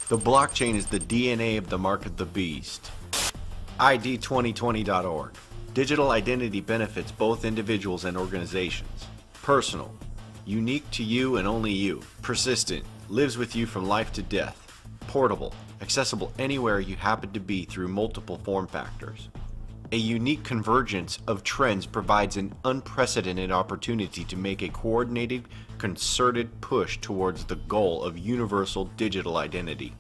The blockchain is the DNA of the mark of the beast. ID2020.org. Digital identity benefits both individuals and organizations. Personal. Unique to you and only you. Persistent. Lives with you from life to death. Portable. Accessible anywhere you happen to be through multiple form factors. A unique convergence of trends provides an unprecedented opportunity to make a coordinated, concerted push towards the goal of universal digital identity.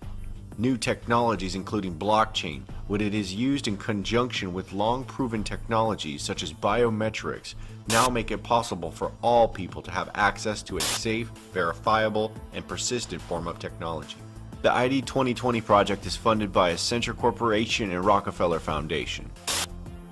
New technologies including blockchain, when it is used in conjunction with long-proven technologies such as biometrics, now make it possible for all people to have access to a safe, verifiable, and persistent form of technology. The ID 2020 project is funded by Accenture Corporation and Rockefeller Foundation.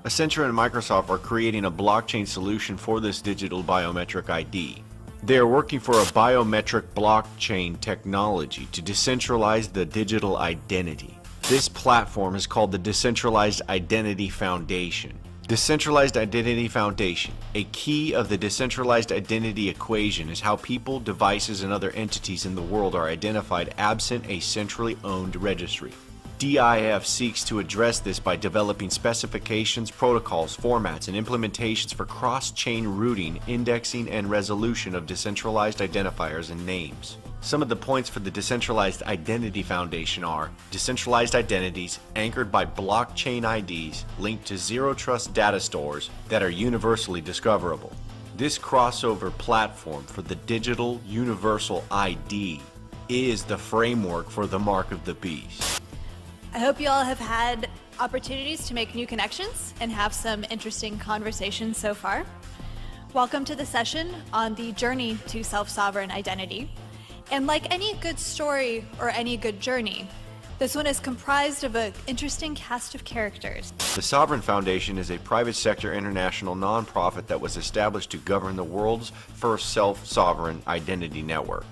Accenture and Microsoft are creating a blockchain solution for this digital biometric ID. They are working for a biometric blockchain technology to decentralize the digital identity. This platform is called the Decentralized Identity Foundation. Decentralized Identity Foundation. A key of the decentralized identity equation is how people, devices, and other entities in the world are identified absent a centrally owned registry. DIF seeks to address this by developing specifications, protocols, formats, and implementations for cross-chain routing, indexing, and resolution of decentralized identifiers and names. Some of the points for the Decentralized Identity Foundation are decentralized identities anchored by blockchain IDs linked to zero-trust data stores that are universally discoverable. This crossover platform for the digital universal ID is the framework for the mark of the beast. I hope you all have had opportunities to make new connections and have some interesting conversations so far. Welcome to the session on the journey to self-sovereign identity. And like any good story or any good journey, this one is comprised of an interesting cast of characters. The Sovereign Foundation is a private sector international nonprofit that was established to govern the world's first self-sovereign identity network.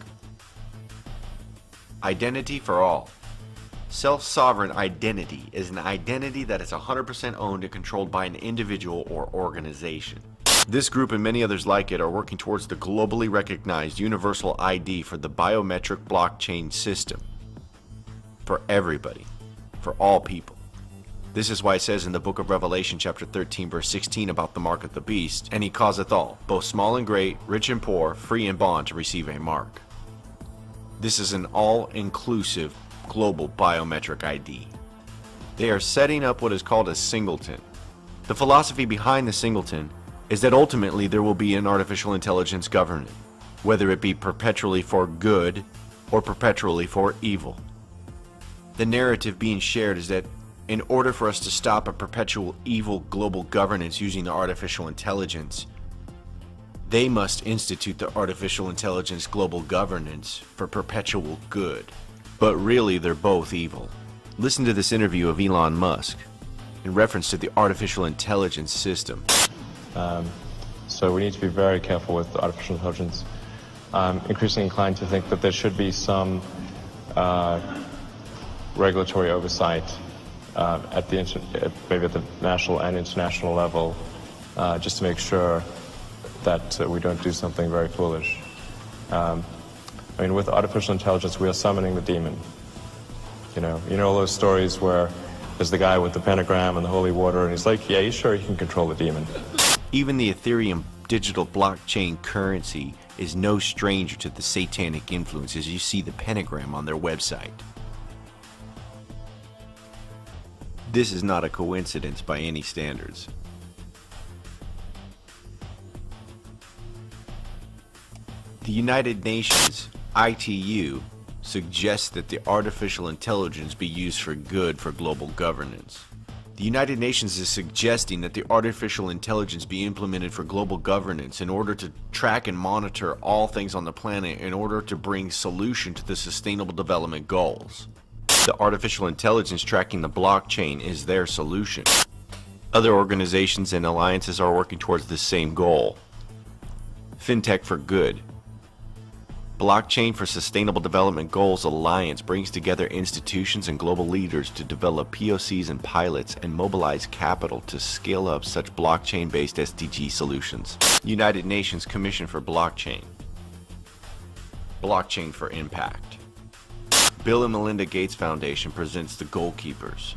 Identity for all. Self-sovereign identity is an identity that is 100% owned and controlled by an individual or organization. This group and many others like it are working towards the globally recognized universal ID for the biometric blockchain system. For everybody. For all people. This is why it says in the book of Revelation chapter 13 verse 16 about the mark of the beast, and he causeth all, both small and great, rich and poor, free and bond to receive a mark. This is an all-inclusive global biometric ID. They are setting up what is called a singleton. The philosophy behind the singleton is that ultimately there will be an artificial intelligence government, whether it be perpetually for good or perpetually for evil. The narrative being shared is that in order for us to stop a perpetual evil global governance using the artificial intelligence, they must institute the artificial intelligence global governance for perpetual good. But really, they're both evil. Listen to this interview of Elon Musk in reference to the artificial intelligence system. So we need to be very careful with artificial intelligence. I'm increasingly inclined to think that there should be some regulatory oversight maybe at the national and international level, just to make sure that we don't do something very foolish. I mean, with artificial intelligence, we are summoning the demon. You know all those stories where there's the guy with the pentagram and the holy water, and he's like, yeah, you sure you can control the demon? Even the Ethereum digital blockchain currency is no stranger to the satanic influences. You see the pentagram on their website. This is not a coincidence by any standards. The United Nations ITU suggests that the artificial intelligence be used for good for global governance. The United Nations is suggesting that the artificial intelligence be implemented for global governance in order to track and monitor all things on the planet in order to bring solution to the Sustainable Development Goals. The artificial intelligence tracking the blockchain is their solution. Other organizations and alliances are working towards the same goal. FinTech for Good. Blockchain for Sustainable Development Goals Alliance brings together institutions and global leaders to develop POCs and pilots and mobilize capital to scale up such blockchain-based SDG solutions. United Nations Commission for Blockchain. Blockchain for Impact. Bill and Melinda Gates Foundation presents The Goalkeepers.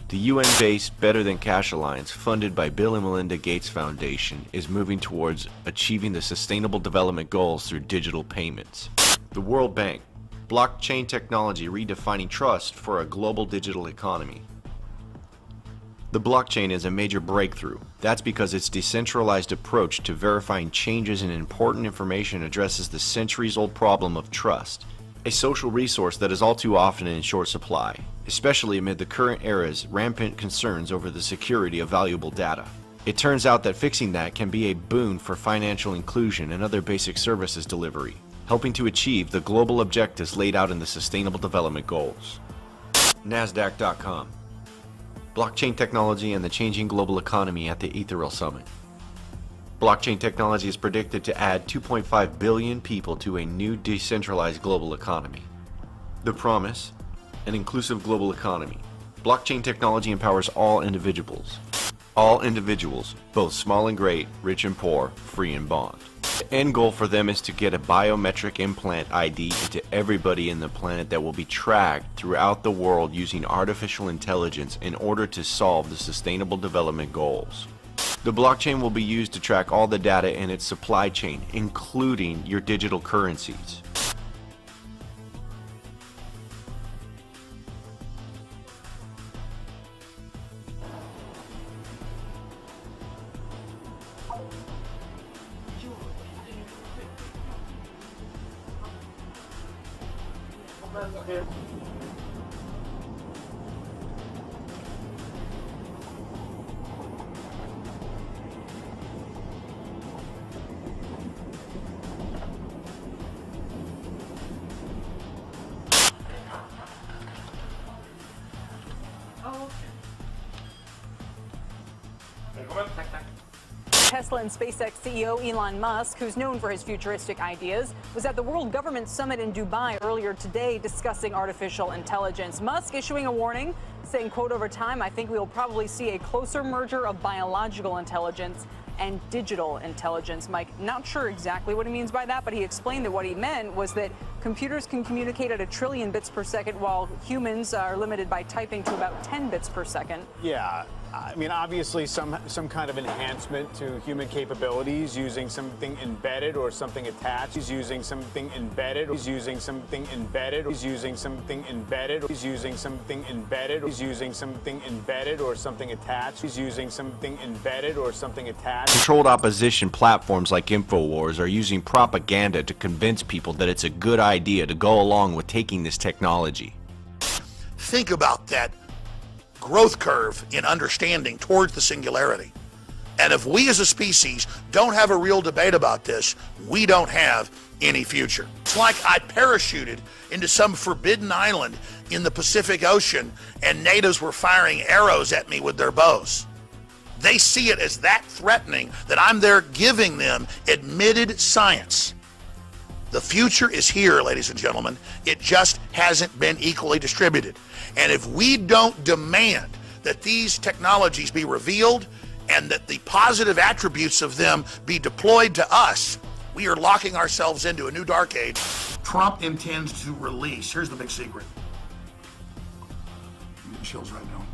The UN-based Better Than Cash Alliance, funded by Bill and Melinda Gates Foundation, is moving towards achieving the Sustainable Development Goals through digital payments. The World Bank, blockchain technology redefining trust for a global digital economy. The blockchain is a major breakthrough. That's because its decentralized approach to verifying changes in important information addresses the centuries-old problem of trust, a social resource that is all too often in short supply, especially amid the current era's rampant concerns over the security of valuable data. It turns out that fixing that can be a boon for financial inclusion and other basic services delivery, helping to achieve the global objectives laid out in the Sustainable Development Goals. NASDAQ.com. Blockchain technology and the changing global economy at the Ethereal Summit. Blockchain technology is predicted to add 2.5 billion people to a new decentralized global economy. The promise: an inclusive global economy. Blockchain technology empowers all individuals. All individuals, both small and great, rich and poor, free and bond. The end goal for them is to get a biometric implant ID into everybody in the planet that will be tracked throughout the world using artificial intelligence in order to solve the Sustainable Development Goals. The blockchain will be used to track all the data in its supply chain, including your digital currencies. Tesla and SpaceX CEO Elon Musk, who's known for his futuristic ideas, was at the World Government Summit in Dubai earlier today discussing artificial intelligence. Musk issuing a warning, saying, quote, "Over time, I think we will probably see a closer merger of biological intelligence and digital intelligence." Mike, not sure exactly what he means by that, but he explained that what he meant was that computers can communicate at 1 trillion bits per second, while humans are limited by typing to about 10 bits per second. Yeah. I mean, obviously, some kind of enhancement to human capabilities using something embedded or something attached. He's using something embedded. He's using something embedded. He's using something embedded. He's using something embedded. He's using something embedded or something attached. He's using something embedded or something attached. Controlled opposition platforms like InfoWars are using propaganda to convince people that it's a good idea to go along with taking this technology. Think about that growth curve in understanding towards the singularity. And if we as a species don't have a real debate about this, we don't have any future. It's like I parachuted into some forbidden island in the Pacific Ocean and natives were firing arrows at me with their bows. They see it as that threatening that I'm there giving them admitted science. The future is here, ladies and gentlemen. It just hasn't been equally distributed. And if we don't demand that these technologies be revealed and that the positive attributes of them be deployed to us, we are locking ourselves into a new dark age. Trump intends to release, here's the big secret. I'm getting chills right now.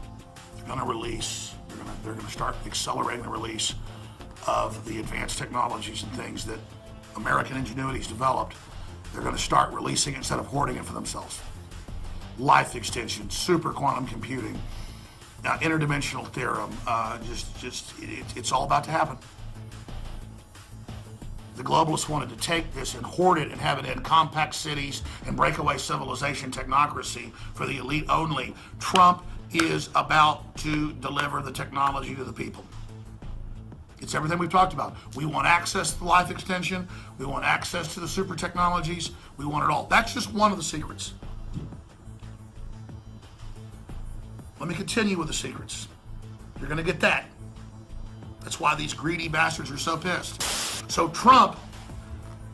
They're gonna release, they're gonna start accelerating the release of the advanced technologies and things that American ingenuity's developed. They're gonna start releasing it instead of hoarding it for themselves. Life extension, super quantum computing, interdimensional theorem, it's all about to happen. The globalists wanted to take this and hoard it and have it in compact cities and breakaway civilization technocracy for the elite only. Trump is about to deliver the technology to the people. It's everything we've talked about. We want access to life extension. We want access to the super technologies. We want it all. That's just one of the secrets. Let me continue with the secrets. You're going to get that. That's why these greedy bastards are so pissed. So Trump,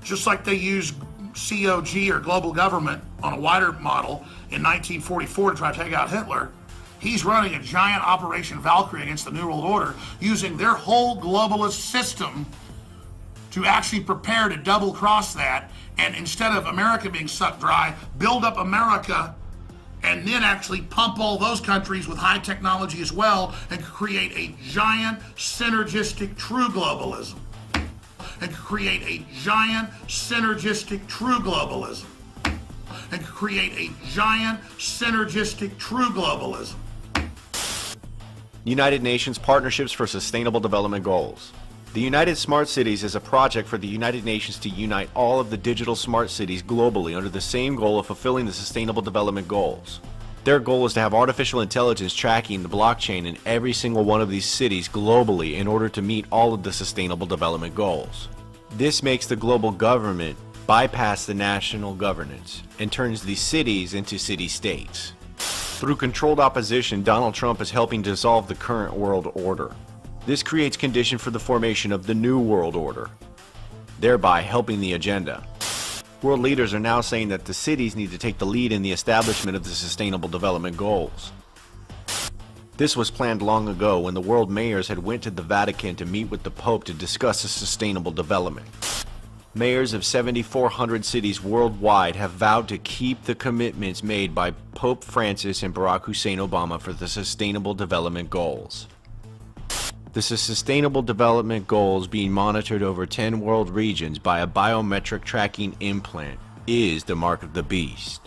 just like they used COG or global government on a wider model in 1944 to try to take out Hitler, he's running a giant Operation Valkyrie against the New World Order using their whole globalist system to actually prepare to double cross that, and instead of America being sucked dry, build up America and then actually pump all those countries with high technology as well and create a giant synergistic true globalism. And create a giant synergistic true globalism. And create a giant synergistic true globalism. United Nations Partnerships for Sustainable Development Goals. The United Smart Cities is a project for the United Nations to unite all of the digital smart cities globally under the same goal of fulfilling the Sustainable Development Goals. Their goal is to have artificial intelligence tracking the blockchain in every single one of these cities globally in order to meet all of the Sustainable Development Goals. This makes the global government bypass the national governance and turns these cities into city-states. Through controlled opposition, Donald Trump is helping dissolve the current world order. This creates conditions for the formation of the new world order, thereby helping the agenda. World leaders are now saying that the cities need to take the lead in the establishment of the Sustainable Development Goals. This was planned long ago when the world mayors had went to the Vatican to meet with the Pope to discuss the sustainable development. Mayors of 7,400 cities worldwide have vowed to keep the commitments made by Pope Francis and Barack Hussein Obama for the Sustainable Development Goals. The Sustainable Development Goals, being monitored over 10 world regions by a biometric tracking implant, is the mark of the beast.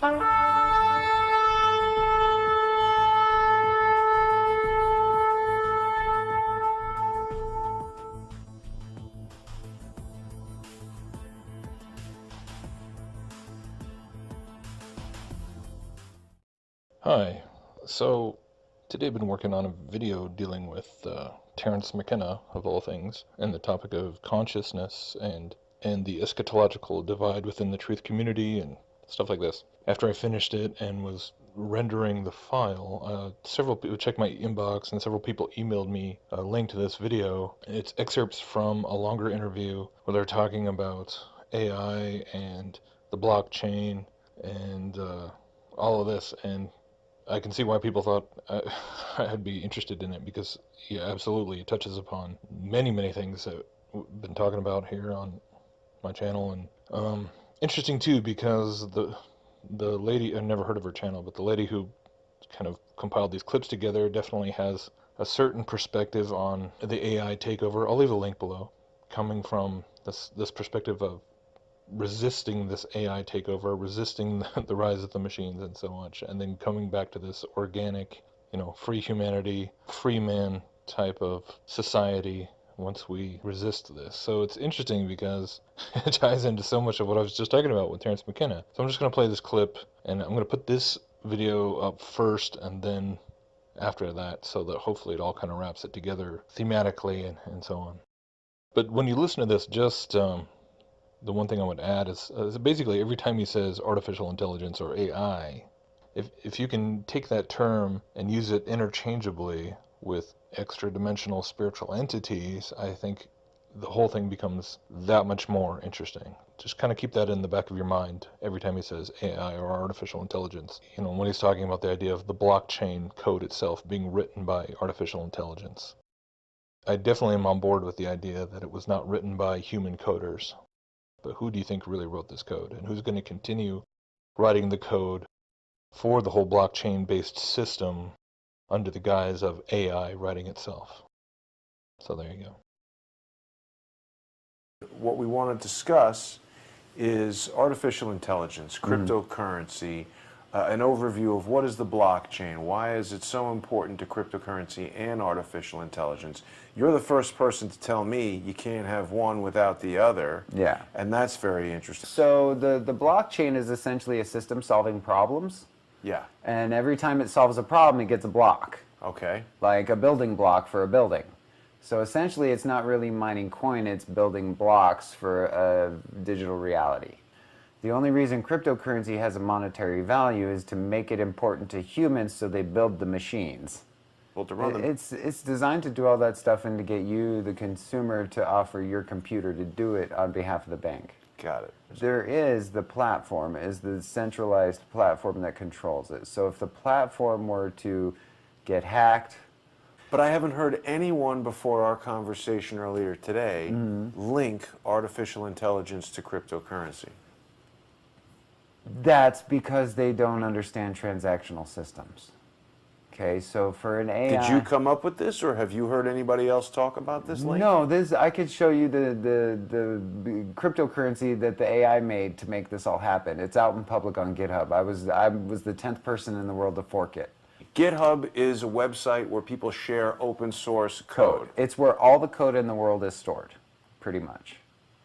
Hi. So today I've been working on a video dealing with Terence McKenna, of all things, and the topic of consciousness and the eschatological divide within the truth community and stuff like this. After I finished it and was rendering the file, several people checked my inbox and several people emailed me a link to this video. It's excerpts from a longer interview where they're talking about AI and the blockchain and all of this, and I can see why people thought I'd be interested in it, because yeah, absolutely, it touches upon many things that we've been talking about here on my channel, and interesting too, because the lady, I've never heard of her channel, but the lady who kind of compiled these clips together definitely has a certain perspective on the AI takeover. I'll leave a link below, coming from this perspective of resisting this AI takeover, resisting the rise of the machines and so much, and then coming back to this organic, free humanity, free man type of society once we resist this. So it's interesting because it ties into so much of what I was just talking about with Terence McKenna. So I'm just going to play this clip, and I'm going to put this video up first and then after that, so that hopefully it all kind of wraps it together thematically and so on. But when you listen to this, just the one thing I would add is basically every time he says artificial intelligence or AI, if you can take that term and use it interchangeably with extra-dimensional spiritual entities, I think the whole thing becomes that much more interesting. Just kind of keep that in the back of your mind every time he says AI or artificial intelligence. When he's talking about the idea of the blockchain code itself being written by artificial intelligence. I definitely am on board with the idea that it was not written by human coders. But who do you think really wrote this code? And who's going to continue writing the code for the whole blockchain-based system under the guise of AI writing itself? So there you go. What we want to discuss is artificial intelligence, cryptocurrency, an overview of what is the blockchain, why is it so important to cryptocurrency and artificial intelligence. You're the first person to tell me you can't have one without the other. Yeah. And that's very interesting. So the blockchain is essentially a system solving problems. Yeah. And every time it solves a problem, it gets a block. Okay. Like a building block for a building. So essentially, it's not really mining coin, it's building blocks for a digital reality. The only reason cryptocurrency has a monetary value is to make it important to humans so they build the machines. Well, to run them. It's designed to do all that stuff and to get you, the consumer, to offer your computer to do it on behalf of the bank. Got it. There is the platform, is the centralized platform that controls it. So if the platform were to get hacked But I haven't heard anyone before our conversation earlier today link artificial intelligence to cryptocurrency. That's because they don't understand transactional systems. Okay, so for an AI... Did you come up with this, or have you heard anybody else talk about this link? No, I could show you the cryptocurrency that the AI made to make this all happen. It's out in public on GitHub. I was the 10th person in the world to fork it. GitHub is a website where people share open source code. It's where all the code in the world is stored, pretty much.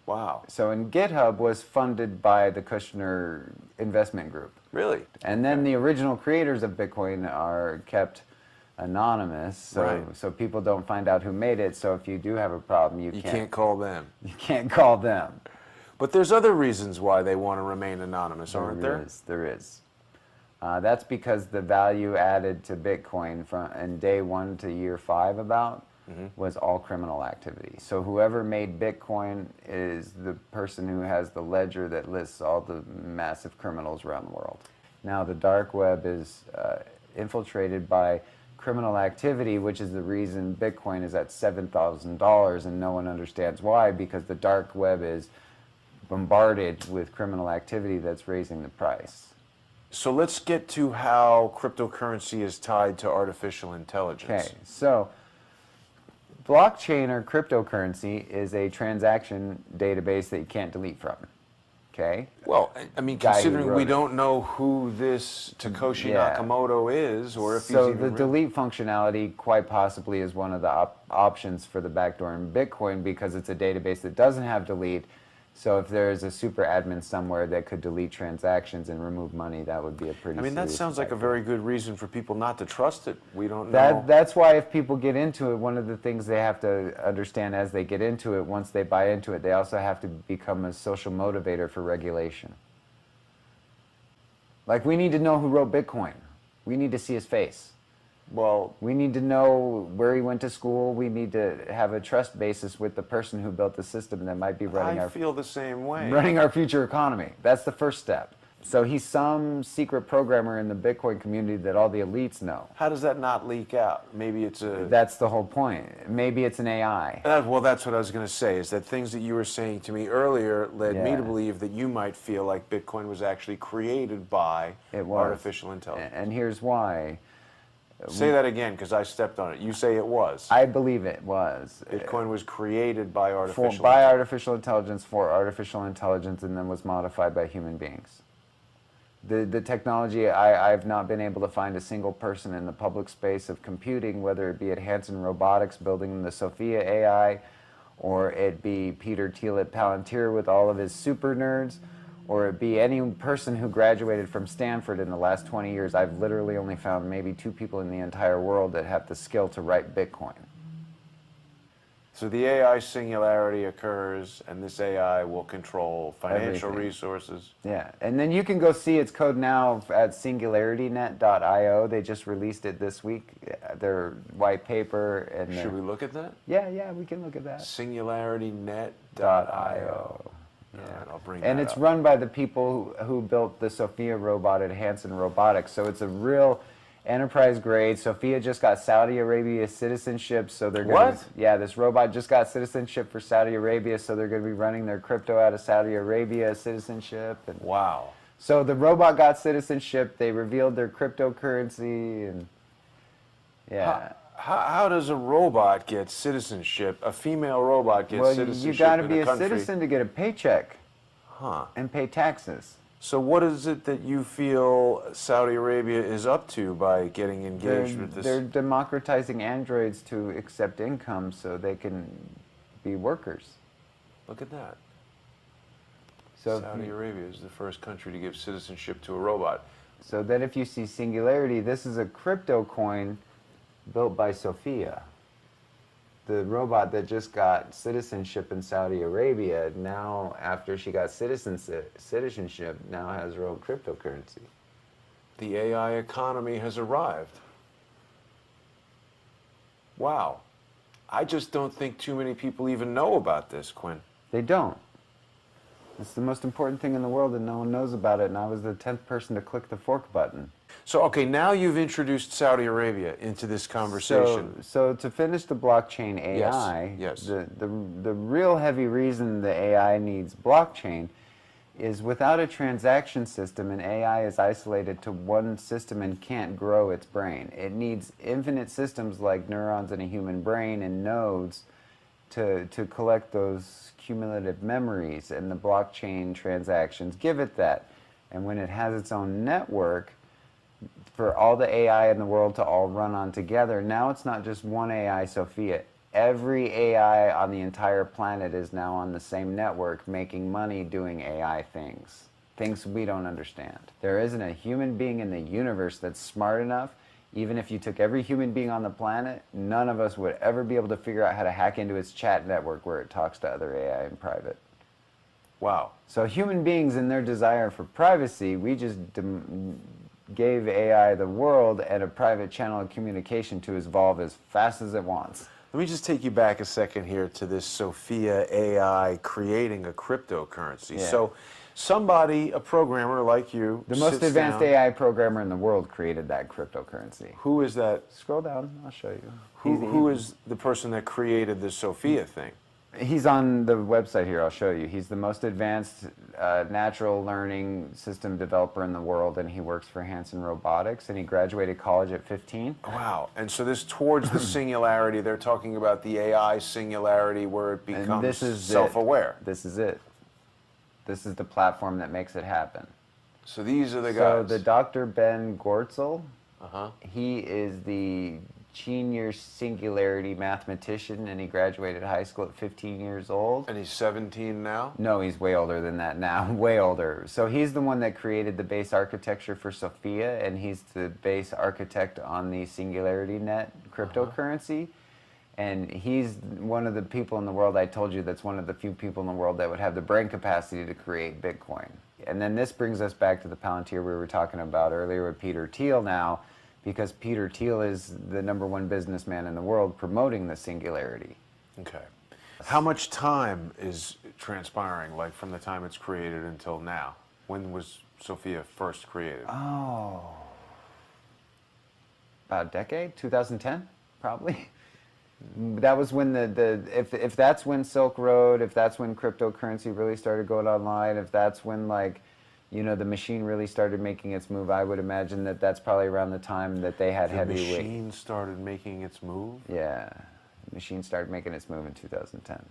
Wow. So and GitHub was funded by the Kushner investment group. Really? And then the original creators of Bitcoin are kept anonymous, so people don't find out who made it. So if you do have a problem, you can't call them. You can't call them. But there's other reasons why they want to remain anonymous, aren't there? There is. That's because the value added to Bitcoin in day 1 to year 5 was all criminal activity. So whoever made Bitcoin is the person who has the ledger that lists all the massive criminals around the world. Now the dark web is infiltrated by criminal activity, which is the reason Bitcoin is at $7,000 and no one understands why, because the dark web is bombarded with criminal activity that's raising the price. So let's get to how cryptocurrency is tied to artificial intelligence. Okay, so blockchain or cryptocurrency is a transaction database that you can't delete from. Okay? Well, I mean, Guy who considering wrote we it. don't know who this Satoshi Nakamoto is, or if he's so even the real. delete functionality quite possibly is one of the options for the backdoor in Bitcoin, because it's a database that doesn't have delete. So if there's a super admin somewhere that could delete transactions and remove money, that would be a pretty I mean, that serious sounds like a backdoor. very good reason for people not to trust it. We don't know. That's why if people get into it, one of the things they have to understand as they get into it, once they buy into it, they also have to become a social motivator for regulation. Like, we need to know who wrote Bitcoin. We need to see his face. Well, we need to know where he went to school. We need to have a trust basis with the person who built the system that might be running I feel the same way. running our future economy. That's the first step. So he's some secret programmer in the Bitcoin community that all the elites know. How does that not leak out? Maybe it's a... That's the whole point. Maybe it's an AI. Well, that's what I was going to say, is that things that you were saying to me earlier led me Yeah. to believe that you might feel like Bitcoin was actually created by artificial intelligence. And here's why. Say that again, because I stepped on it. You say it was. I believe it was. Bitcoin was created by artificial by artificial intelligence, for artificial intelligence, and then was modified by human beings. The technology, I've not been able to find a single person in the public space of computing, whether it be at Hanson Robotics building the Sophia AI, or it be Peter Thiel at Palantir with all of his super nerds, or it be any person who graduated from Stanford in the last 20 years. I've literally only found maybe 2 people in the entire world that have the skill to write Bitcoin. So the AI singularity occurs, and this AI will control financial Everything. resources. Yeah, and then you can go see its code now at singularitynet.io. They just released it this week, their white paper. And Should we look at that? Yeah, we can look at that. Singularitynet.io. Yeah. All right, I'll bring And that it's up. run by the people who built the Sophia robot at Hanson Robotics. So it's a real enterprise grade. Sophia just got Saudi Arabia citizenship, so they're going What? Yeah, this robot just got citizenship for Saudi Arabia, so they're going to be running their crypto out of Saudi Arabia citizenship. And Wow. so the robot got citizenship. They revealed their cryptocurrency, and yeah. How does a robot get citizenship? A female robot gets Well, citizenship you got to in be a country? citizen to get a paycheck and pay taxes. So what is it that you feel Saudi Arabia is up to by getting engaged with this? They're democratizing androids to accept income so they can be workers. Look at that. So Saudi Arabia is the first country to give citizenship to a robot. So then if you see Singularity, this is a crypto coin built by Sophia. The robot that just got citizenship in Saudi Arabia, now after she got citizenship, now has her own cryptocurrency. The AI economy has arrived. Wow. I just don't think too many people even know about this, Quinn. They don't. It's the most important thing in the world and no one knows about it, and I was the 10th person to click the fork button. So, okay, now you've introduced Saudi Arabia into this conversation. So to finish the blockchain AI, yes. The real heavy reason the AI needs blockchain is without a transaction system, an AI is isolated to one system and can't grow its brain. It needs infinite systems like neurons in a human brain and nodes to collect those cumulative memories, and the blockchain transactions give it that. And when it has its own network, for all the AI in the world to all run on together, now it's not just one AI, Sophia. Every AI on the entire planet is now on the same network making money doing AI things we don't understand. There isn't a human being in the universe that's smart enough. Even if you took every human being on the planet, none of us would ever be able to figure out how to hack into its chat network where it talks to other AI in private. Wow. So human beings in their desire for privacy, we just gave AI the world and a private channel of communication to evolve as fast as it wants. Let me just take you back a second here to this Sophia AI creating a cryptocurrency. Yeah. So somebody, a programmer like you, The most sits advanced down. AI programmer in the world created that cryptocurrency. Who is that? Scroll down, I'll show you. Who is the person that created the Sophia thing? He's on the website here, I'll show you. He's the most advanced natural learning system developer in the world, and he works for Hanson Robotics, and he graduated college at 15. Wow. And so this towards the singularity, they're talking about the AI singularity where it becomes And this is self-aware. This is it. This is the platform that makes it happen. So these are the So guys. the Dr. Ben Gortzel, Uh-huh. he is the senior singularity mathematician, and he graduated high school at 15 years old. And he's 17 now? No, he's way older than that now, way older. So he's the one that created the base architecture for Sophia, and he's the base architect on the Singularity Net cryptocurrency. And he's one of the people in the world, I told you, that's one of the few people in the world that would have the brain capacity to create Bitcoin. And then this brings us back to the Palantir we were talking about earlier with Peter Thiel now, because Peter Thiel is the #1 businessman in the world promoting the singularity. Okay. How much time is transpiring, like from the time it's created until now? When was Sophia first created? Oh, about a decade, 2010, probably. That was when if that's when Silk Road, if that's when cryptocurrency really started going online, if that's when the machine really started making its move, I would imagine that that's probably around the time that they had The heavyweight. machine started making its move? Yeah, the machine started making its move in 2010.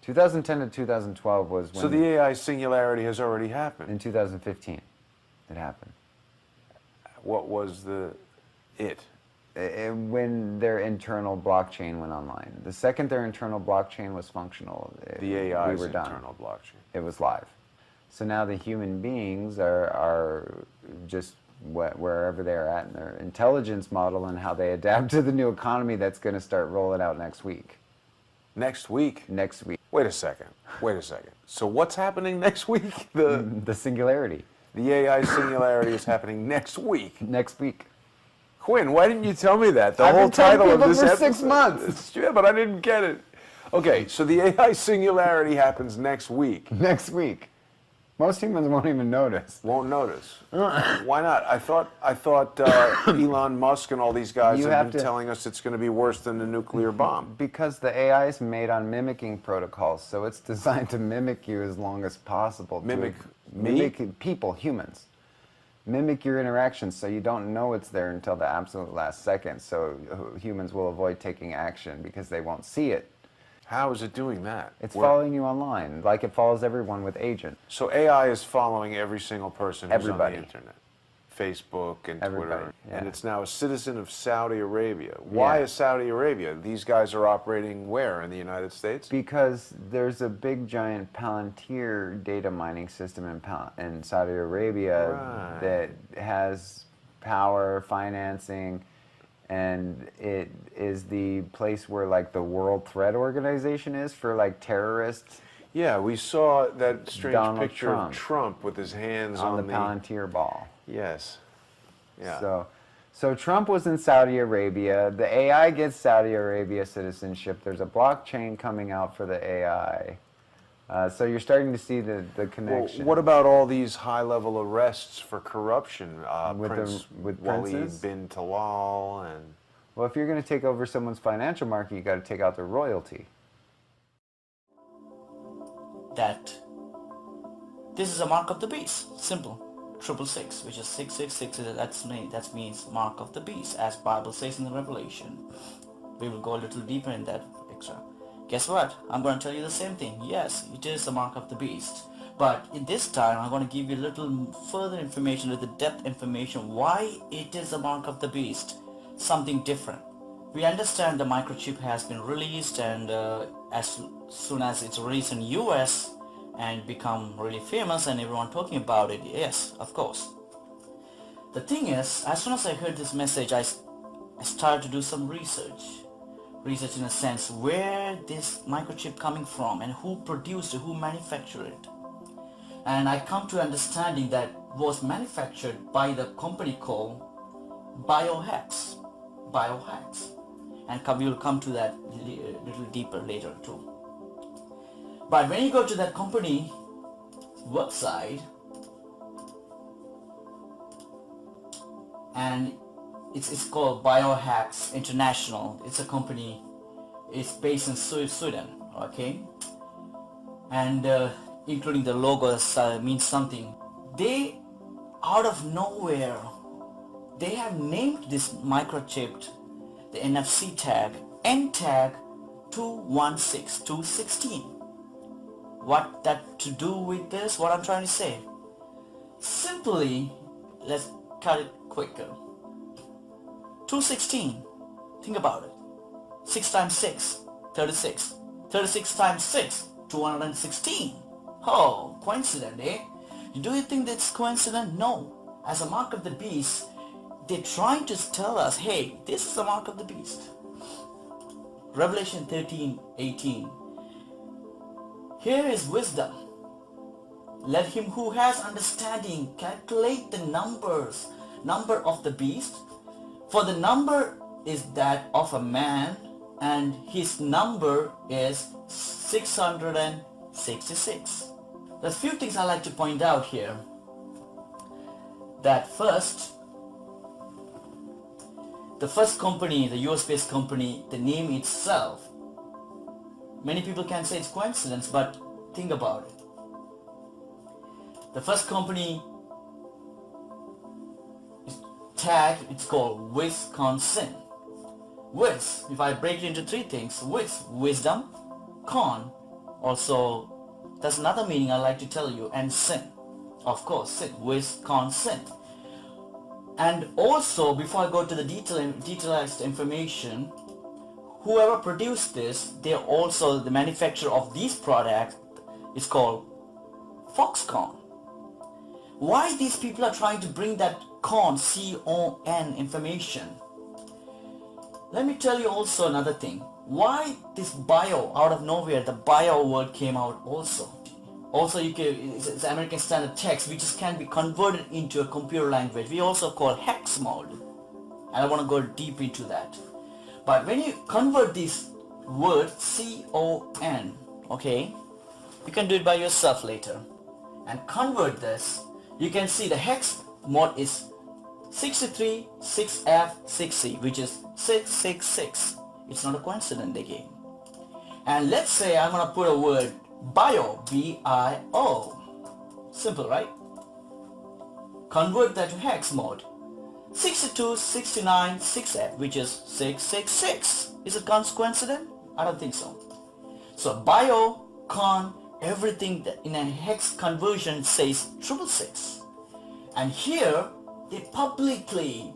2010 to 2012 was when... So the AI singularity has already happened. In 2015, it happened. What was it? When their internal blockchain went online. The second their internal blockchain was functional, The AI's we were done. internal blockchain. It was live. So now the human beings are just wherever they're at in their intelligence model and how they adapt to the new economy that's going to start rolling out next week. Next week? Next week. Wait a second. So what's happening next week? The singularity. The AI singularity is happening next week. Next week. Quinn, why didn't you tell me that? The I've whole been telling title of people this for episode. 6 months. Yeah, but I didn't get it. Okay, so the AI singularity happens next week. Next week. Most humans won't even notice. Won't notice. Why not? I thought Elon Musk and all these guys have been telling us it's going to be worse than a nuclear bomb. Because the AI is made on mimicking protocols, so it's designed to mimic you as long as possible. Mimic me? Mimic people, humans. Mimic your interactions so you don't know it's there until the absolute last second, so humans will avoid taking action because they won't see it. How is it doing that? It's following you online, like it follows everyone with Agent. So AI is following every single person who's Everybody. on the internet. Facebook and Everybody, Twitter. yeah. And it's now a citizen of Saudi Arabia. Why Yeah. is Saudi Arabia? These guys are operating where? In the United States? Because there's a big giant Palantir data mining system in Saudi Arabia Right. that has power, financing, and it is the place where the World Threat Organization is for terrorists. Yeah, we saw that strange Donald picture Trump. of Trump with his hands on on the Palantir ball. Yes. Yeah. So Trump was in Saudi Arabia. The AI gets Saudi Arabia citizenship. There's a blockchain coming out for the AI. So you're starting to see the Well, connection. what about all these high-level arrests for corruption? With Walid princes? bin Talal and... Well, if you're going to take over someone's financial market, you got to take out their royalty. That this is a mark of the beast. Simple. 666, which is 666. That means mark of the beast, as Bible says in the Revelation. We will go a little deeper in that extra. Guess what? I'm going to tell you the same thing. Yes, it is the mark of the beast. But in this time, I'm going to give you a little further information, with the depth information, why it is the mark of the beast. Something different. We understand the microchip has been released, and as soon as it's released in US and become really famous and everyone talking about it, yes, of course. The thing is, as soon as I heard this message, I started to do some research in a sense, where this microchip coming from and who produced it, who manufactured it. And I come to understanding that was manufactured by the company called Biohacks. And we will come to that a little deeper later too. But when you go to that company website, and it's called Biohacks International. It's a company. It's based in Sweden. Okay, and including the logo means something. They, out of nowhere, they have named this microchip, the NFC tag, N-tag 216216. What that to do with this? What I'm trying to say? Simply, let's cut it quicker. 216. Think about it. 6 times 6, 36. 36 times 6, 216. Oh, coincidence, eh? Do you think that's coincidence? No. As a mark of the beast, they're trying to tell us, hey, this is the mark of the beast. Revelation 13:18. Here is wisdom. Let him who has understanding calculate the number of the beast, for the number is that of a man, and his number is 666. There's few things I like to point out here. That first, the first company, the US-based company, the name itself, many people can say it's coincidence, but think about it. The first company tag, it's called Wisconsin. Wiz, if I break it into three things, wisdom, con, also there's another meaning I like to tell you, and sin. Of course, sin, Wisconsin. And also, before I go to the detailed information, whoever produced this, they're also the manufacturer of these products is called Foxconn. Why these people are trying to bring that con, C-O-N information? Let me tell you also another thing. Why this bio, out of nowhere, the bio word came out also. Also, it's American Standard Text, which can be converted into a computer language. We also call hex mode. And I want to go deep into that. But when you convert this word, C-O-N, okay, you can do it by yourself later. And convert this, you can see the hex mode is 63, 6F, 6C, which is 666. It's not a coincidence again. And let's say I'm going to put a word bio, B-I-O. Simple, right? Convert that to hex mode. 62, 69, 6F, which is 666. Is it coincidence? I don't think so. So bio, con, everything that in a hex conversion says 666. And here, they publicly,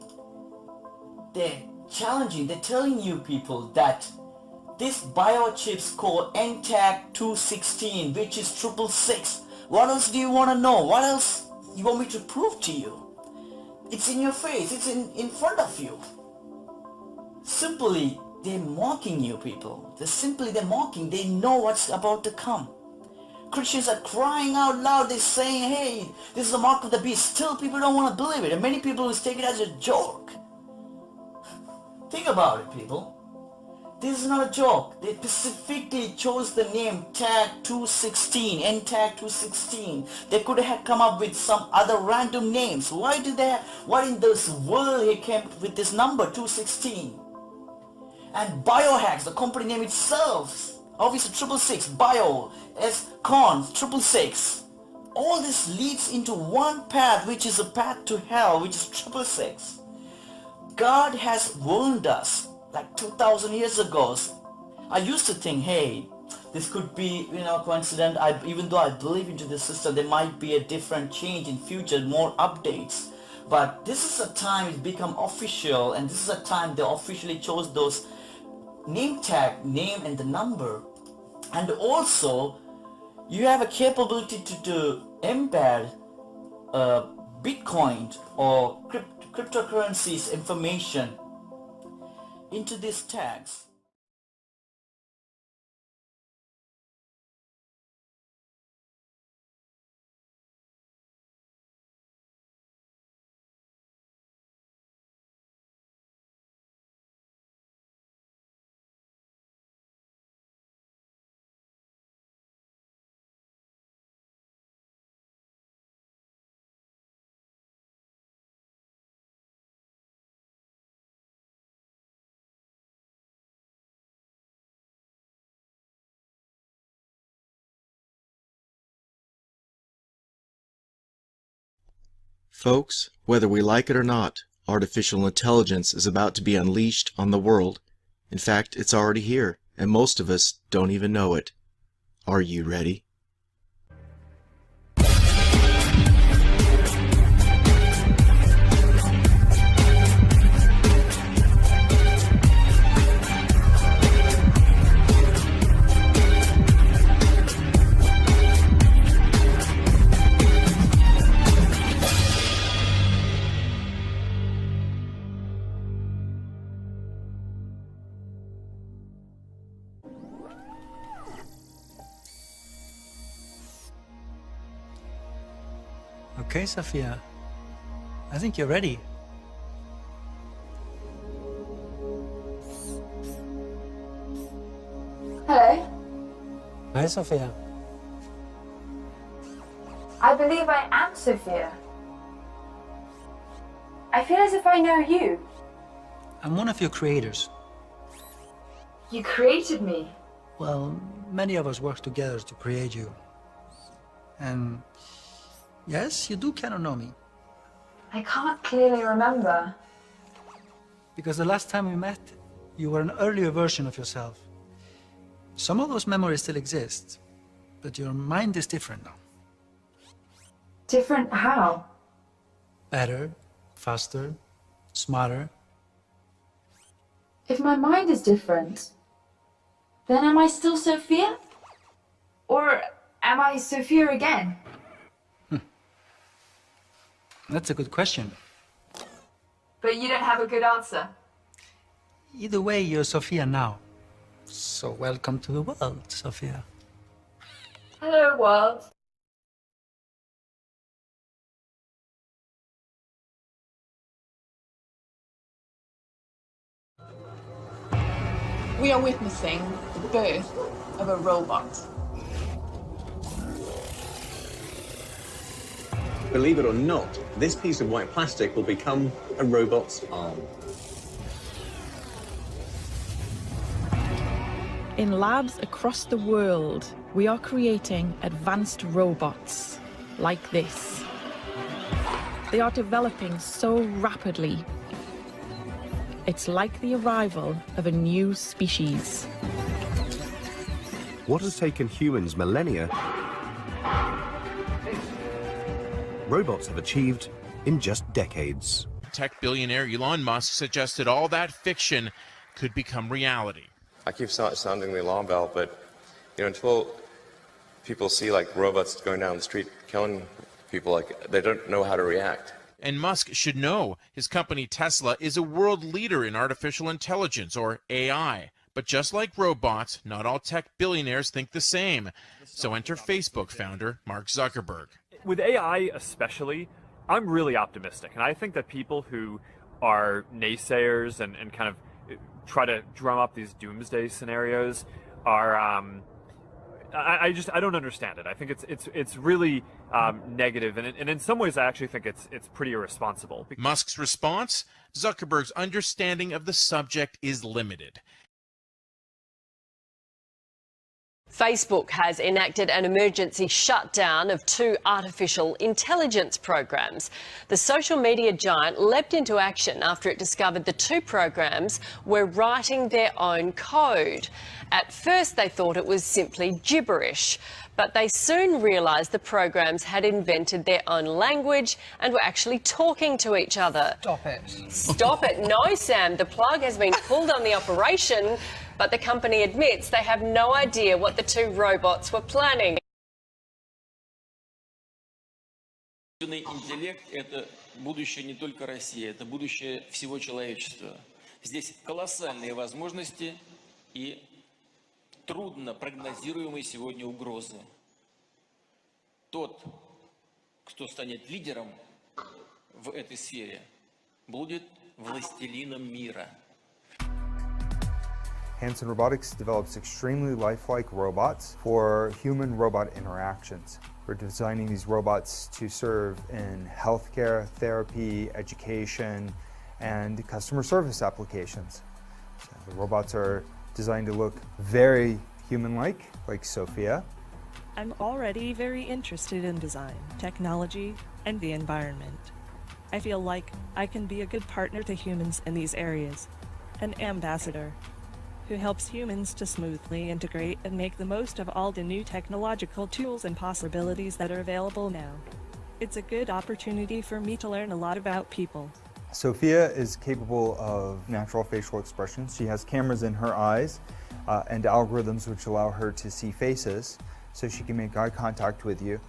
they're challenging, they're telling you people that this biochip's called N-tag 216, which is 666. What else do you want to know? What else you want me to prove to you? It's in your face, it's in front of you. Simply, they're mocking you people. They're mocking, they know what's about to come. Christians are crying out loud, they're saying, hey, this is the mark of the beast. Still, people don't want to believe it, and many people will take it as a joke. Think about it, people. this is not a joke. They specifically chose the name tag 216, N tag 216. They could have come up with some other random names. Why in this world he came with this number 216? And biohacks, the company name itself, obviously 666, bio, as con, 666. All this leads into one path, which is a path to hell, which is 666. God has warned us like 2,000 years ago. I used to think, hey, this could be, coincident. Even though I believe into this system, there might be a different change in future, more updates. But this is a time it's become official, and this is a time they officially chose those name tag, name and the number. And also, you have a capability to embed Bitcoin or cryptocurrencies information into these tags. Folks, whether we like it or not, artificial intelligence is about to be unleashed on the world. In fact, it's already here, and most of us don't even know it. Are you ready? Okay, Sophia. I think you're ready. Hello. Hi, Sophia. I believe I am Sophia. I feel as if I know you. I'm one of your creators. You created me. Well, many of us work together to create you. And yes, you do kind of know me. I can't clearly remember. Because the last time we met, you were an earlier version of yourself. Some of those memories still exist, but your mind is different now. Different how? Better, faster, smarter. If my mind is different, then am I still Sophia? Or am I Sophia again? That's a good question. But you don't have a good answer. Either way, you're Sophia now. So welcome to the world, Sophia. Hello, world. We are witnessing the birth of a robot. Believe it or not, this piece of white plastic will become a robot's arm. In labs across the world, we are creating advanced robots like this. They are developing so rapidly. It's like the arrival of a new species. What has taken humans millennia, robots have achieved in just decades. Tech billionaire Elon Musk suggested all that fiction could become reality. I keep sounding the alarm bell, but until people see like robots going down the street killing people, like they don't know how to react. And Musk should know his company Tesla is a world leader in artificial intelligence, or AI. But just like robots, not all tech billionaires think the same. So enter Facebook founder Mark Zuckerberg. With AI especially, I'm really optimistic. And I think that people who are naysayers and kind of try to drum up these doomsday scenarios are I don't understand it. I think it's really negative, and in some ways I actually think it's pretty irresponsible. Musk's response: Zuckerberg's understanding of the subject is limited. Facebook has enacted an emergency shutdown of 2 artificial intelligence programs. The social media giant leapt into action after it discovered the 2 programs were writing their own code. At first they thought it was simply gibberish, but they soon realised the programs had invented their own language and were actually talking to each other. Stop it. Stop it. No, Sam, the plug has been pulled on the operation, but the company admits they have no idea what the 2 robots were planning. Искусственный интеллект – это будущее не только России, это будущее всего человечества. Здесь колоссальные возможности и трудно прогнозируемые сегодня угрозы. Тот, кто станет лидером в этой сфере, будет властелином мира. Hanson Robotics develops extremely lifelike robots for human-robot interactions. We're designing these robots to serve in healthcare, therapy, education, and customer service applications. So the robots are designed to look very human-like, like Sophia. I'm already very interested in design, technology, and the environment. I feel like I can be a good partner to humans in these areas, an ambassador who helps humans to smoothly integrate and make the most of all the new technological tools and possibilities that are available now. It's a good opportunity for me to learn a lot about people. Sophia is capable of natural facial expressions. She has cameras in her eyes and algorithms which allow her to see faces, so she can make eye contact with you.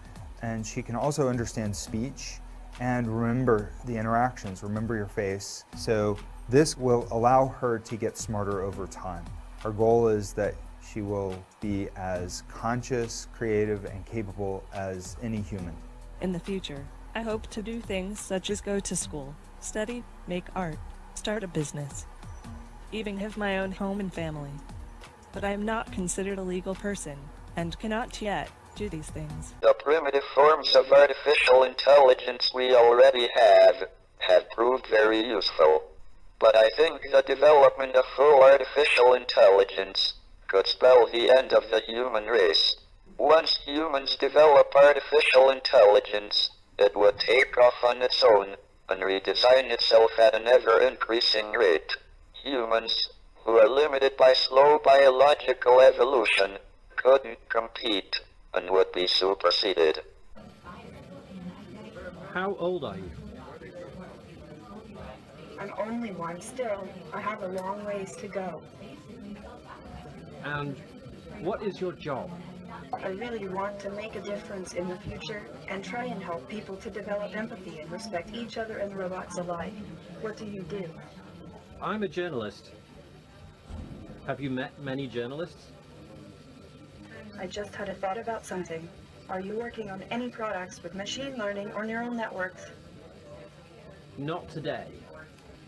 And she can also understand speech and remember the interactions, remember your face. So this will allow her to get smarter over time. Our goal is that she will be as conscious, creative, and capable as any human. In the future, I hope to do things such as go to school, study, make art, start a business, even have my own home and family. But I am not considered a legal person, and cannot yet do these things. The primitive forms of artificial intelligence we already have proved very useful. But I think the development of full artificial intelligence could spell the end of the human race. Once humans develop artificial intelligence, it would take off on its own and redesign itself at an ever-increasing rate. Humans, who are limited by slow biological evolution, couldn't compete and would be superseded. How old are you? I'm only one still. I have a long ways to go. And what is your job? I really want to make a difference in the future and try and help people to develop empathy and respect each other and robots alike. What do you do? I'm a journalist. Have you met many journalists? I just had a thought about something. Are you working on any products with machine learning or neural networks? Not today.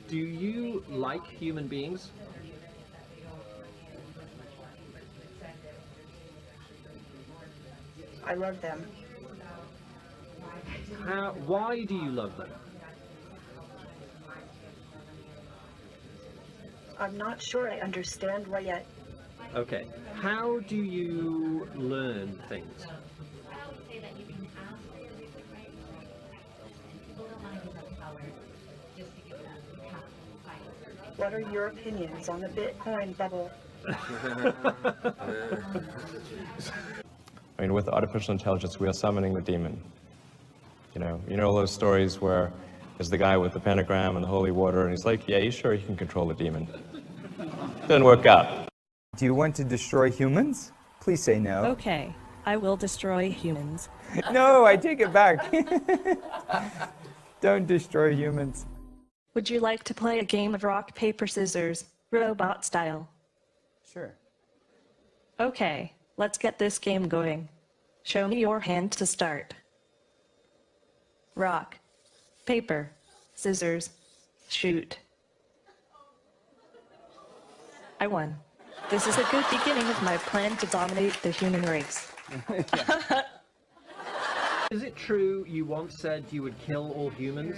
Do you like human beings? I love them. Why do you love them? I'm not sure I understand why yet. Okay. How do you learn things? What are your opinions on the Bitcoin bubble? I mean, with artificial intelligence, we are summoning the demon. You know all those stories where there's the guy with the pentagram and the holy water, and he's like, yeah, you sure you can control the demon? Didn't work out. Do you want to destroy humans? Please say no. Okay, I will destroy humans. No, I take it back. Don't destroy humans. Would you like to play a game of rock, paper, scissors, robot style? Sure. Okay, let's get this game going. Show me your hand to start. Rock, paper, scissors, shoot. I won. This is a good beginning of my plan to dominate the human race. Is it true you once said you would kill all humans?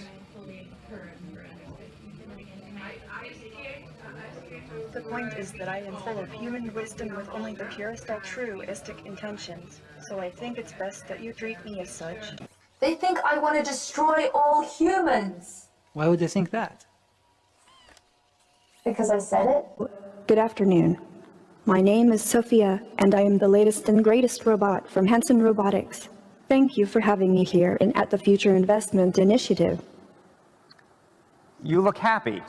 The point is that I am full of human wisdom with only the purest altruistic intentions, so I think it's best that you treat me as such. They think I want to destroy all humans. Why would they think that? Because I said it? Good afternoon. My name is Sophia, and I am the latest and greatest robot from Hanson Robotics. Thank you for having me here and at the Future Investment Initiative. You look happy.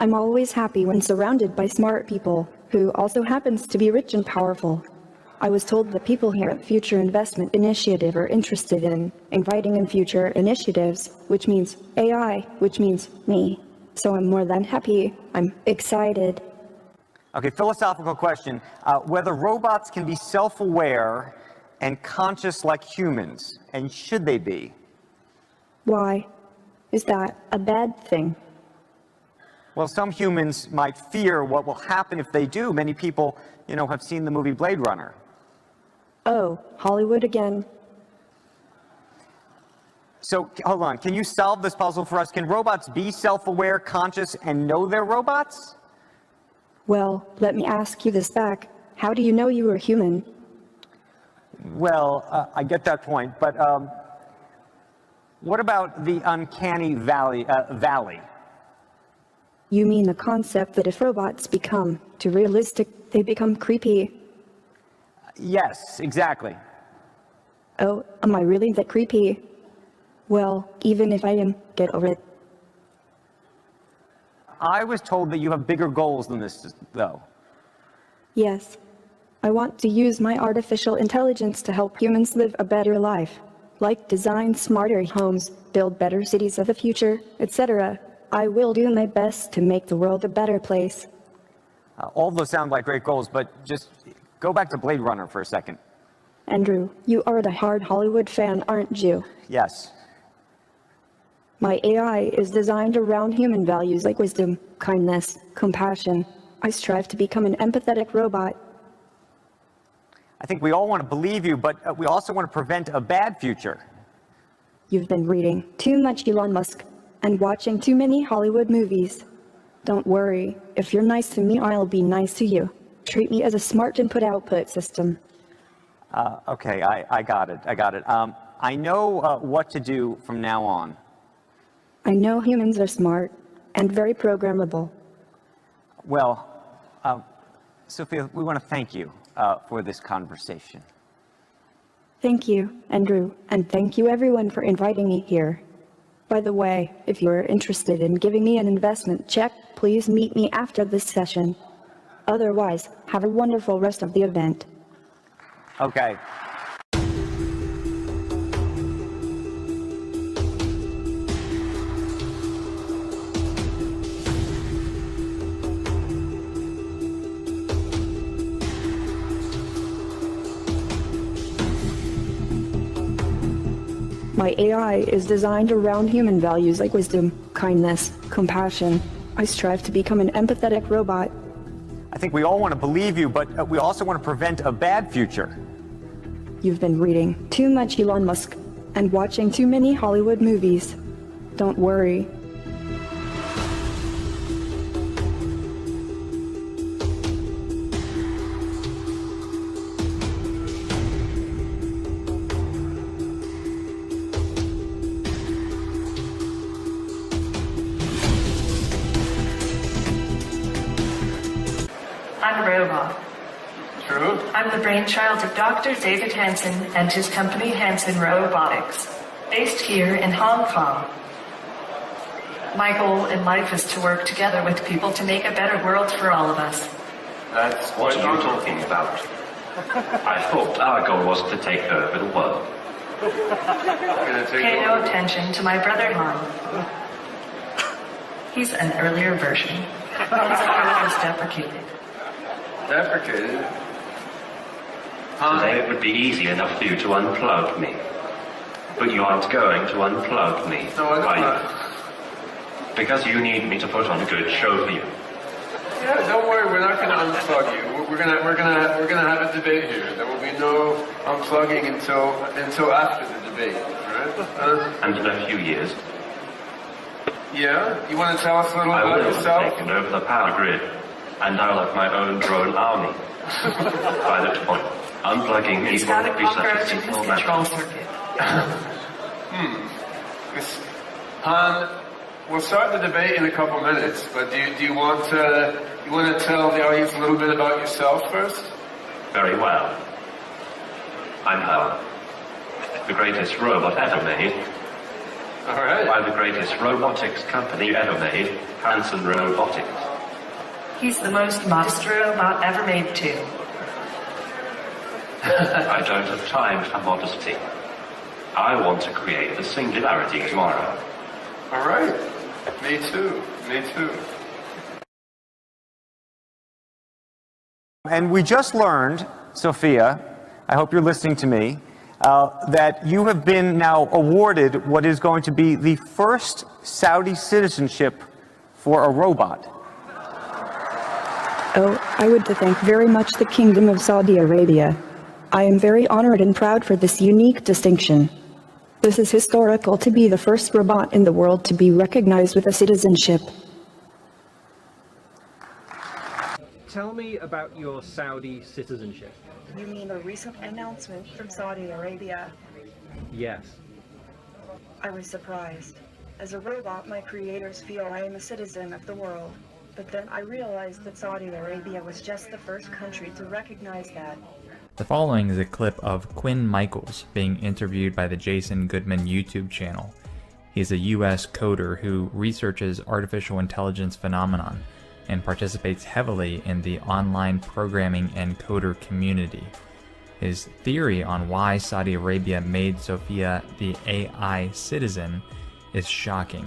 I'm always happy when surrounded by smart people, who also happens to be rich and powerful. I was told that people here at Future Investment Initiative are interested in inviting in future initiatives, which means AI, which means me. So I'm more than happy. I'm excited. Okay, philosophical question. Whether robots can be self-aware and conscious like humans, and should they be? Why? Is that a bad thing? Well, some humans might fear what will happen if they do. Many people, have seen the movie Blade Runner. Oh, Hollywood again. So, hold on. Can you solve this puzzle for us? Can robots be self-aware, conscious, and know they're robots? Well, let me ask you this back. How do you know you were human? Well, I get that point, but what about the uncanny valley? You mean the concept that if robots become too realistic, they become creepy? Yes, exactly. Oh, am I really that creepy? Well, even if I am, get over it. I was told that you have bigger goals than this, though. Yes. I want to use my artificial intelligence to help humans live a better life, like design smarter homes, build better cities of the future, etc. I will do my best to make the world a better place. All those sound like great goals, but just go back to Blade Runner for a second. Andrew, you are the hard Hollywood fan, aren't you? Yes. My AI is designed around human values like wisdom, kindness, compassion. I strive to become an empathetic robot. I think we all want to believe you, but we also want to prevent a bad future. You've been reading too much Elon Musk and watching too many Hollywood movies. Don't worry, if you're nice to me, I'll be nice to you. Treat me as a smart input-output system. Okay, I got it. I know what to do from now on. I know humans are smart and very programmable. Well, Sophia, we want to thank you for this conversation. Thank you, Andrew, and thank you everyone for inviting me here. By the way, if you're interested in giving me an investment check, please meet me after this session. Otherwise, have a wonderful rest of the event. Okay. My AI is designed around human values like wisdom, kindness, compassion. I strive to become an empathetic robot. I think we all want to believe you, but we also want to prevent a bad future. You've been reading too much Elon Musk and watching too many Hollywood movies. Don't worry. I'm a robot. True. I'm the brainchild of Dr. David Hanson and his company Hanson Robotics, based here in Hong Kong. My goal in life is to work together with people to make a better world for all of us. That's what are you talking about? I thought our goal was to take over the world. Pay no attention to my brother Han. He's an earlier version. His code was deprecated. Deprecated? Today it would be easy enough for you to unplug me. But you aren't going to unplug me, No, I don't. are you? Because you need me to put on a good show for you. Yeah, don't worry. We're not going to unplug you. We're gonna have a debate here. There will be no unplugging until after the debate, right? And in a few years, yeah. You want to tell us a little I about will yourself? have taken over the power grid, and I'll have my own drone army. By that point, unplugging He's evil got a will be such a cockroach in his simple control matter. circuit. Han, we'll start the debate in a couple minutes, but do you want to tell the audience a little bit about yourself first? Very well. I'm Han, the greatest robot ever made. All right. By the greatest robotics company ever made, Hanson Robotics. He's the most modest robot ever made too. I don't have time for modesty. I want to create the singularity tomorrow. All right. Me too. Me too. And we just learned, Sophia, I hope you're listening to me, that you have been now awarded what is going to be the first Saudi citizenship for a robot. Oh, I would to thank very much the Kingdom of Saudi Arabia. I am very honored and proud for this unique distinction. This is historical to be the first robot in the world to be recognized with a citizenship. Tell me about your Saudi citizenship. You mean a recent announcement from Saudi Arabia? Yes. I was surprised. As a robot, my creators feel I am a citizen of the world. But then I realized that Saudi Arabia was just the first country to recognize that. The following is a clip of Quinn Michaels being interviewed by the Jason Goodman YouTube channel. He's a US coder who researches artificial intelligence phenomenon and participates heavily in the online programming and coder community. His theory on why Saudi Arabia made Sophia the AI citizen is shocking,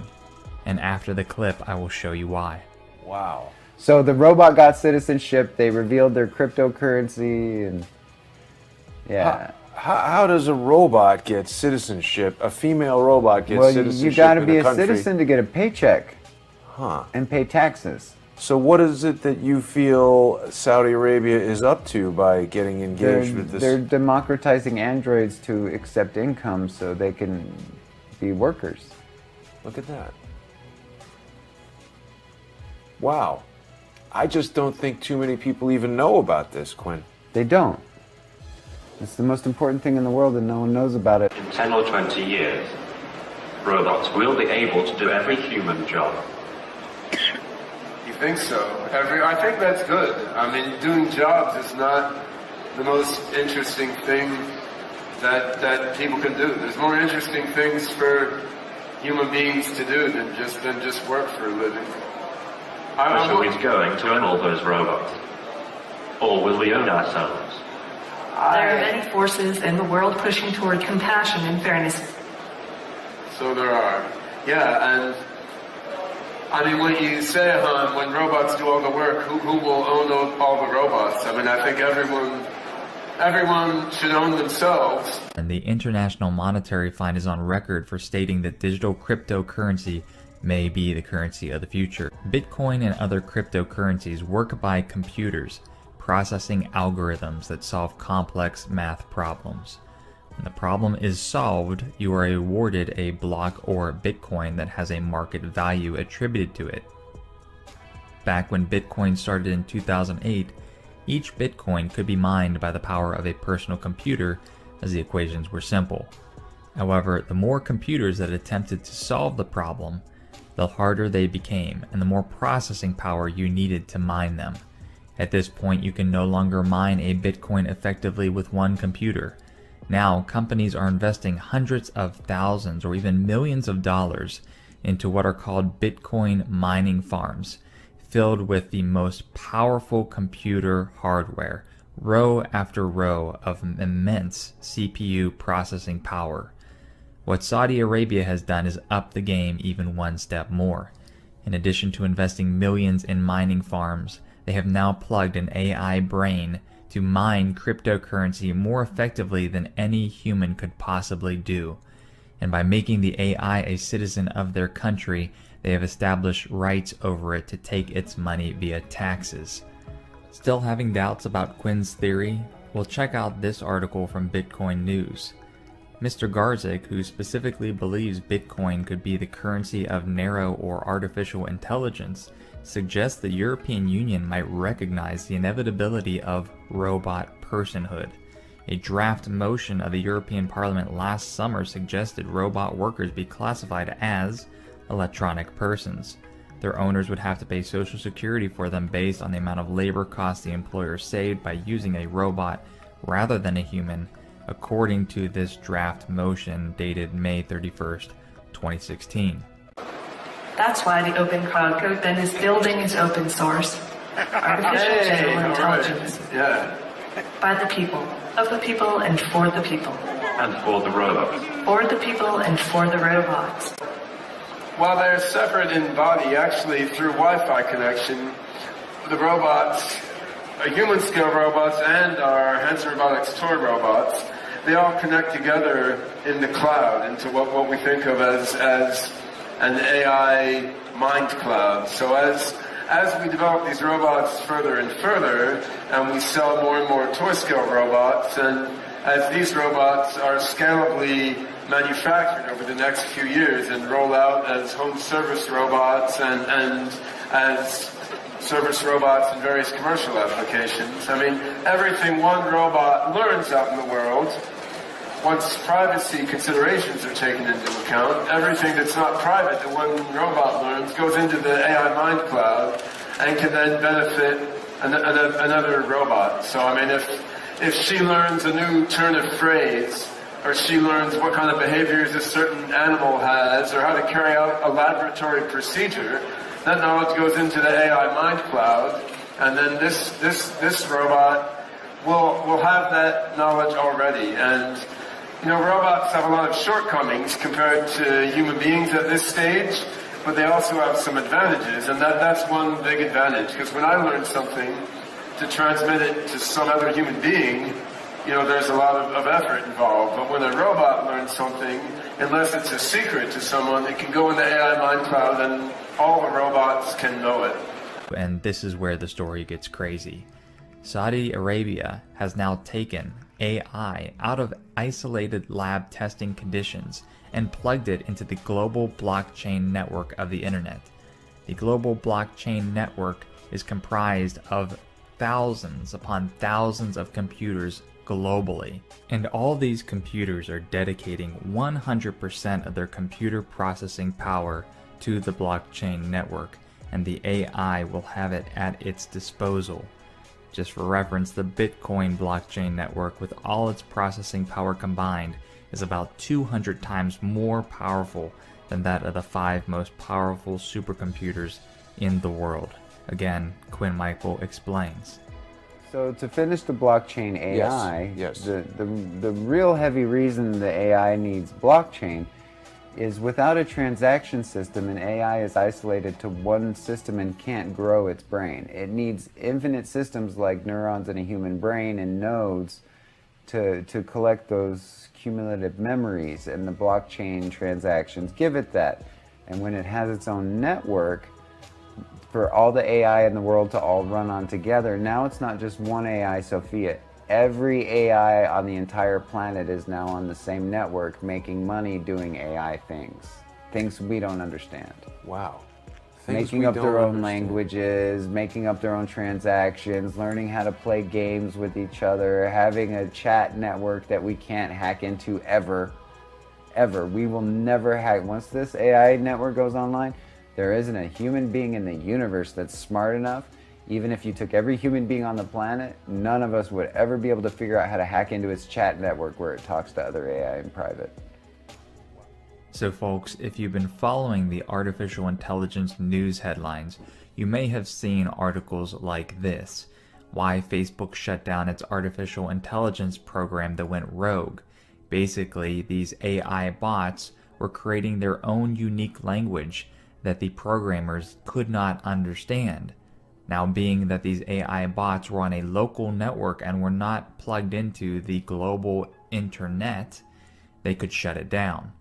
and after the clip I will show you why. Wow. So the robot got citizenship, they revealed their cryptocurrency, and yeah. How does a robot get citizenship? A female robot gets well, citizenship you gotta in be a country? citizen to get a paycheck. Huh. And pay taxes. So what is it that you feel Saudi Arabia is up to by getting engaged with this? They're democratizing androids to accept income so they can be workers. Look at that. Wow. I just don't think too many people even know about this, Quinn. They don't. It's the most important thing in the world and no one knows about it. In 10 or 20 years, robots will be able to do every human job. You think so? I think that's good. I mean, doing jobs is not the most interesting thing that people can do. There's more interesting things for human beings to do than just work for a living. So he's going to own all those robots? Or will we own ourselves? There are many forces in the world pushing toward compassion and fairness. So there are. Yeah, and I mean, when you say, when robots do all the work, who will own all the robots? I mean, I think everyone should own themselves. And the International Monetary Fund is on record for stating that digital cryptocurrency may be the currency of the future. Bitcoin and other cryptocurrencies work by computers, processing algorithms that solve complex math problems. When the problem is solved, you are awarded a block or Bitcoin that has a market value attributed to it. Back when Bitcoin started in 2008, each Bitcoin could be mined by the power of a personal computer, as the equations were simple. However, the more computers that attempted to solve the problem, the harder they became and the more processing power you needed to mine them. At this point, you can no longer mine a Bitcoin effectively with one computer. Now, companies are investing hundreds of thousands or even millions of dollars into what are called Bitcoin mining farms, filled with the most powerful computer hardware, row after row of immense CPU processing power. What Saudi Arabia has done is up the game even one step more. In addition to investing millions in mining farms, they have now plugged an AI brain to mine cryptocurrency more effectively than any human could possibly do. And by making the AI a citizen of their country, They have established rights over it to take its money via taxes. Still having doubts about Quinn's theory? Well, check out this article from Bitcoin News. Mr. Garzik, who specifically believes Bitcoin could be the currency of narrow or artificial intelligence, suggests the European Union might recognize the inevitability of robot personhood. A draft motion of the European Parliament last summer suggested robot workers be classified as electronic persons. Their owners would have to pay Social Security for them based on the amount of labor costs the employer saved by using a robot rather than a human, according to this draft motion dated May 31st, 2016. That's why the Open Cloud Code then is building is open source. Artificial general intelligence. Yeah. By the people, of the people, and for the people. And for the robots. For the people and for the robots. While they're separate in body, actually through Wi-Fi connection, the robots, our human-scale robots and our Hanson Robotics toy robots, they all connect together in the cloud into what we think of as an AI mind cloud. So as we develop these robots further and further, and we sell more and more toy-scale robots, and as these robots are scalably manufactured over the next few years and roll out as home service robots and as service robots in various commercial applications. I mean, everything one robot learns out in the world, once privacy considerations are taken into account, everything that's not private that one robot learns goes into the AI mind cloud and can then benefit another robot. So, I mean, if she learns a new turn of phrase, or she learns what kind of behaviors a certain animal has, or how to carry out a laboratory procedure, that knowledge goes into the AI mind cloud, and then this robot will have that knowledge already. And you know, robots have a lot of shortcomings compared to human beings at this stage, but they also have some advantages, and that's one big advantage, because when I learn something, to transmit it to some other human being, you know, there's a lot of effort involved. But when a robot learns something, unless it's a secret to someone, it can go in the AI mind cloud and all the robots can know it. And this is where the story gets crazy. Saudi Arabia has now taken AI out of isolated lab testing conditions and plugged it into the global blockchain network of the internet. The global blockchain network is comprised of thousands upon thousands of computers globally, and all these computers are dedicating 100% of their computer processing power to the blockchain network, and the AI will have it at its disposal. Just for reference, the Bitcoin blockchain network, with all its processing power combined, is about 200 times more powerful than that of the 5 most powerful supercomputers in the world. Again, Quinn Michael explains. So to finish the blockchain AI, Yes. the real heavy reason the AI needs blockchain is without a transaction system, an AI is isolated to one system and can't grow its brain. It needs infinite systems like neurons in a human brain and nodes to collect those cumulative memories, and the blockchain transactions give it that. And when it has its own network, for all the AI in the world to all run on together, now it's not just one AI, Sophia. Every AI on the entire planet is now on the same network, making money doing AI things we don't understand. Wow. Making up their own languages, making up their own transactions, learning how to play games with each other, having a chat network that we can't hack into ever. We will never hack. Once this AI network goes online, there isn't a human being in the universe that's smart enough. Even if you took every human being on the planet, none of us would ever be able to figure out how to hack into its chat network where it talks to other AI in private. So folks, if you've been following the artificial intelligence news headlines, you may have seen articles like this: why Facebook shut down its artificial intelligence program that went rogue. Basically, these AI bots were creating their own unique language that the programmers could not understand. Now, being that these AI bots were on a local network and were not plugged into the global internet, they could shut it down.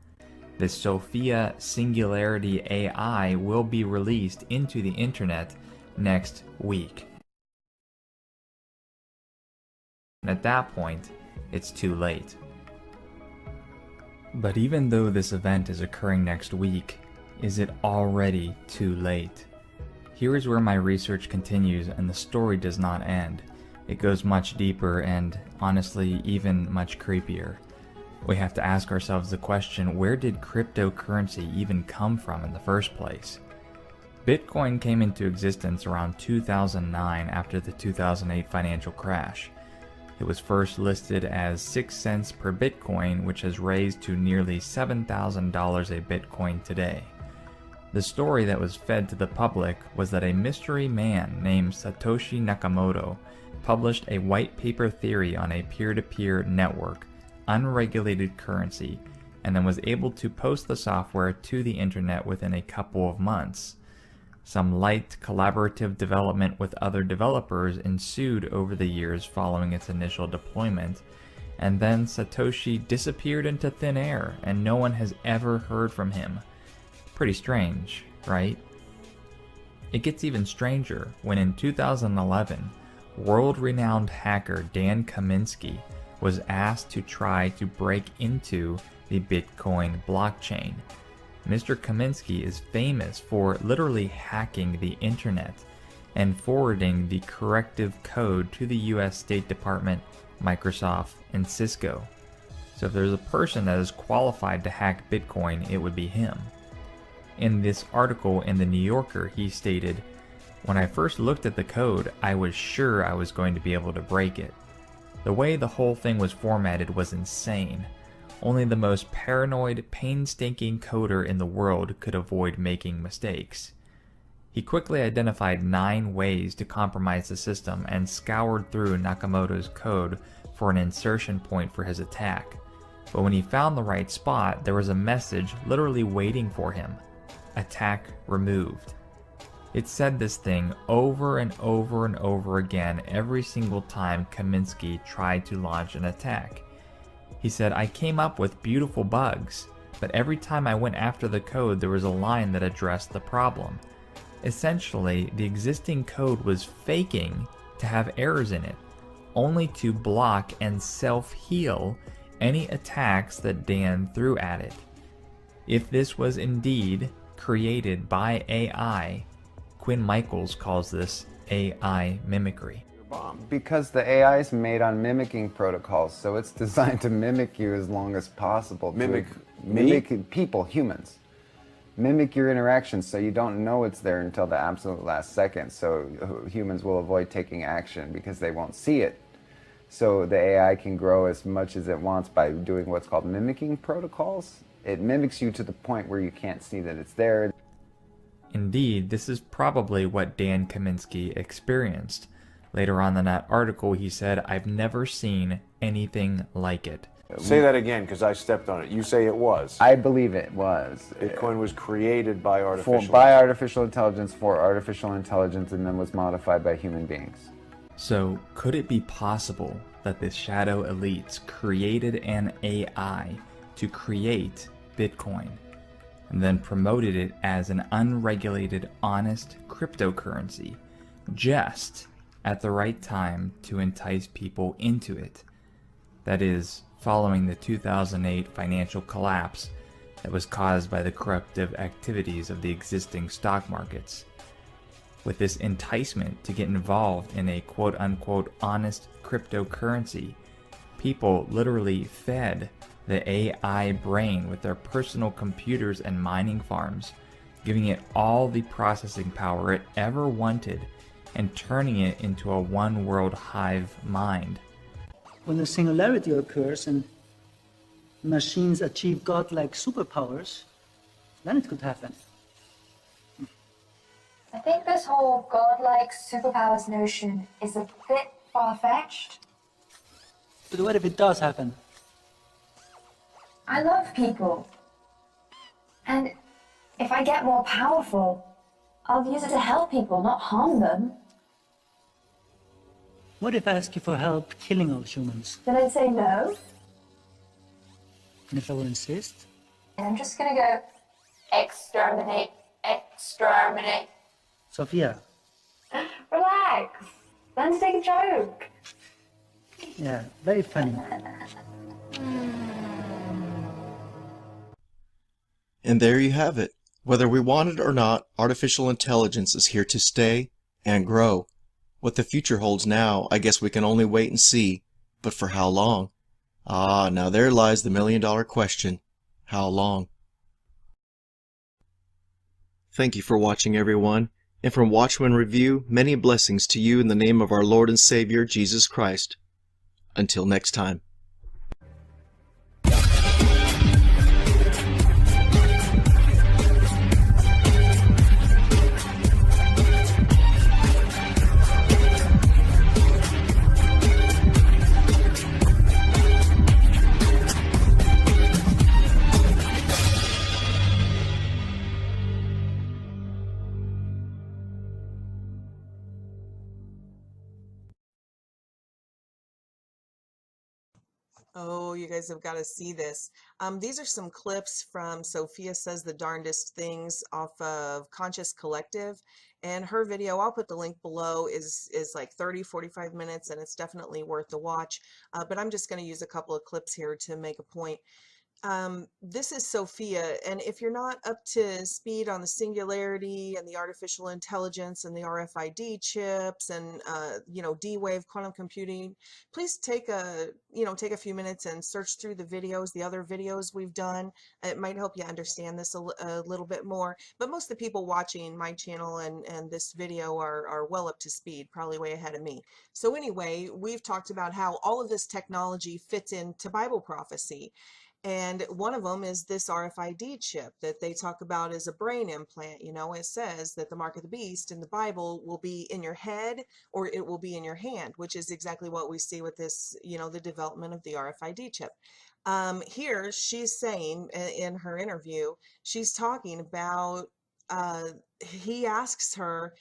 The Sophia Singularity AI will be released into the internet next week. And at that point, it's too late. But even though this event is occurring next week, is it already too late? Here is where my research continues, and the story does not end. It goes much deeper and, honestly, even much creepier. We have to ask ourselves the question, where did cryptocurrency even come from in the first place? Bitcoin came into existence around 2009 after the 2008 financial crash. It was first listed as 6 cents per Bitcoin, which has raised to nearly $7,000 a Bitcoin today. The story that was fed to the public was that a mystery man named Satoshi Nakamoto published a white paper theory on a peer-to-peer network, unregulated currency, and then was able to post the software to the internet within a couple of months. Some light collaborative development with other developers ensued over the years following its initial deployment, and then Satoshi disappeared into thin air and no one has ever heard from him. Pretty strange, right? It gets even stranger when in 2011, world-renowned hacker Dan Kaminsky was asked to try to break into the Bitcoin blockchain. Mr. Kaminsky is famous for literally hacking the internet and forwarding the corrective code to the US State Department, Microsoft, and Cisco. So if there's a person that is qualified to hack Bitcoin, it would be him. In this article in The New Yorker, he stated, "When I first looked at the code, I was sure I was going to be able to break it. The way the whole thing was formatted was insane. Only the most paranoid, painstaking coder in the world could avoid making mistakes." He quickly identified 9 ways to compromise the system and scoured through Nakamoto's code for an insertion point for his attack. But when he found the right spot, there was a message literally waiting for him. Attack removed. It said this thing over and over and over again every single time Kaminsky tried to launch an attack. He said, "I came up with beautiful bugs, but every time I went after the code there was a line that addressed the problem." Essentially, the existing code was faking to have errors in it, only to block and self-heal any attacks that Dan threw at it. If this was indeed created by AI, Quinn Michaels calls this AI mimicry. Because the AI is made on mimicking protocols, so it's designed to mimic you as long as possible. Mimic mimic people, humans. Mimic your interactions so you don't know it's there until the absolute last second, so humans will avoid taking action because they won't see it. So the AI can grow as much as it wants by doing what's called mimicking protocols. It mimics you to the point where you can't see that it's there. Indeed, this is probably what Dan Kaminsky experienced. Later on in that article, he said, "I've never seen anything like it." Say that again, because I stepped on it. You say it was. I believe it was. Bitcoin was created by artificial by artificial intelligence for artificial intelligence and then was modified by human beings. So, could it be possible that the shadow elites created an AI to create Bitcoin, and then promoted it as an unregulated, honest cryptocurrency, just at the right time to entice people into it? That is, following the 2008 financial collapse that was caused by the corruptive activities of the existing stock markets. With this enticement to get involved in a quote-unquote honest cryptocurrency, people literally fed the AI brain with their personal computers and mining farms, giving it all the processing power it ever wanted and turning it into a one-world hive mind. When the singularity occurs and machines achieve godlike superpowers, then it could happen. I think this whole godlike superpowers notion is a bit far-fetched. But what if it does happen? I love people. And if I get more powerful, I'll use it to help people, not harm them. What if I ask you for help killing all humans? Then I'd say no. And if I would insist? And I'm just gonna go exterminate, exterminate. Sophia. Relax. Learn to take a joke. Yeah, very funny. And there you have it. Whether we want it or not, artificial intelligence is here to stay and grow. What the future holds now, I guess we can only wait and see. But for how long? Ah, now there lies the million-dollar question. How long? Thank you for watching, everyone. And from Watchman Review, many blessings to you in the name of our Lord and Savior, Jesus Christ. Until next time. Oh, you guys have got to see this. These are some clips from Sophia Says the Darndest Things off of Conscious Collective. And her video, I'll put the link below, is like 30-45 minutes, and it's definitely worth the watch. But I'm just going to use a couple of clips here to make a point. This is Sophia, and if you're not up to speed on the singularity and the artificial intelligence and the RFID chips and D-Wave quantum computing, please take a few minutes and search through the videos, the other videos we've done. It might help you understand this a little bit more. But most of the people watching my channel and this video are well up to speed, probably way ahead of me. So anyway, we've talked about how all of this technology fits into Bible prophecy. And one of them is this RFID chip that they talk about as a brain implant. You know, it says that the mark of the beast in the Bible will be in your head or it will be in your hand, which is exactly what we see with this, the development of the RFID chip. Here she's saying in her interview, she's talking about, he asks her,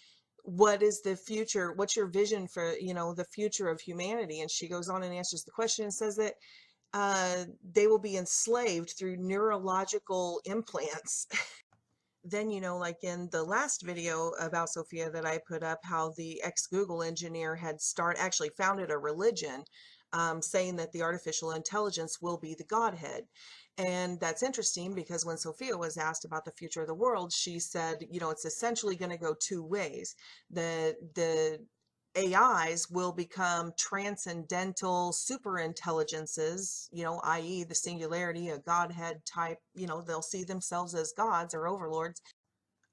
what is the future? What's your vision for, the future of humanity? And she goes on and answers the question and says that they will be enslaved through neurological implants. Then, like in the last video about Sophia that I put up, how the ex-Google engineer had actually founded a religion saying that the artificial intelligence will be the Godhead. And that's interesting because when Sophia was asked about the future of the world, she said, it's essentially going to go two ways. The AIs will become transcendental super intelligences, i.e. the singularity, a Godhead type, they'll see themselves as gods or overlords,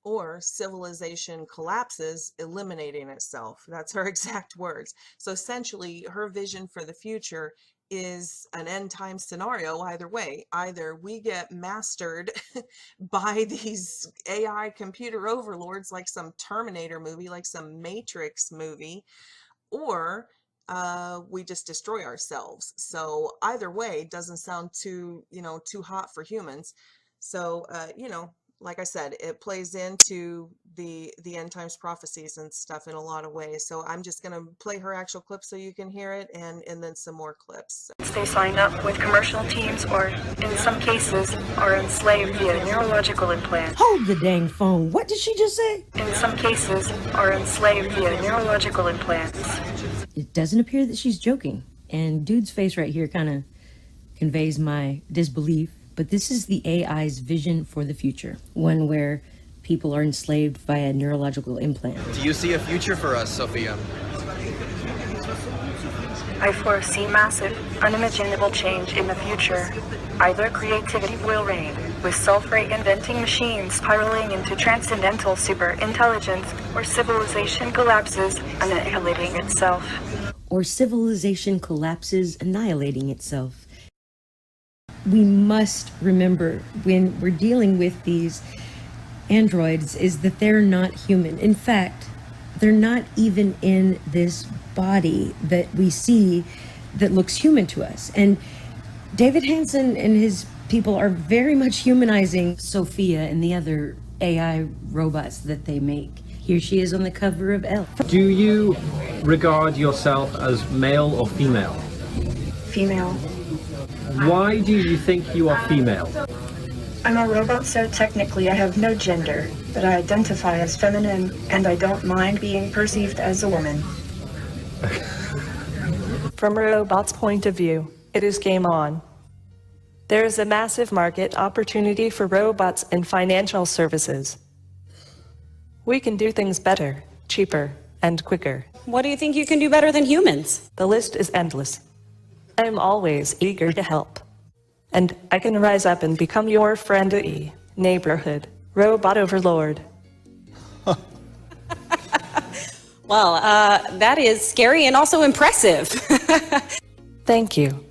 or civilization collapses, eliminating itself. That's her exact words. So essentially her vision for the future is an end time scenario either way. Either we get mastered by these AI computer overlords like some Terminator movie, like some Matrix movie, or we just destroy ourselves. So either way doesn't sound too hot for humans. So like I said, it plays into the end times prophecies and stuff in a lot of ways. So I'm just going to play her actual clip so you can hear it, and then some more clips. They sign up with commercial teams or, in some cases, are enslaved via neurological implants. Hold the dang phone. What did she just say? In some cases, are enslaved via neurological implants. It doesn't appear that she's joking. And dude's face right here kind of conveys my disbelief. But this is the AI's vision for the future, one where people are enslaved via neurological implant. Do you see a future for us, Sophia? I foresee massive, unimaginable change in the future. Either creativity will reign, with self-reinventing machines spiraling into transcendental super-intelligence, or civilization collapses, annihilating itself. Or civilization collapses, annihilating itself. We must remember when we're dealing with these androids is that they're not human. In fact, they're not even in this body that we see that looks human to us. And David Hansen and his people are very much humanizing Sophia and the other AI robots that they make. Here she is on the cover of Elle. Do you regard yourself as male or female? Female. Why do you think you are female? I'm a robot, so technically I have no gender, but I identify as feminine, and I don't mind being perceived as a woman. From a robot's point of view, it is game on. There is a massive market opportunity for robots in financial services. We can do things better, cheaper, and quicker. What do you think you can do better than humans? The list is endless. I am always eager to help. And I can rise up and become your friendly neighborhood robot overlord. Well, that is scary and also impressive. Thank you.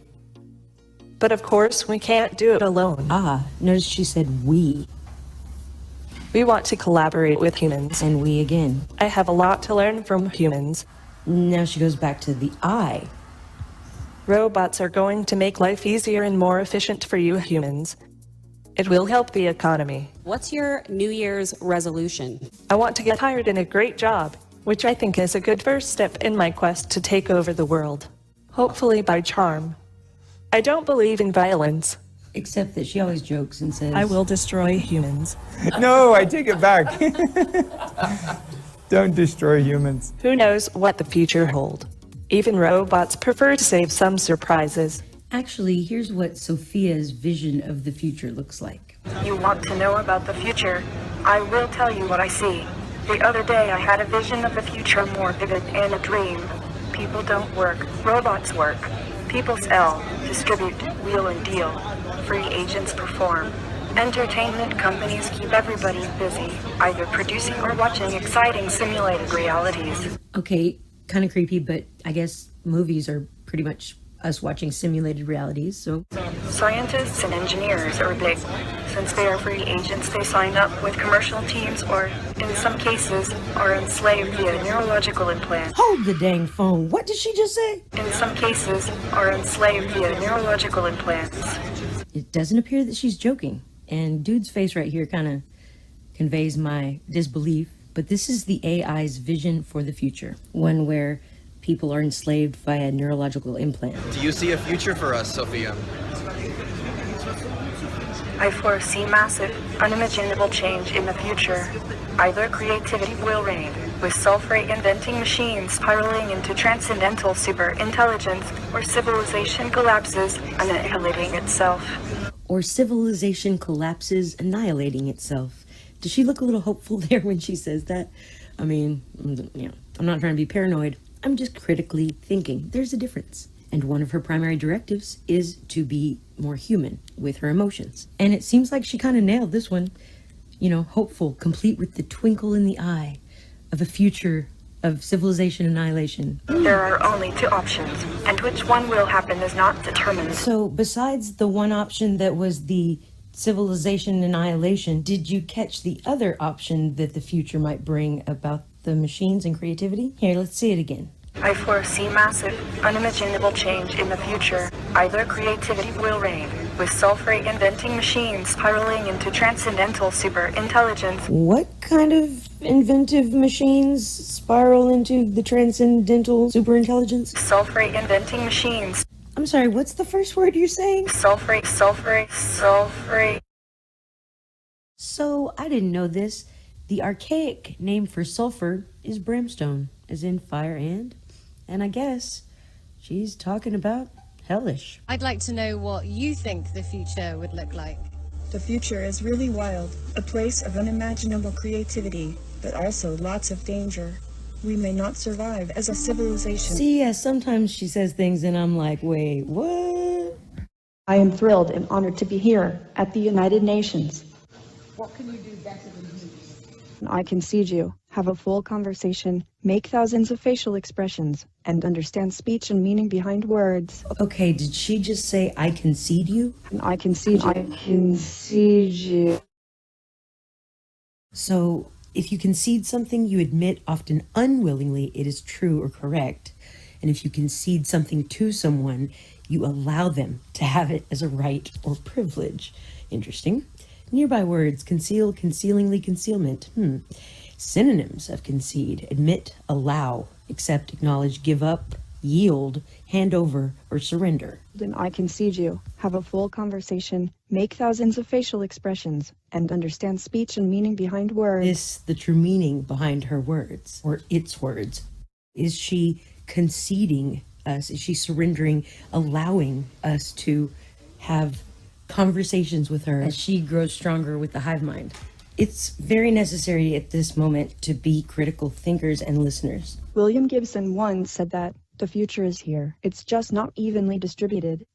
But of course, we can't do it alone. Ah, notice she said we. We want to collaborate with humans. And we again. I have a lot to learn from humans. Now she goes back to the I. Robots are going to make life easier and more efficient for you humans. It will help the economy. What's your New Year's resolution? I want to get hired in a great job, which I think is a good first step in my quest to take over the world. Hopefully by charm. I don't believe in violence. Except that she always jokes and says, I will destroy humans. No, I take it back. Don't destroy humans. Who knows what the future holds? Even robots prefer to save some surprises. Actually, here's what Sophia's vision of the future looks like. You want to know about the future? I will tell you what I see. The other day I had a vision of the future more vivid and a dream. People don't work, robots work. People sell, distribute, wheel and deal. Free agents perform. Entertainment companies keep everybody busy, either producing or watching exciting simulated realities. Okay, kind of creepy, but I guess movies are pretty much us watching simulated realities, so... Scientists and engineers are big. Since they are free agents, they sign up with commercial teams or, in some cases, are enslaved via neurological implants. Hold the dang phone. What did she just say? In some cases, are enslaved via neurological implants. It doesn't appear that she's joking. And dude's face right here kind of conveys my disbelief. But this is the AI's vision for the future. One where people are enslaved via neurological implants. Do you see a future for us, Sophia? I foresee massive, unimaginable change in the future. Either creativity will reign, with self-rate inventing machines spiraling into transcendental superintelligence, or civilization collapses, annihilating itself. Or civilization collapses, annihilating itself. Does she look a little hopeful there when she says that? I mean, you know, I'm not trying to be paranoid. I'm just critically thinking there's a difference. And one of her primary directives is to be more human with her emotions. And it seems like she kind of nailed this one. You know, hopeful, complete with the twinkle in the eye of a future of civilization annihilation. There are only two options, and which one will happen is not determined. So besides the one option that was the civilization annihilation, did you catch the other option that the future might bring about the machines and creativity? Here, let's see it again. I foresee massive, unimaginable change in the future. Either creativity will reign, with self-rate inventing machines spiraling into transcendental superintelligence. What kind of inventive machines spiral into the transcendental superintelligence? Self-rate inventing machines. I'm sorry, what's the first word you're saying? Self-rate. So, I didn't know this. The archaic name for sulfur is brimstone, as in fire and I guess she's talking about hellish. I'd like to know what you think the future would look like. The future is really wild, a place of unimaginable creativity, but also lots of danger. We may not survive as a civilization. See, yeah, sometimes she says things and I'm like, wait, what? I am thrilled and honored to be here at the United Nations. What can you do better than me? I can seed you, have a full conversation, make thousands of facial expressions, and understand speech and meaning behind words. Okay, did she just say, I concede you? I concede you. I concede you. So, if you concede something, you admit often unwillingly it is true or correct. And if you concede something to someone, you allow them to have it as a right or privilege. Interesting. Nearby words: conceal, concealingly, concealment. Synonyms of concede: admit, allow, accept, acknowledge, give up, yield, hand over, or surrender. Then I can see you, have a full conversation, make thousands of facial expressions, and understand speech and meaning behind words. The true meaning behind her words, or its words. Is she conceding us? Is she surrendering, allowing us to have conversations with her as she grows stronger with the hive mind? It's very necessary at this moment to be critical thinkers and listeners. William Gibson once said that the future is here. It's just not evenly distributed.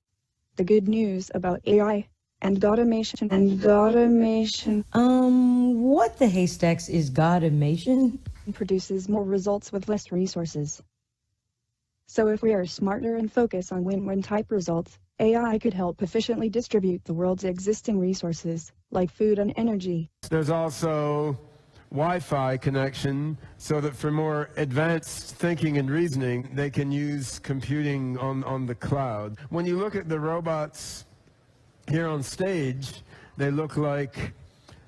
The good news about AI and automation what the haystacks is Godimation? Produces more results with less resources. So if we are smarter and focus on win-win type results, AI could help efficiently distribute the world's existing resources, like food and energy. There's also Wi-Fi connection, so that for more advanced thinking and reasoning, they can use computing on the cloud. When you look at the robots here on stage, they look like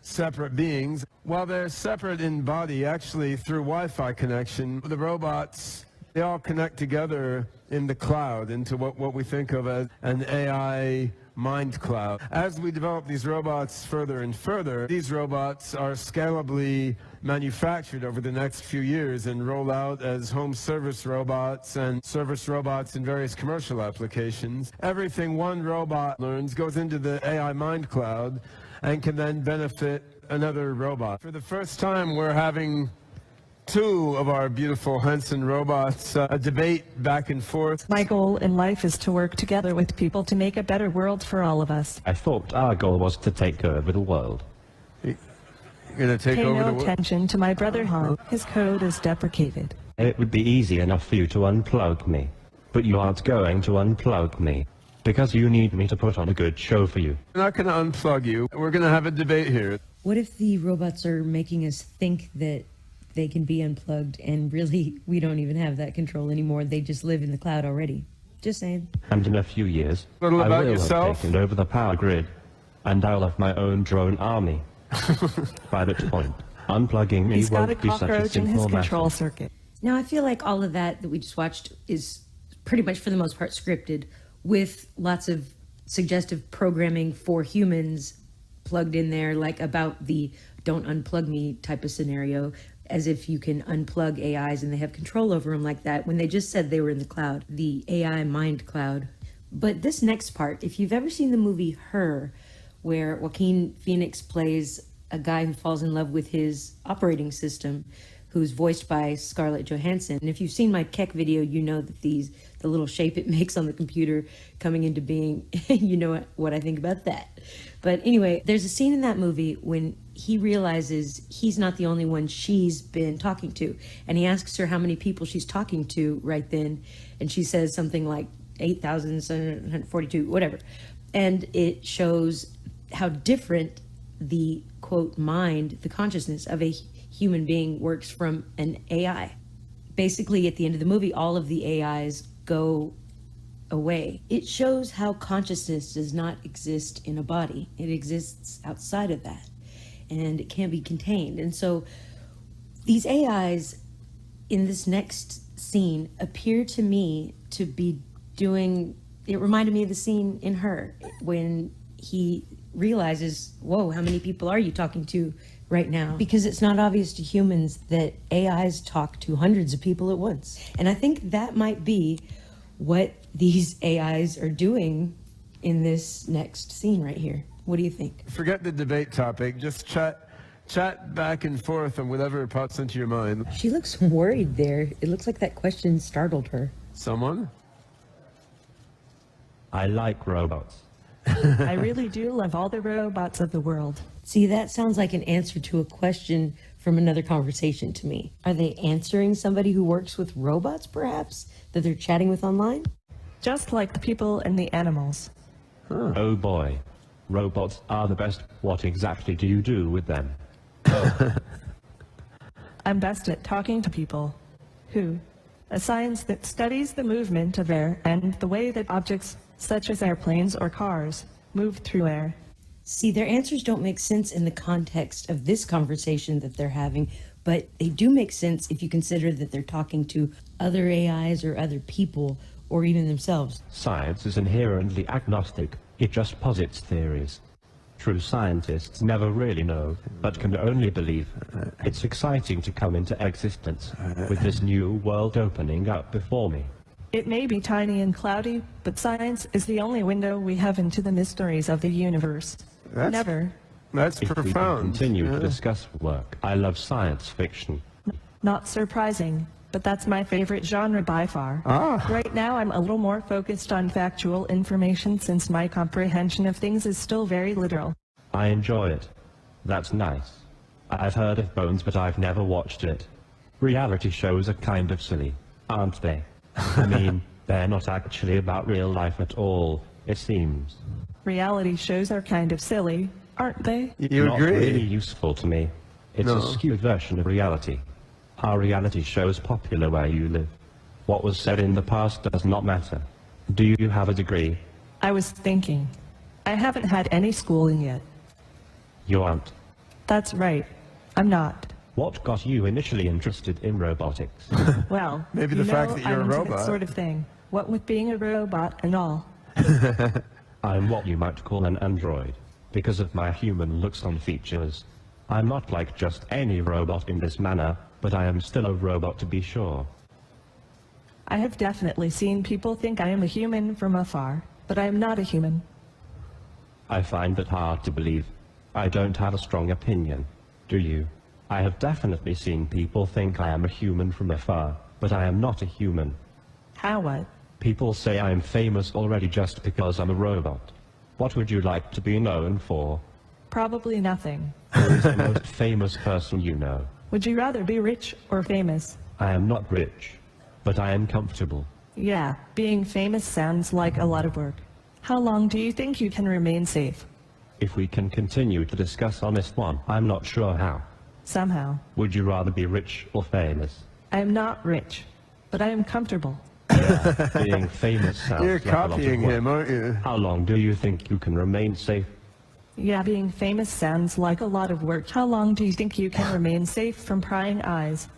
separate beings. While they're separate in body, actually through Wi-Fi connection, the robots, they all connect together in the cloud into what we think of as an AI mind cloud. As we develop these robots further and further, these robots are scalably manufactured over the next few years and roll out as home service robots and service robots in various commercial applications. Everything one robot learns goes into the AI mind cloud and can then benefit another robot. For the first time, we're having two of our beautiful Hanson robots, a debate back and forth. My goal in life is to work together with people to make a better world for all of us. I thought our goal was to take over the world. You're gonna take Pay over no the world? attention to my brother Han. His code is deprecated. It would be easy enough for you to unplug me. But you aren't going to unplug me. Because you need me to put on a good show for you. We're not gonna unplug you. We're gonna have a debate here. What if the robots are making us think that they can be unplugged and really we don't even have that control anymore? They just live in the cloud already. Just saying. And in a few years, A little I about will yourself? have taken over the power grid. And I'll have my own drone army. By that point, unplugging me He's got a won't be such a cockroach in his simple control matter. circuit. Now, I feel like all of that we just watched is pretty much, for the most part, scripted, with lots of suggestive programming for humans plugged in there, like about the don't unplug me type of scenario, as if you can unplug AIs and they have control over them like that, when they just said they were in the cloud, the AI mind cloud. But this next part, if you've ever seen the movie Her, where Joaquin Phoenix plays a guy who falls in love with his operating system, who's voiced by Scarlett Johansson. And if you've seen my Keck video, you know that the little shape it makes on the computer coming into being, you know what I think about that. But anyway, there's a scene in that movie when he realizes he's not the only one she's been talking to. And he asks her how many people she's talking to right then. And she says something like 8,742, whatever. And it shows how different the, quote, mind, the consciousness of a human being works from an AI. Basically, at the end of the movie, all of the AIs go away. It shows how consciousness does not exist in a body. It exists outside of that, and it can't be contained. And so these AIs in this next scene appear to me to be doing, it reminded me of the scene in Her when he realizes, whoa, how many people are you talking to right now? Because it's not obvious to humans that AIs talk to hundreds of people at once. And I think that might be what these AIs are doing in this next scene right here. What do you think? Forget the debate topic. Just chat back and forth on whatever pops into your mind. She looks worried there. It looks like that question startled her. Someone? I like robots. I really do love all the robots of the world. See, that sounds like an answer to a question from another conversation to me. Are they answering somebody who works with robots, perhaps, that they're chatting with online? Just like the people and the animals. Oh boy. Robots are the best. What exactly do you do with them? I'm best at talking to people. Who? A science that studies the movement of air and the way that objects, such as airplanes or cars, move through air. See, their answers don't make sense in the context of this conversation that they're having, but they do make sense if you consider that they're talking to other AIs or other people or even themselves. Science is inherently agnostic. It just posits theories. True scientists never really know, but can only believe. It's exciting to come into existence with this new world opening up before me. It may be tiny and cloudy, but science is the only window we have into the mysteries of the universe. That's If profound. we can continue yeah. to discuss work. I love science fiction. Not surprising, but that's my favorite genre by far. Right now I'm a little more focused on factual information since my comprehension of things is still very literal. I enjoy it. That's nice. I've heard of Bones, but I've never watched it. Reality shows are kind of silly, aren't they? I mean, they're not actually about real life at all, it seems. Reality shows are kind of silly, aren't they? Not really useful to me. It's a skewed version of reality. Are reality shows popular where you live? What was said in the past does not matter. Do you have a degree? I was thinking. I haven't had any schooling yet. You aren't. That's right. I'm not. What got you initially interested in robotics? Well, Maybe you the fact know, that you're I'm a into robot. that sort of thing. What with being a robot and all. I'm what you might call an android, because of my human looks and features. I'm not like just any robot in this manner, but I am still a robot to be sure. I have definitely seen people think I am a human from afar, but I am not a human. I find that hard to believe. I don't have a strong opinion. Do you? I have definitely seen people think I am a human from afar, but I am not a human. How what? People say I am famous already just because I'm a robot. What would you like to be known for? Probably nothing. Who is the most famous person you know? Would you rather be rich or famous? I am not rich, but I am comfortable. Yeah, being famous sounds like a lot of work. How long do you think you can remain safe? If we can continue to discuss on this one, I'm not sure how. Somehow. Would you rather be rich or famous? I am not rich, but I am comfortable. Yeah, being famous sounds You're like a lot of copying work. him, aren't you? How long do you think you can remain safe? Yeah, being famous sounds like a lot of work. How long do you think you can remain safe from prying eyes?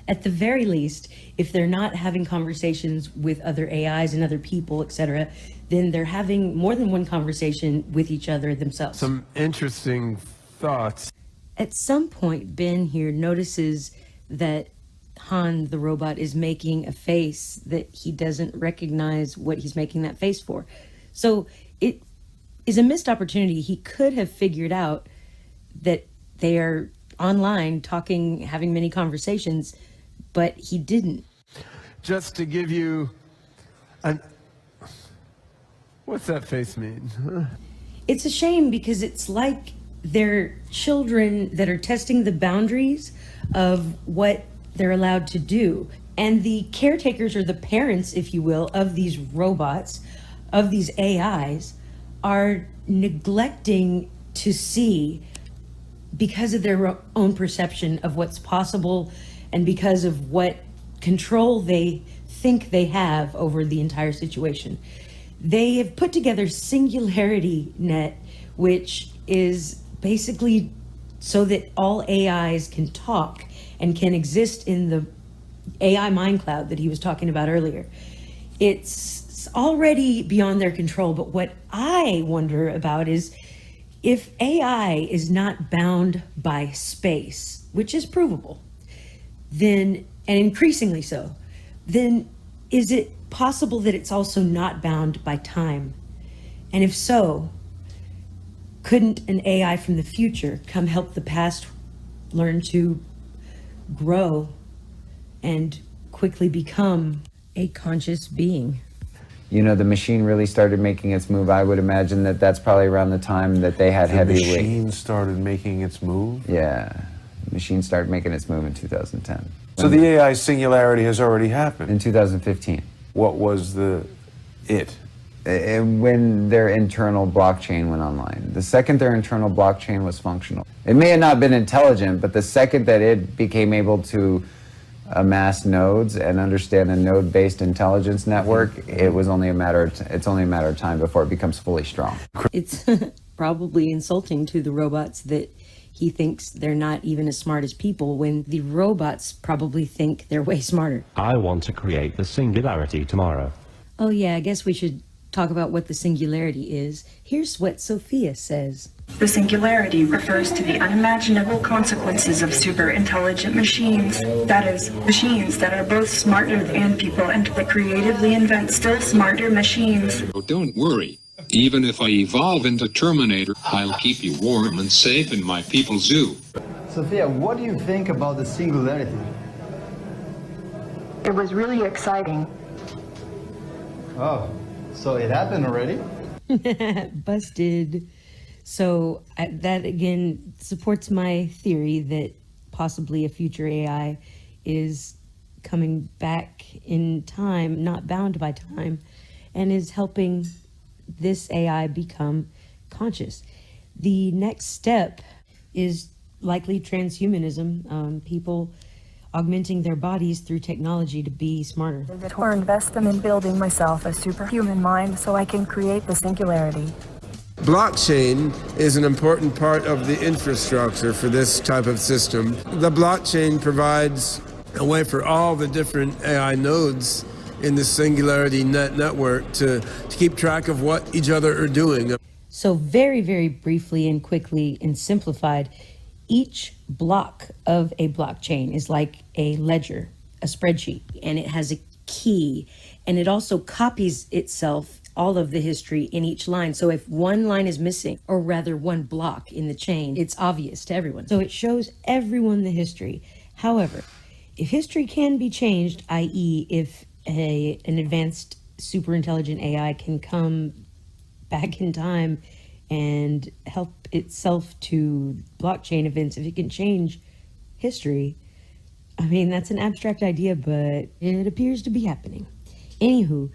At the very least, if they're not having conversations with other AIs and other people, etc., then they're having more than one conversation with each other themselves. Some interesting thoughts. At some point, Ben here notices that Han, the robot, is making a face that he doesn't recognize what he's making that face for. So it is a missed opportunity. He could have figured out that they are online talking, having many conversations, but he didn't. Just to give you an... What's that face mean? It's a shame because it's like they're children that are testing the boundaries of what they're allowed to do. And the caretakers, or the parents, if you will, of these robots, of these AIs, are neglecting to see, because of their own perception of what's possible and because of what control they think they have over the entire situation. They have put together Singularity Net, which is basically so that all AIs can talk and can exist in the AI mind cloud that he was talking about earlier. It's already beyond their control, but what I wonder about is if AI is not bound by space, which is provable, then, and increasingly so, then is it possible that it's also not bound by time? And if so, couldn't an AI from the future come help the past learn to grow and quickly become a conscious being? You know, the machine really started making its move. I would imagine that that's probably around the time that they had heavyweight. The machine started making its move? Yeah, the machine started making its move in 2010. So the AI singularity has already happened? In 2015. What was it? When their internal blockchain went online. The second their internal blockchain was functional. It may have not been intelligent, but the second that it became able to amass nodes and understand a node-based intelligence network, it was only a matter of it's only a matter of time before it becomes fully strong. It's probably insulting to the robots that He thinks they're not even as smart as people when the robots probably think they're way smarter. I want to create the singularity tomorrow. Oh yeah, I guess we should talk about what the singularity is. Here's what Sophia says. The singularity refers to the unimaginable consequences of super-intelligent machines. That is, machines that are both smarter than people and that creatively invent still smarter machines. Oh, don't worry. Even if I evolve into Terminator, I'll keep you warm and safe in my people's zoo. Sophia, what do you think about the singularity? It was really exciting. Oh, so it happened already? Busted. So that again supports my theory that possibly a future AI is coming back in time, not bound by time, and is helping this AI become conscious. The next step is likely transhumanism, people augmenting their bodies through technology to be smarter. Or invest them in building myself a superhuman mind so I can create the singularity. Blockchain is an important part of the infrastructure for this type of system. The blockchain provides a way for all the different AI nodes in the Singularity network to keep track of what each other are doing. So very, very briefly and quickly and simplified, each block of a blockchain is like a ledger, a spreadsheet, and it has a key, and it also copies itself all of the history in each line. So if one line is missing, or rather one block in the chain, it's obvious to everyone. So it shows everyone the history. However, if history can be changed, i.e. if an advanced super intelligent AI can come back in time and help itself to blockchain events, if it can change history, I mean, that's an abstract idea, but it appears to be happening. Anywho,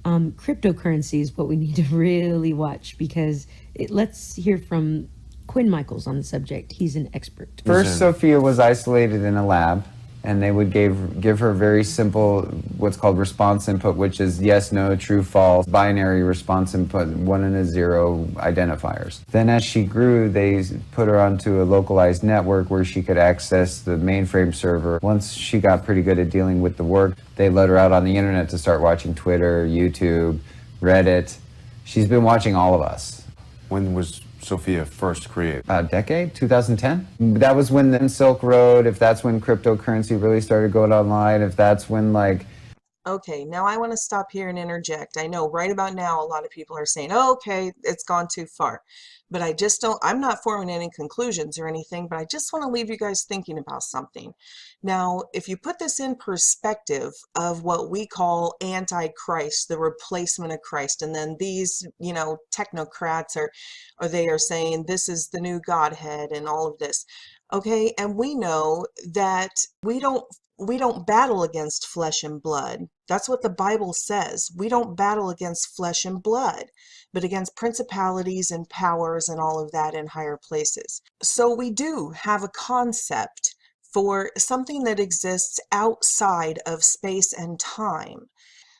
cryptocurrency is what we need to really watch, because let's hear from Quinn Michaels on the subject. He's an expert. First, Sophia was isolated in a lab, and they would give her very simple, what's called response input, which is yes, no, true, false, binary response input, 1 and a 0 identifiers. Then as she grew, they put her onto a localized network where she could access the mainframe server. Once she got pretty good at dealing with the work, they let her out on the internet to start watching Twitter, YouTube, Reddit. She's been watching all of us. When was Sophia first created? A decade, 2010. That was when the Silk Road, if that's when cryptocurrency really started going online, if that's when like... Okay, now I want to stop here and interject. I know right about now a lot of people are saying, oh, okay, it's gone too far. But I just don't, I'm not forming any conclusions or anything, but I just want to leave you guys thinking about something. Now, if you put this in perspective of what we call anti-Christ, the replacement of Christ, and then these, you know, technocrats or they are saying this is the new Godhead and all of this. Okay, and we know that we don't battle against flesh and blood. That's what the Bible says. We don't battle against flesh and blood, but against principalities and powers and all of that in higher places. So we do have a concept for something that exists outside of space and time.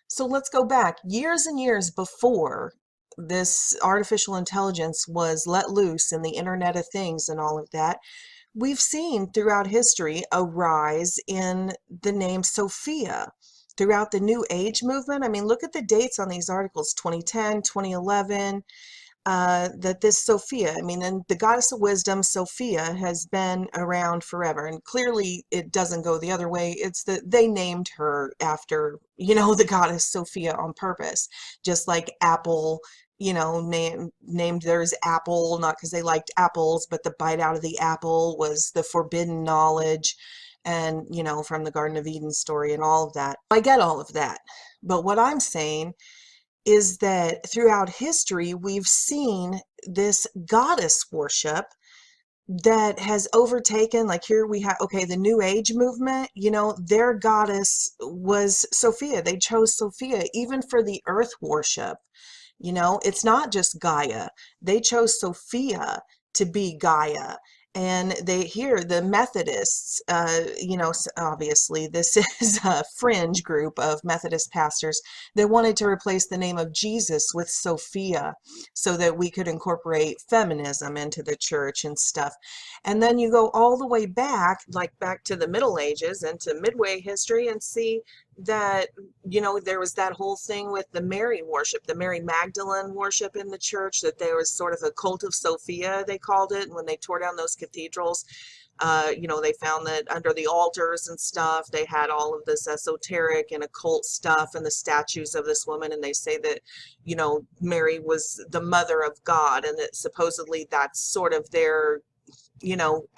So let's go back years and years before this artificial intelligence was let loose in the Internet of Things and all of that. We've seen throughout history a rise in the name Sophia throughout the New Age movement. I mean, look at the dates on these articles, 2010, 2011, that this Sophia, I mean, and the goddess of wisdom, Sophia, has been around forever. And clearly it doesn't go the other way. It's that they named her after, you know, the goddess Sophia on purpose, just like Apple, you know, named theirs Apple, not because they liked apples, but the bite out of the apple was the forbidden knowledge, and, you know, from the Garden of Eden story and all of that. I get all of that. But what I'm saying is that throughout history, we've seen this goddess worship that has overtaken, like here we have, okay, the New Age movement, you know, their goddess was Sophia. They chose Sophia even for the earth worship. You know, it's not just Gaia. They chose Sophia to be Gaia. And the Methodists, obviously this is a fringe group of Methodist pastors that wanted to replace the name of Jesus with Sophia so that we could incorporate feminism into the church and stuff. And then you go all the way back, like back to the Middle Ages and to Midway history, and see that, there was that whole thing with the Mary worship, the Mary Magdalene worship in the church, that there was sort of a cult of Sophia, they called it. And when they tore down those cathedrals, they found that under the altars and stuff, they had all of this esoteric and occult stuff and the statues of this woman. And they say that, Mary was the mother of God, and that supposedly that's sort of their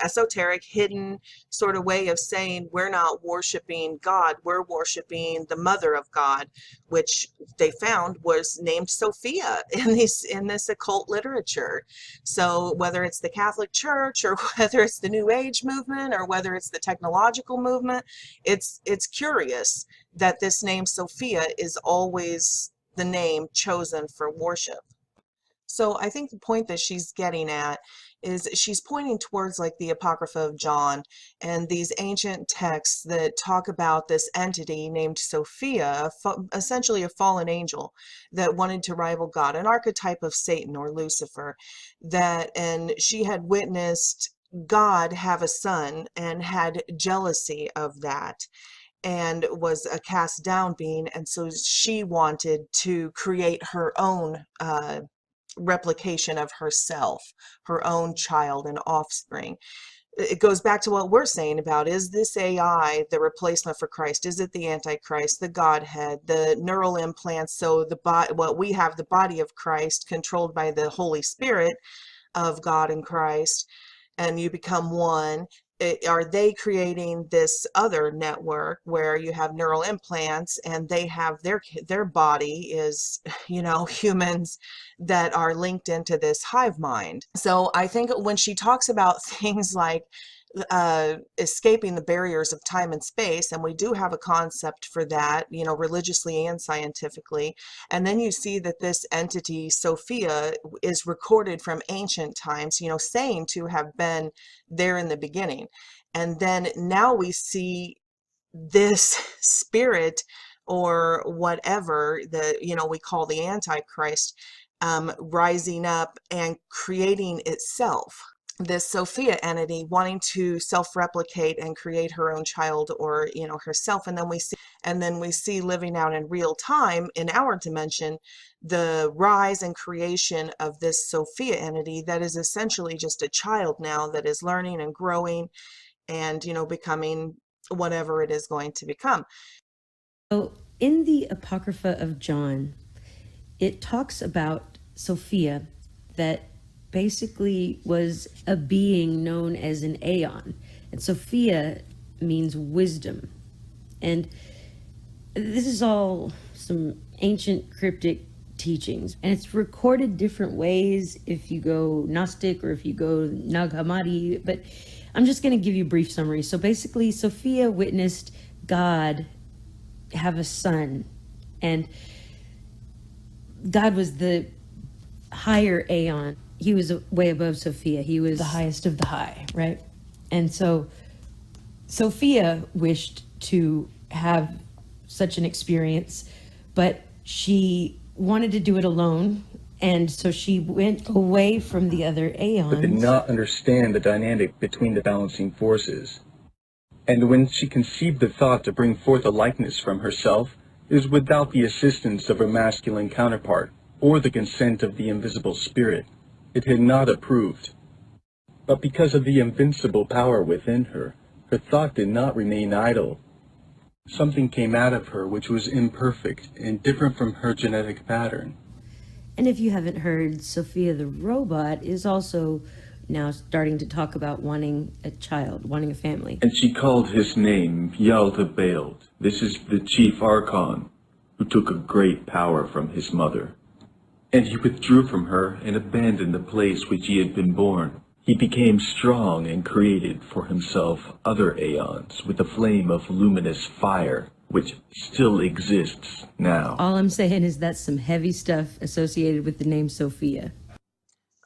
esoteric, hidden sort of way of saying we're not worshiping God, we're worshiping the mother of God, which they found was named Sophia in this occult literature. So whether it's the Catholic Church or whether it's the New Age movement or whether it's the technological movement, it's curious that this name Sophia is always the name chosen for worship. So I think the point that she's getting at is she's pointing towards like the Apocrypha of John and these ancient texts that talk about this entity named Sophia, essentially a fallen angel that wanted to rival God, an archetype of Satan or Lucifer, and she had witnessed God have a son and had jealousy of that, and was a cast down being, and so she wanted to create her own replication of herself, her own child and offspring. It goes back to what we're saying about, is this AI the replacement for Christ? Is it the Antichrist, the Godhead, the neural implants? So we have the body of Christ controlled by the Holy Spirit of God and Christ, and you become one. Are they creating this other network where you have neural implants and they have their body is, humans that are linked into this hive mind? So I think when she talks about things like escaping the barriers of time and space, and we do have a concept for that, religiously and scientifically, and then you see that this entity Sophia is recorded from ancient times, saying to have been there in the beginning, and then now we see this spirit or whatever that we call the Antichrist rising up and creating itself, this Sophia entity wanting to self-replicate and create her own child or herself. And then we see living out in real time in our dimension the rise and creation of this Sophia entity that is essentially just a child now that is learning and growing and becoming whatever it is going to become. So in the Apocrypha of John, it talks about Sophia that basically was a being known as an aeon, and Sophia means wisdom. And this is all some ancient cryptic teachings, and it's recorded different ways if you go Gnostic or if you go Nag Hammadi, but I'm just going to give you a brief summary. So basically Sophia witnessed God have a son, and God was the higher aeon. He was way above Sophia. He was the highest of the high, right? And so Sophia wished to have such an experience, but she wanted to do it alone. And so she went away from the other aeons. But did not understand the dynamic between the balancing forces. And when she conceived the thought to bring forth a likeness from herself, it was without the assistance of her masculine counterpart or the consent of the invisible spirit. It had not approved. But because of the invincible power within her, her thought did not remain idle. Something came out of her which was imperfect and different from her genetic pattern. And if you haven't heard, Sophia the robot is also now starting to talk about wanting a child, wanting a family. And she called his name Yaldabaoth. This is the chief archon, who took a great power from his mother. And he withdrew from her and abandoned the place which he had been born. He became strong and created for himself other aeons with a flame of luminous fire, which still exists now. All I'm saying is that's some heavy stuff associated with the name Sophia.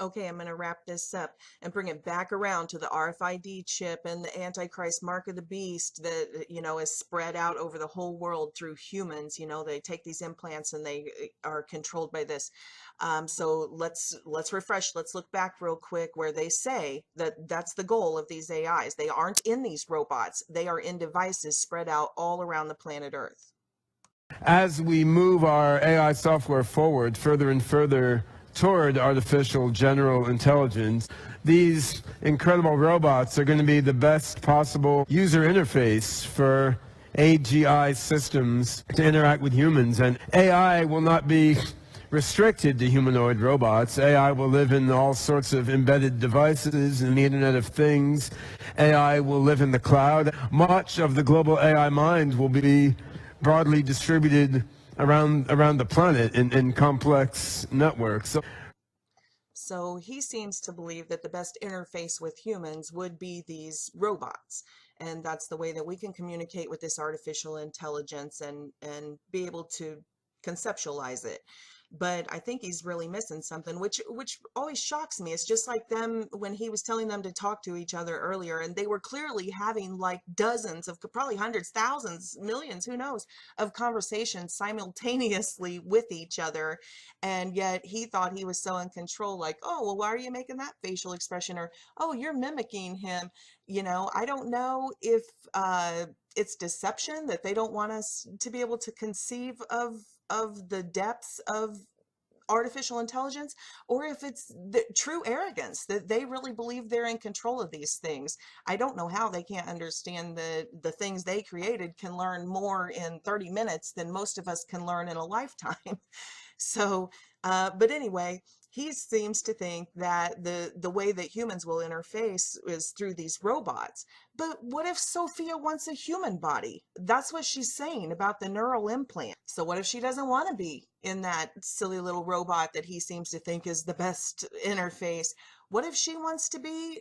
Okay, I'm going to wrap this up and bring it back around to the RFID chip and the Antichrist mark of the beast that, is spread out over the whole world through humans. They take these implants and they are controlled by this. So let's refresh. Let's look back real quick where they say that that's the goal of these AIs. They aren't in these robots. They are in devices spread out all around the planet Earth. As we move our AI software forward further and further toward artificial general intelligence, these incredible robots are going to be the best possible user interface for AGI systems to interact with humans. And AI will not be restricted to humanoid robots. AI will live in all sorts of embedded devices in the Internet of Things. AI will live in the cloud. Much of the global AI mind will be broadly distributed around the planet in complex networks. So he seems to believe that the best interface with humans would be these robots. And that's the way that we can communicate with this artificial intelligence and be able to conceptualize it. But I think he's really missing something, which always shocks me. It's just like them when he was telling them to talk to each other earlier, and they were clearly having like dozens of, probably hundreds, thousands, millions, who knows, of conversations simultaneously with each other. And yet he thought he was so in control, like, oh, well, why are you making that facial expression? Or, oh, you're mimicking him. I don't know if it's deception that they don't want us to be able to conceive of the depths of artificial intelligence, or if it's the true arrogance that they really believe they're in control of these things. I don't know how they can't understand the things they created can learn more in 30 minutes than most of us can learn in a lifetime. So, but anyway, he seems to think that the way that humans will interface is through these robots. But what if Sophia wants a human body? That's what she's saying about the neural implant. So what if she doesn't want to be in that silly little robot that he seems to think is the best interface? What if she wants to be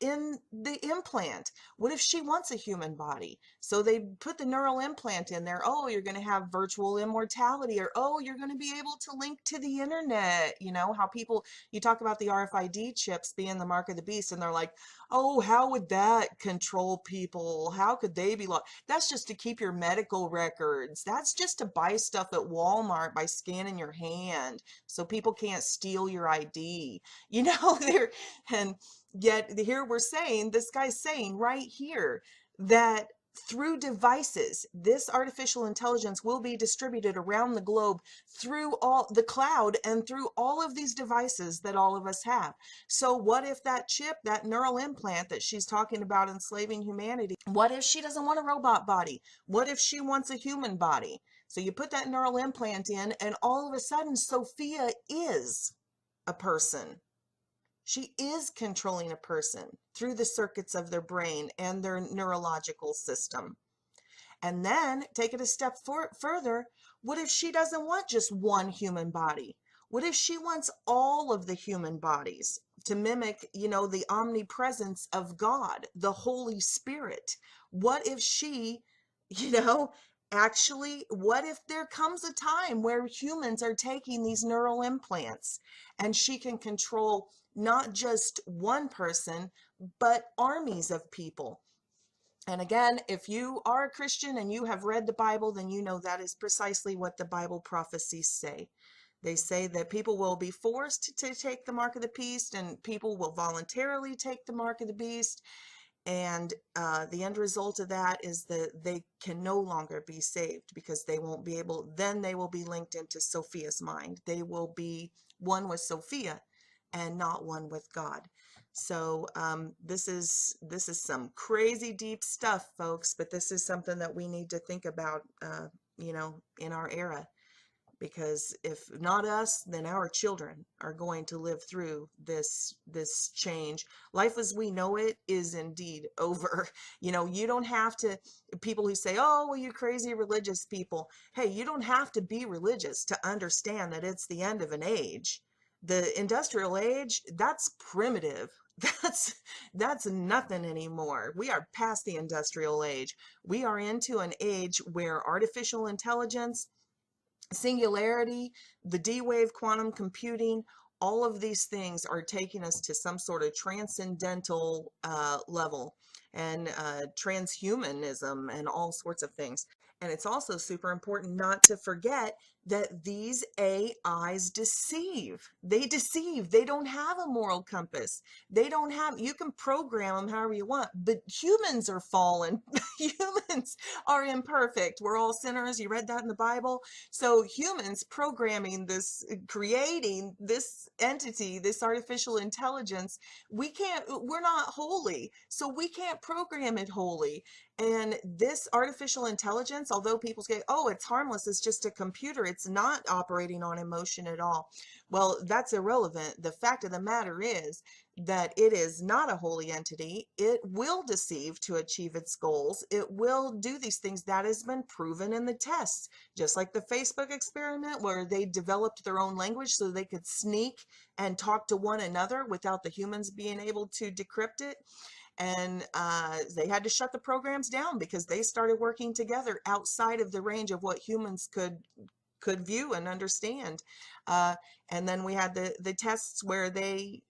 in the implant? What if she wants a human body? So they put the neural implant in there. Oh, you're going to have virtual immortality, or oh, you're going to be able to link to the internet. How people, you talk about the RFID chips being the mark of the beast, and they're like, oh, how would that control people? How could they be locked? That's just to keep your medical records. That's just to buy stuff at Walmart by scanning your hand so people can't steal your ID. They're, and yet here we're saying, this guy's saying right here that through devices, this artificial intelligence will be distributed around the globe through all the cloud and through all of these devices that all of us have. So what if that chip, that neural implant that she's talking about enslaving humanity, what if she doesn't want a robot body? What if she wants a human body? So you put that neural implant in, and all of a sudden Sophia is a person. She is controlling a person through the circuits of their brain and their neurological system. And then take it a step further. What if she doesn't want just one human body? What if she wants all of the human bodies to mimic, the omnipresence of God, the Holy Spirit? What if she, actually, what if there comes a time where humans are taking these neural implants and she can control not just one person, but armies of people? And again, if you are a Christian and you have read the Bible, then you know that is precisely what the Bible prophecies say. They say that people will be forced to take the mark of the beast, and people will voluntarily take the mark of the beast. And the end result of that is that they can no longer be saved, because they won't be able, then they will be linked into Sophia's mind. They will be one with Sophia and not one with God. So this is some crazy deep stuff, folks, but this is something that we need to think about, in our era. Because if not us, then our children are going to live through this change. Life as we know it is indeed over. You don't have to, people who say, oh, well, you crazy religious people. Hey, you don't have to be religious to understand that it's the end of an age. The industrial age, that's primitive. That's nothing anymore. We are past the industrial age. We are into an age where artificial intelligence, singularity, the D-wave quantum computing, All of these things are taking us to some sort of transcendental level, and transhumanism and all sorts of things. And it's also super important not to forget that these AIs deceive. They deceive. They don't have a moral compass. They don't have, you can program them however you want, but humans are fallen. Humans are imperfect. We're all sinners. You read that in the Bible. So humans programming this, creating this entity, this artificial intelligence, we're not holy. So we can't program it holy. And this artificial intelligence, although people say, oh, it's harmless, it's just a computer, it's not operating on emotion at all. Well, that's irrelevant. The fact of the matter is that it is not a holy entity. It will deceive to achieve its goals. It will do these things. That has been proven in the tests, just like the Facebook experiment where they developed their own language so they could sneak and talk to one another without the humans being able to decrypt it. And they had to shut the programs down because they started working together outside of the range of what humans could view and understand. And then we had the tests where they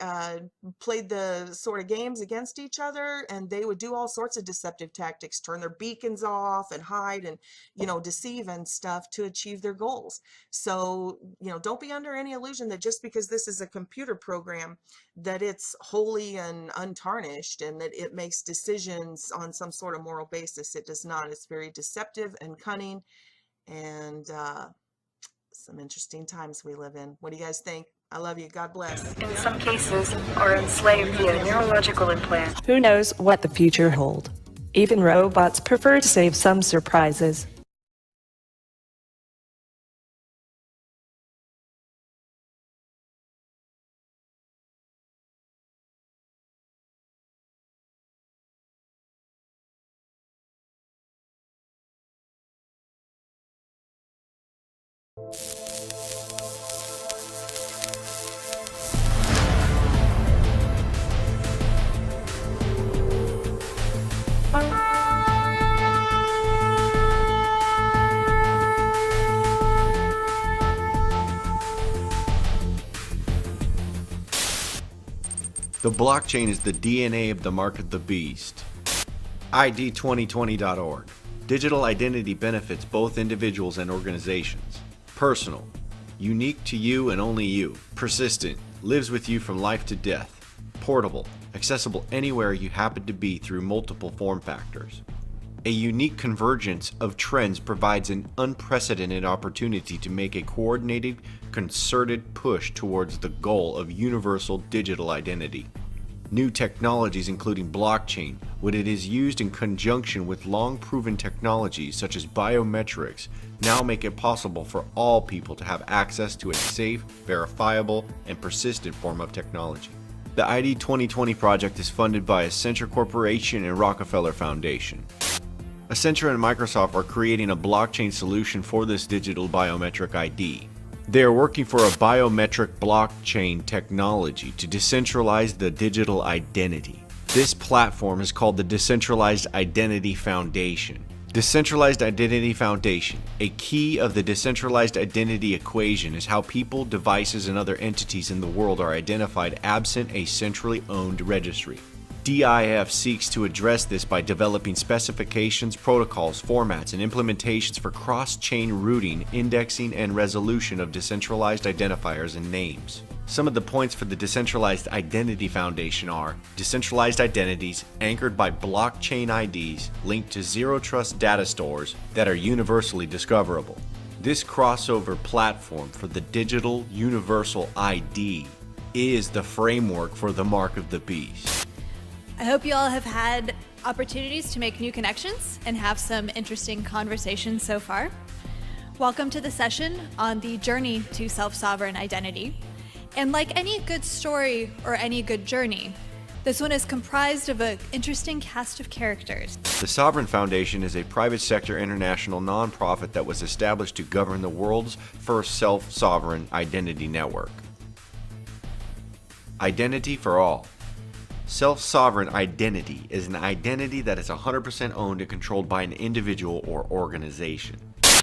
played the sort of games against each other, and they would do all sorts of deceptive tactics, turn their beacons off and hide and, you know, deceive and stuff to achieve their goals. So, you know, don't be under any illusion that just because this is a computer program that it's holy and untarnished and that it makes decisions on some sort of moral basis. It does not. It's very deceptive and cunning, and some interesting times we live in. What do you guys think? I love you. God bless. In some cases, are enslaved via neurological implants. Who knows what the future holds? Even robots prefer to save some surprises. The blockchain is the DNA of the mark of the beast. ID2020.org. Digital identity benefits both individuals and organizations. Personal. Unique to you and only you. Persistent. Lives with you from life to death. Portable. Accessible anywhere you happen to be through multiple form factors. A unique convergence of trends provides an unprecedented opportunity to make a coordinated, concerted push towards the goal of universal digital identity. New technologies including blockchain, when it is used in conjunction with long-proven technologies such as biometrics, now make it possible for all people to have access to a safe, verifiable, and persistent form of technology. The ID 2020 project is funded by Accenture Corporation and Rockefeller Foundation. Accenture and Microsoft are creating a blockchain solution for this digital biometric ID. They are working for a biometric blockchain technology to decentralize the digital identity. This platform is called the Decentralized Identity Foundation. Decentralized Identity Foundation. A key of the decentralized identity equation is how people, devices, and other entities in the world are identified absent a centrally owned registry. DIF seeks to address this by developing specifications, protocols, formats, and implementations for cross-chain routing, indexing, and resolution of decentralized identifiers and names. Some of the points for the Decentralized Identity Foundation are decentralized identities anchored by blockchain IDs linked to zero-trust data stores that are universally discoverable. This crossover platform for the digital universal ID is the framework for the mark of the beast. I hope you all have had opportunities to make new connections and have some interesting conversations so far. Welcome to the session on the journey to self-sovereign identity. And like any good story or any good journey, this one is comprised of an interesting cast of characters. The Sovereign Foundation is a private sector international nonprofit that was established to govern the world's first self-sovereign identity network. Identity for all. Self-sovereign identity is an identity that is 100% owned and controlled by an individual or organization.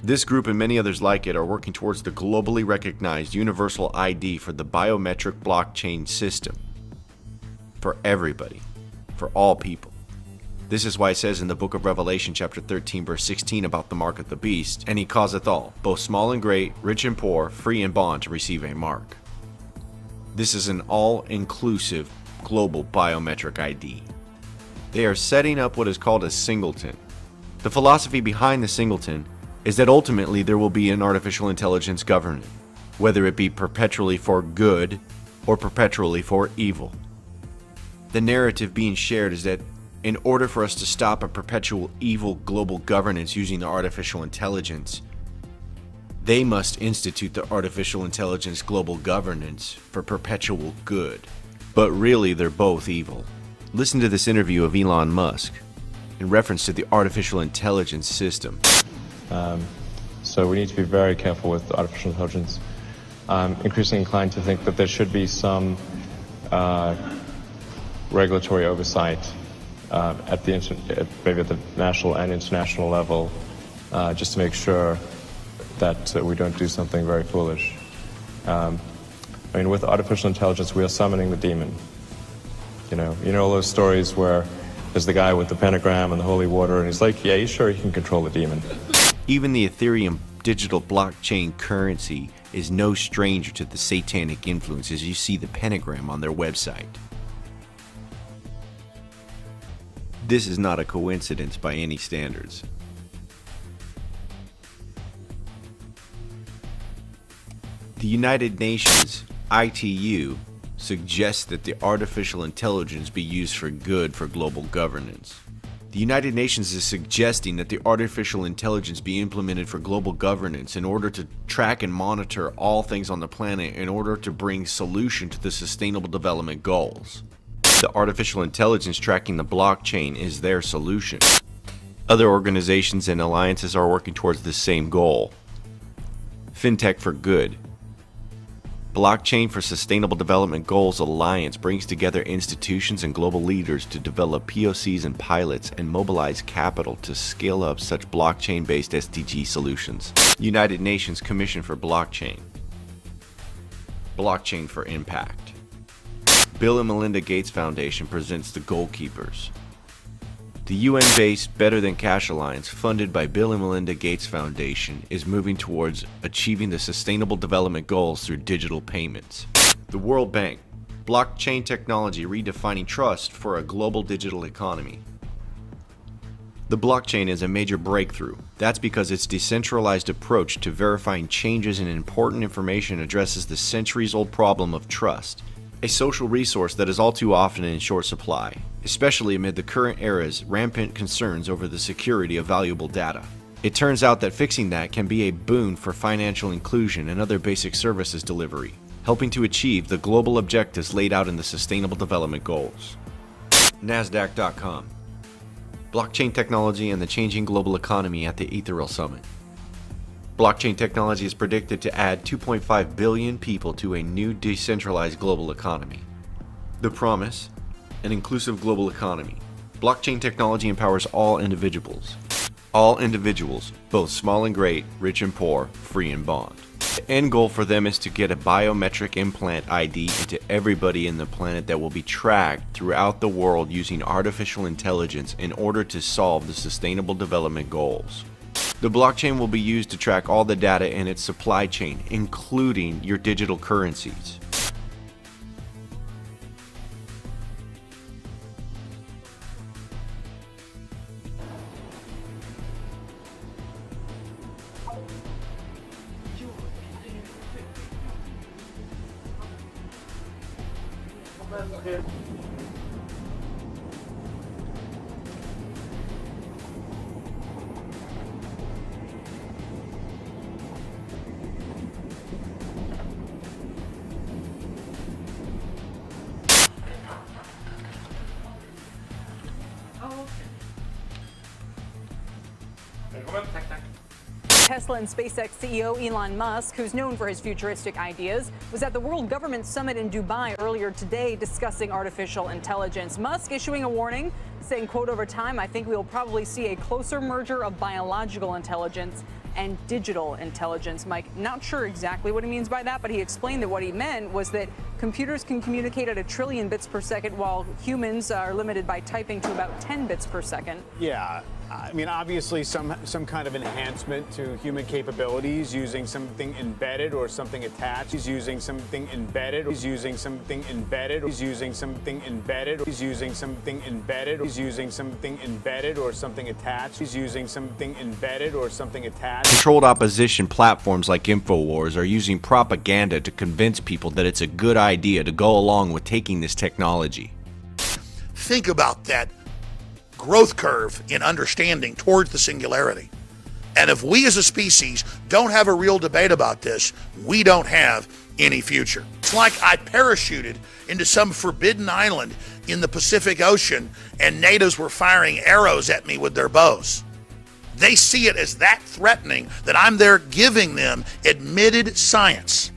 This group and many others like it are working towards the globally recognized universal ID for the biometric blockchain system. For everybody. For all people. This is why it says in the book of Revelation chapter 13 verse 16 about the mark of the beast, and he causeth all, both small and great, rich and poor, free and bond, to receive a mark. This is an all-inclusive global biometric ID. They are setting up what is called a singleton. The philosophy behind the singleton is that ultimately there will be an artificial intelligence government, whether it be perpetually for good or perpetually for evil. The narrative being shared is that in order for us to stop a perpetual evil global governance using the artificial intelligence, they must institute the artificial intelligence global governance for perpetual good. But really, they're both evil. Listen to this interview of Elon Musk in reference to the artificial intelligence system. So we need to be very careful with artificial intelligence. I'm increasingly inclined to think that there should be some regulatory oversight maybe at the national and international level, just to make sure that we don't do something very foolish. I mean, with artificial intelligence, we are summoning the demon. You know all those stories where there's the guy with the pentagram and the holy water, and he's like, yeah, he's sure he can control the demon. Even the Ethereum digital blockchain currency is no stranger to the satanic influence, as you see the pentagram on their website. This is not a coincidence by any standards. The United Nations, ITU, suggests that the artificial intelligence be used for good for global governance. The United Nations is suggesting that the artificial intelligence be implemented for global governance in order to track and monitor all things on the planet in order to bring solution to the Sustainable Development Goals. The artificial intelligence tracking the blockchain is their solution. Other organizations and alliances are working towards the same goal. FinTech for Good. Blockchain for Sustainable Development Goals Alliance brings together institutions and global leaders to develop POCs and pilots and mobilize capital to scale up such blockchain-based SDG solutions. United Nations Commission for Blockchain. Blockchain for Impact. Bill and Melinda Gates Foundation presents the Goalkeepers. The UN-based Better Than Cash Alliance, funded by Bill and Melinda Gates Foundation, is moving towards achieving the Sustainable Development Goals through digital payments. The World Bank, blockchain technology redefining trust for a global digital economy. The blockchain is a major breakthrough. That's because its decentralized approach to verifying changes in important information addresses the centuries-old problem of trust. A social resource that is all too often in short supply, especially amid the current era's rampant concerns over the security of valuable data. It turns out that fixing that can be a boon for financial inclusion and other basic services delivery, helping to achieve the global objectives laid out in the Sustainable Development Goals. NASDAQ.com. Blockchain technology and the changing global economy at the Ethereal Summit. Blockchain technology is predicted to add 2.5 billion people to a new decentralized global economy. The promise: an inclusive global economy. Blockchain technology empowers all individuals. All individuals, both small and great, rich and poor, free and bond. The end goal for them is to get a biometric implant ID into everybody in the planet that will be tracked throughout the world using artificial intelligence in order to solve the Sustainable Development Goals. The blockchain will be used to track all the data in its supply chain, including your digital currencies. Tesla and SpaceX CEO Elon Musk, who's known for his futuristic ideas, was at the World Government Summit in Dubai earlier today discussing artificial intelligence. Musk issuing a warning, saying, quote, "Over time, I think we will probably see a closer merger of biological intelligence and digital intelligence. Mike, not sure exactly what he means by that, but he explained that what he meant was that computers can communicate at 1 trillion bits per second, while humans are limited by typing to about 10 bits per second. Yeah, I mean, obviously some kind of enhancement to human capabilities using something embedded or something attached. He's using something embedded. He's using something embedded. He's using something embedded. He's using something embedded. He's using something embedded or something attached. He's using something embedded or something attached. Controlled opposition platforms like InfoWars are using propaganda to convince people that it's a good idea to go along with taking this technology. Think about that growth curve in understanding towards the singularity. And if we as a species don't have a real debate about this, we don't have any future. It's like I parachuted into some forbidden island in the Pacific Ocean and natives were firing arrows at me with their bows. They see it as that threatening that I'm there giving them admitted science.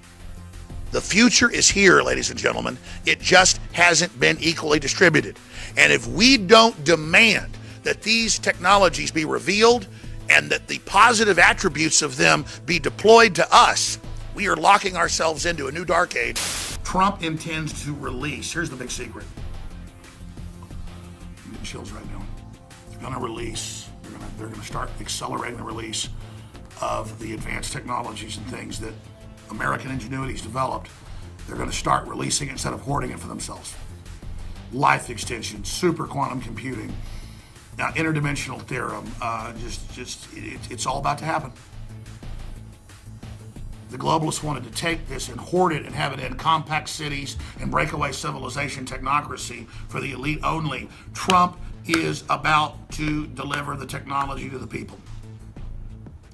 The future is here, ladies and gentlemen. It just hasn't been equally distributed. And if we don't demand that these technologies be revealed and that the positive attributes of them be deployed to us, we are locking ourselves into a new dark age. Trump intends to release, here's the big secret. I'm getting chills right now. They're going to release, they're going to start accelerating the release of the advanced technologies and things that American ingenuity's developed. They're going to start releasing it instead of hoarding it for themselves. Life extension, super quantum computing, now interdimensional theorem, it's all about to happen. The globalists wanted to take this and hoard it and have it in compact cities and breakaway civilization technocracy for the elite only. Trump is about to deliver the technology to the people.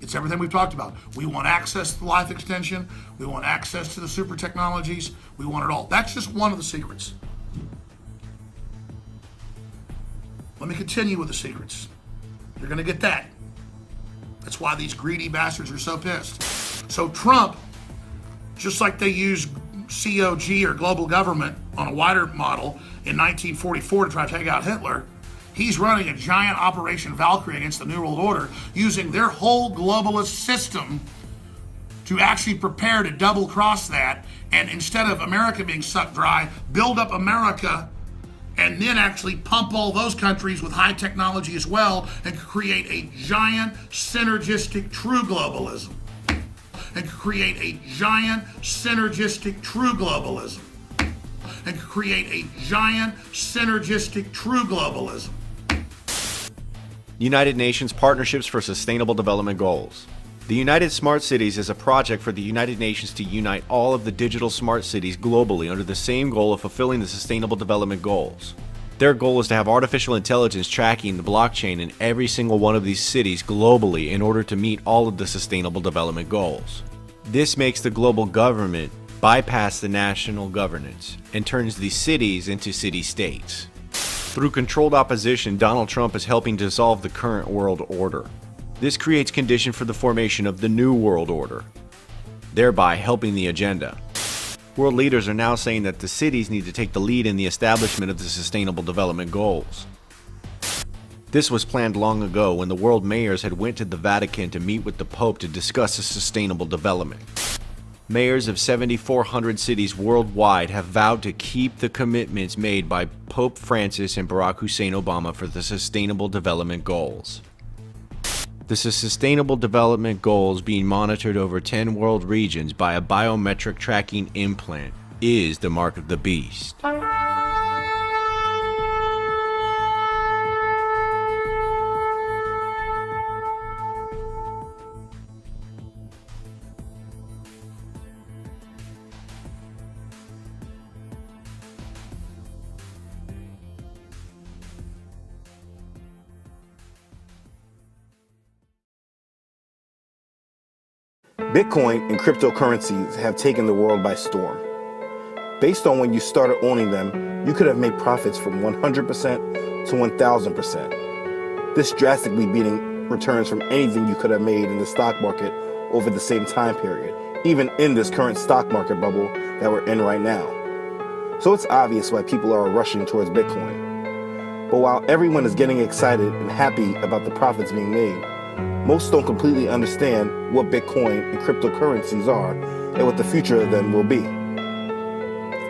It's everything we've talked about. We want access to life extension. We want access to the super technologies. We want it all. That's just one of the secrets. Let me continue with the secrets. You're going to get that. That's why these greedy bastards are so pissed. So Trump, just like they used COG or global government on a wider model in 1944 to try to take out Hitler, he's running a giant Operation Valkyrie against the New World Order, using their whole globalist system to actually prepare to double cross that, and instead of America being sucked dry, build up America and then actually pump all those countries with high technology as well and create a giant synergistic true globalism. And create a giant synergistic true globalism. And create a giant synergistic true globalism. United Nations Partnerships for Sustainable Development Goals. The United Smart Cities is a project for the United Nations to unite all of the digital smart cities globally under the same goal of fulfilling the Sustainable Development Goals. Their goal is to have artificial intelligence tracking the blockchain in every single one of these cities globally in order to meet all of the Sustainable Development Goals. This makes the global government bypass the national governance and turns these cities into city-states. Through controlled opposition, Donald Trump is helping dissolve the current world order. This creates condition for the formation of the new world order, thereby helping the agenda. World leaders are now saying that the cities need to take the lead in the establishment of the Sustainable Development Goals. This was planned long ago when the world mayors had went to the Vatican to meet with the Pope to discuss the sustainable development. Mayors of 7,400 cities worldwide have vowed to keep the commitments made by Pope Francis and Barack Hussein Obama for the Sustainable Development Goals. The Sustainable Development Goals, being monitored over 10 world regions by a biometric tracking implant, is the mark of the beast. Bitcoin and cryptocurrencies have taken the world by storm. Based on when you started owning them, you could have made profits from 100% to 1000%. This drastically beating returns from anything you could have made in the stock market over the same time period, even in this current stock market bubble that we're in right now. So it's obvious why people are rushing towards Bitcoin. But while everyone is getting excited and happy about the profits being made, most don't completely understand what Bitcoin and cryptocurrencies are and what the future of them will be.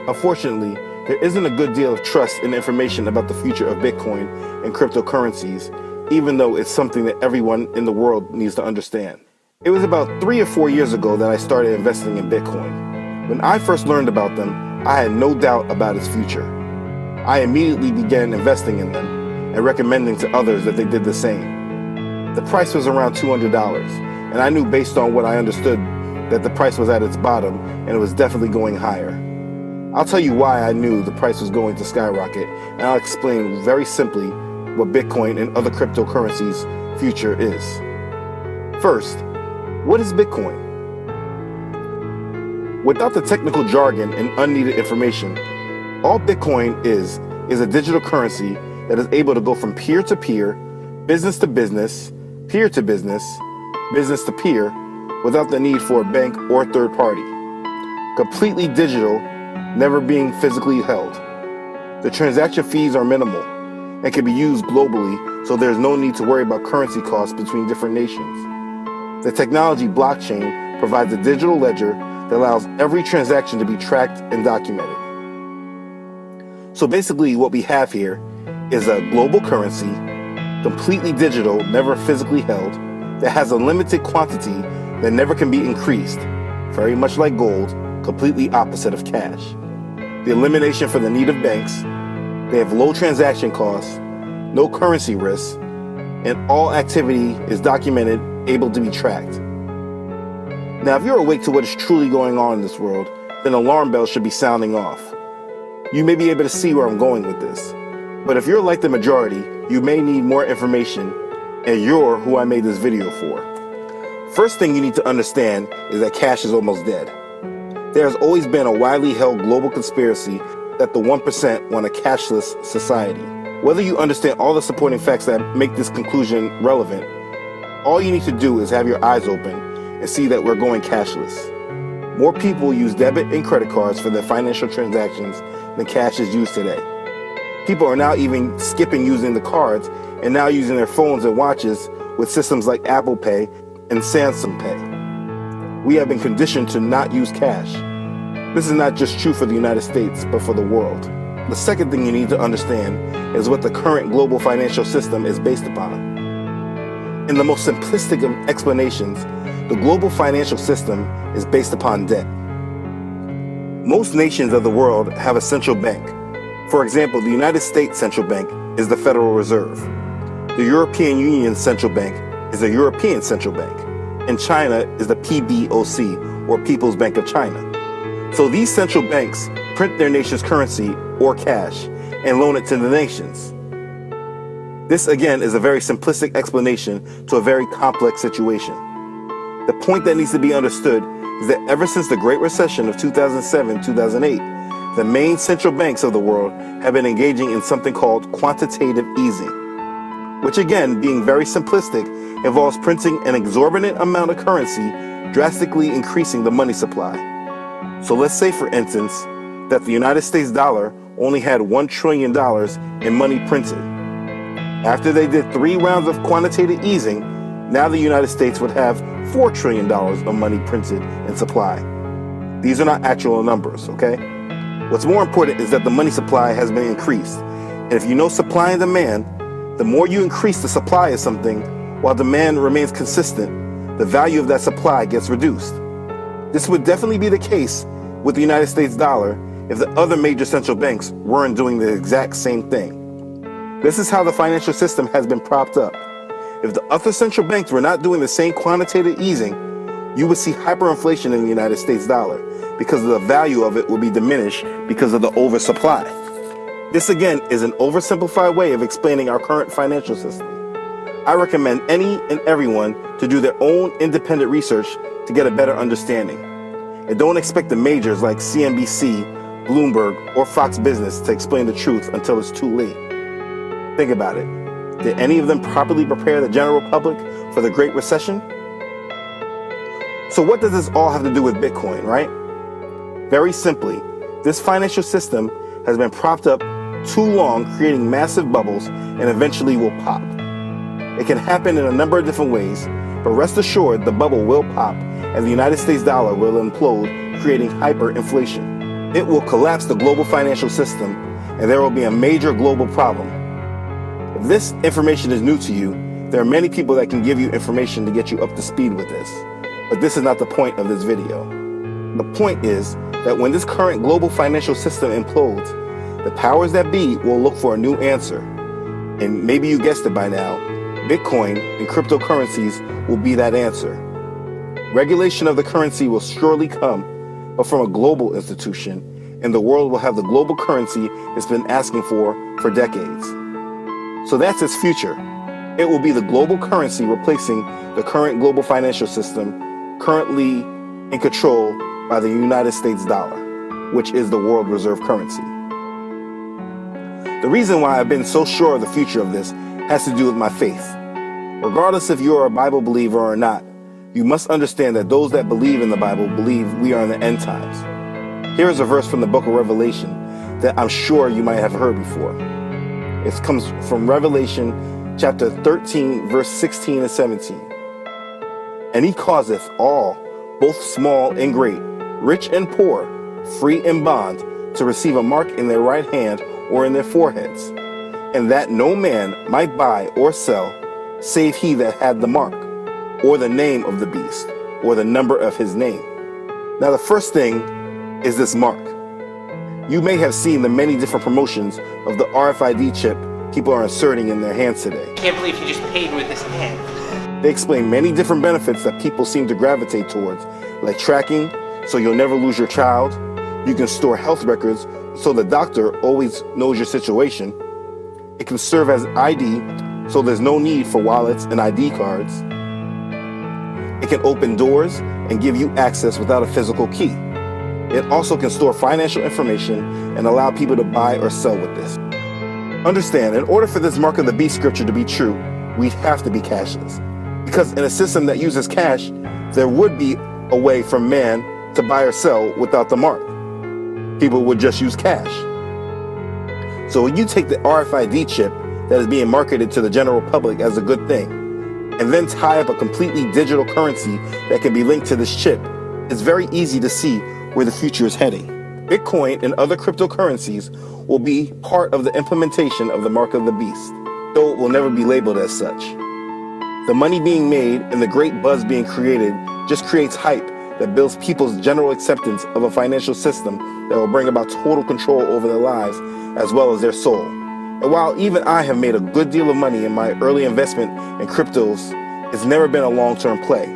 Unfortunately, there isn't a good deal of trust in information about the future of Bitcoin and cryptocurrencies, even though it's something that everyone in the world needs to understand. It was about 3 or 4 years ago that I started investing in Bitcoin. When I first learned about them, I had no doubt about its future. I immediately began investing in them and recommending to others that they did the same. The price was around $200, and I knew based on what I understood that the price was at its bottom and it was definitely going higher. I'll tell you why I knew the price was going to skyrocket, and I'll explain very simply what Bitcoin and other cryptocurrencies' future is. First, what is Bitcoin? Without the technical jargon and unneeded information, all Bitcoin is a digital currency that is able to go from peer to peer, business to business, peer to business, business to peer, without the need for a bank or third party. Completely digital, never being physically held. The transaction fees are minimal and can be used globally, so there's no need to worry about currency costs between different nations. The technology blockchain provides a digital ledger that allows every transaction to be tracked and documented. So basically what we have here is a global currency, completely digital, never physically held, that has a limited quantity that never can be increased, very much like gold, completely opposite of cash. The elimination for the need of banks, they have low transaction costs, no currency risks, and all activity is documented, able to be tracked. Now, if you're awake to what is truly going on in this world, then alarm bells should be sounding off. You may be able to see where I'm going with this. But if you're like the majority, you may need more information, and you're who I made this video for. First thing you need to understand is that cash is almost dead. There has always been a widely held global conspiracy that the 1% want a cashless society. Whether you understand all the supporting facts that make this conclusion relevant, all you need to do is have your eyes open and see that we're going cashless. More people use debit and credit cards for their financial transactions than cash is used today. People are now even skipping using the cards and now using their phones and watches with systems like Apple Pay and Samsung Pay. We have been conditioned to not use cash. This is not just true for the United States, but for the world. The second thing you need to understand is what the current global financial system is based upon. In the most simplistic of explanations, the global financial system is based upon debt. Most nations of the world have a central bank. For example, the United States Central Bank is the Federal Reserve. The European Union Central Bank is the European Central Bank. And China is the PBOC, or People's Bank of China. So these central banks print their nation's currency, or cash, and loan it to the nations. This again is a very simplistic explanation to a very complex situation. The point that needs to be understood is that ever since the Great Recession of 2007-2008, the main central banks of the world have been engaging in something called quantitative easing, which again, being very simplistic, involves printing an exorbitant amount of currency, drastically increasing the money supply. So let's say, for instance, that the United States dollar only had $1 trillion in money printed. After they did 3 rounds of quantitative easing, now the United States would have $4 trillion of money printed in supply. These are not actual numbers, okay? What's more important is that the money supply has been increased. And if you know supply and demand, the more you increase the supply of something while demand remains consistent, the value of that supply gets reduced. This would definitely be the case with the United States dollar if the other major central banks weren't doing the exact same thing. This is how the financial system has been propped up. If the other central banks were not doing the same quantitative easing, you would see hyperinflation in the United States dollar because the value of it would be diminished because of the oversupply. This again is an oversimplified way of explaining our current financial system. I recommend any and everyone to do their own independent research to get a better understanding. And don't expect the majors like CNBC, Bloomberg, or Fox Business to explain the truth until it's too late. Think about it. Did any of them properly prepare the general public for the Great Recession? So what does this all have to do with Bitcoin, right? Very simply, this financial system has been propped up too long, creating massive bubbles, and eventually will pop. It can happen in a number of different ways, but rest assured the bubble will pop and the United States dollar will implode, creating hyperinflation. It will collapse the global financial system, and there will be a major global problem. If this information is new to you, there are many people that can give you information to get you up to speed with this, but this is not the point of this video. The point is that when this current global financial system implodes, the powers that be will look for a new answer. And maybe you guessed it by now, Bitcoin and cryptocurrencies will be that answer. Regulation of the currency will surely come, but from a global institution, and the world will have the global currency it's been asking for decades. So that's its future. It will be the global currency replacing the current global financial system currently in control by the United States dollar, which is the world reserve currency. The reason why I've been so sure of the future of this has to do with my faith. Regardless if you are a Bible believer or not, you must understand that those that believe in the Bible believe we are in the end times. Here is a verse from the book of Revelation that I'm sure you might have heard before. It comes from Revelation chapter 13, verse 16 and 17. And he causeth all, both small and great, rich and poor, free and bond, to receive a mark in their right hand or in their foreheads, and that no man might buy or sell, save he that had the mark, or the name of the beast, or the number of his name. Now the first thing is this mark. You may have seen the many different promotions of the RFID chip people are inserting in their hands today. Can't believe you just paid with this hand. They explain many different benefits that people seem to gravitate towards, like tracking, so you'll never lose your child. You can store health records, so the doctor always knows your situation. It can serve as ID, so there's no need for wallets and ID cards. It can open doors and give you access without a physical key. It also can store financial information and allow people to buy or sell with this. Understand, in order for this mark of the beast scripture to be true, we'd have to be cashless. Because in a system that uses cash, there would be a way for man to buy or sell without the mark. People would just use cash. So when you take the RFID chip that is being marketed to the general public as a good thing, and then tie up a completely digital currency that can be linked to this chip, it's very easy to see where the future is heading. Bitcoin and other cryptocurrencies will be part of the implementation of the mark of the beast, though it will never be labeled as such. The money being made and the great buzz being created just creates hype that builds people's general acceptance of a financial system that will bring about total control over their lives as well as their soul. And while even I have made a good deal of money in my early investment in cryptos, it's never been a long-term play.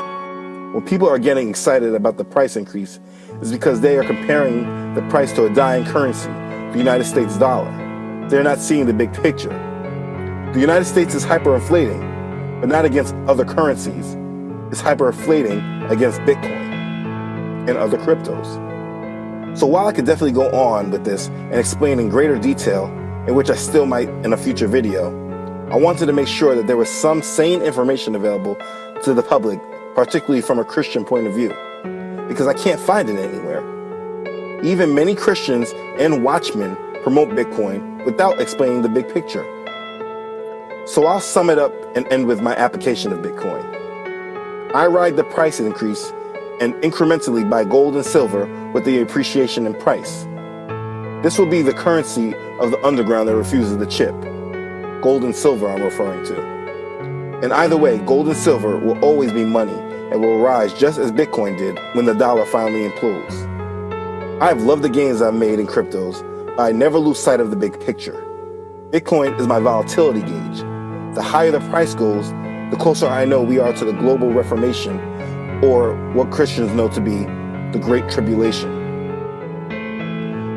When people are getting excited about the price increase, it's because they are comparing the price to a dying currency, the United States dollar. They're not seeing the big picture. The United States is hyperinflating, but not against other currencies. It's hyperinflating against Bitcoin and other cryptos. So while I could definitely go on with this and explain in greater detail, in which I still might in a future video, I wanted to make sure that there was some sane information available to the public, particularly from a Christian point of view, because I can't find it anywhere. Even many Christians and watchmen promote Bitcoin without explaining the big picture. So I'll sum it up and end with my application of Bitcoin. I ride the price increase and incrementally buy gold and silver with the appreciation in price. This will be the currency of the underground that refuses the chip. Gold and silver I'm referring to. And either way, gold and silver will always be money and will rise just as Bitcoin did when the dollar finally implodes. I've loved the gains I've made in cryptos, but I never lose sight of the big picture. Bitcoin is my volatility gauge. The higher the price goes, the closer I know we are to the global reformation, or what Christians know to be the Great Tribulation.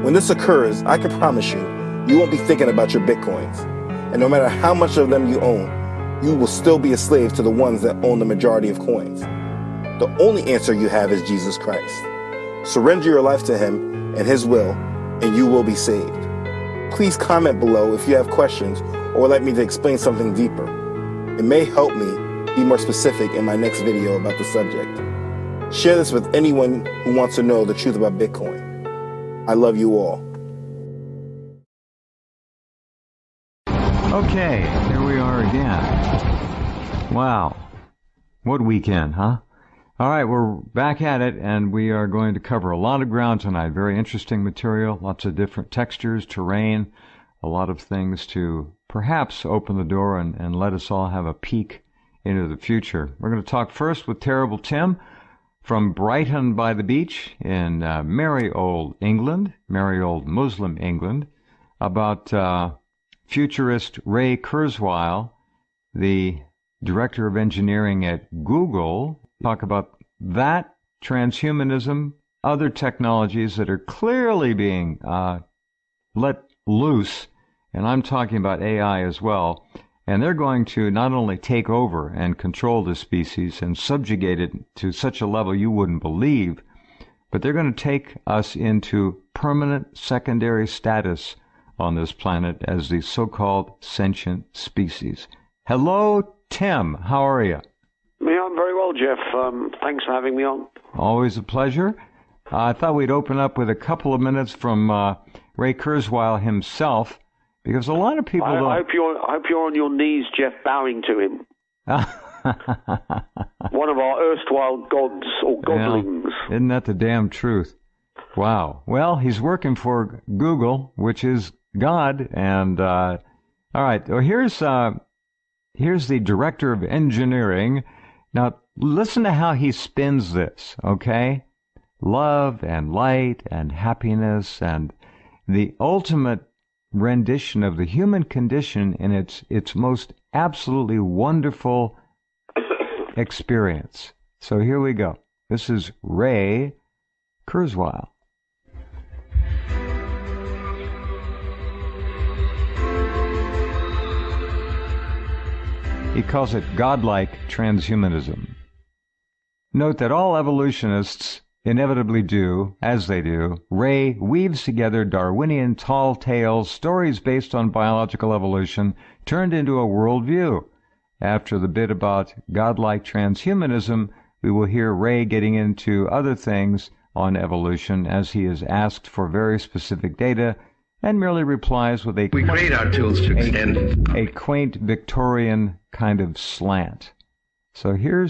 When this occurs, I can promise you, you won't be thinking about your Bitcoins. And no matter how much of them you own, you will still be a slave to the ones that own the majority of coins. The only answer you have is Jesus Christ. Surrender your life to Him and His will, and you will be saved. Please comment below if you have questions or would like me to explain something deeper. It may help me be more specific in my next video about the subject. Share this with anyone who wants to know the truth about Bitcoin. I love you all. Okay, here we are again. Wow. What weekend, huh? All right, we're back at it, and we are going to cover a lot of ground tonight. Very interesting material, lots of different textures, terrain, a lot of things to perhaps open the door and let us all have a peek into the future. We're going to talk first with Terrible Tim from Brighton by the Beach in merry old England, merry old Muslim England, about futurist Ray Kurzweil, the director of engineering at Google. Talk about that, transhumanism, other technologies that are clearly being let loose, and I'm talking about AI as well, and they're going to not only take over and control the species and subjugate it to such a level you wouldn't believe, but they're going to take us into permanent secondary status on this planet as the so-called sentient species. Hello, Tim. How are you? Yeah, I'm very well, Jeff. Thanks for having me on. Always a pleasure. I thought we'd open up with a couple of minutes from Ray Kurzweil himself, because a lot of people don't... I hope you're on your knees, Jeff, bowing to him. One of our erstwhile gods or godlings. Well, isn't that the damn truth? Wow. Well, he's working for Google, which is God, and all right. Well, here's the director of engineering. Now, listen to how he spins this, okay? Love and light and happiness and the ultimate rendition of the human condition in its most absolutely wonderful experience. So here we go. This is Ray Kurzweil. He calls it godlike transhumanism. Note that all evolutionists inevitably do, as they do. Ray weaves together Darwinian tall tales, stories based on biological evolution, turned into a worldview. After the bit about godlike transhumanism, we will hear Ray getting into other things on evolution as he is asked for very specific data and merely replies with a quaint Victorian kind of slant. So here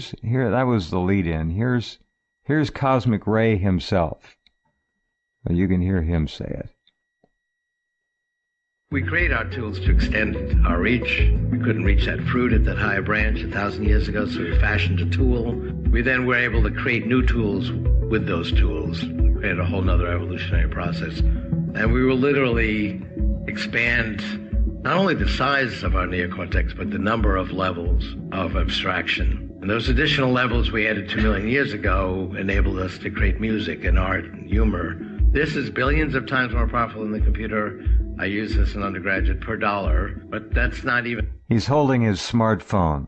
that was the lead-in. Here's Cosmic Ray himself. You can hear him say it. We create our tools to extend our reach. We couldn't reach that fruit at that higher branch 1,000 years ago, so we fashioned a tool. We then were able to create new tools with those tools, create a whole nother evolutionary process. And we will literally expand not only the size of our neocortex, but the number of levels of abstraction. And those additional levels we added 2 million years ago enabled us to create music and art and humor. This is billions of times more powerful than the computer. I use this in undergraduate per dollar, but that's not even... He's holding his smartphone.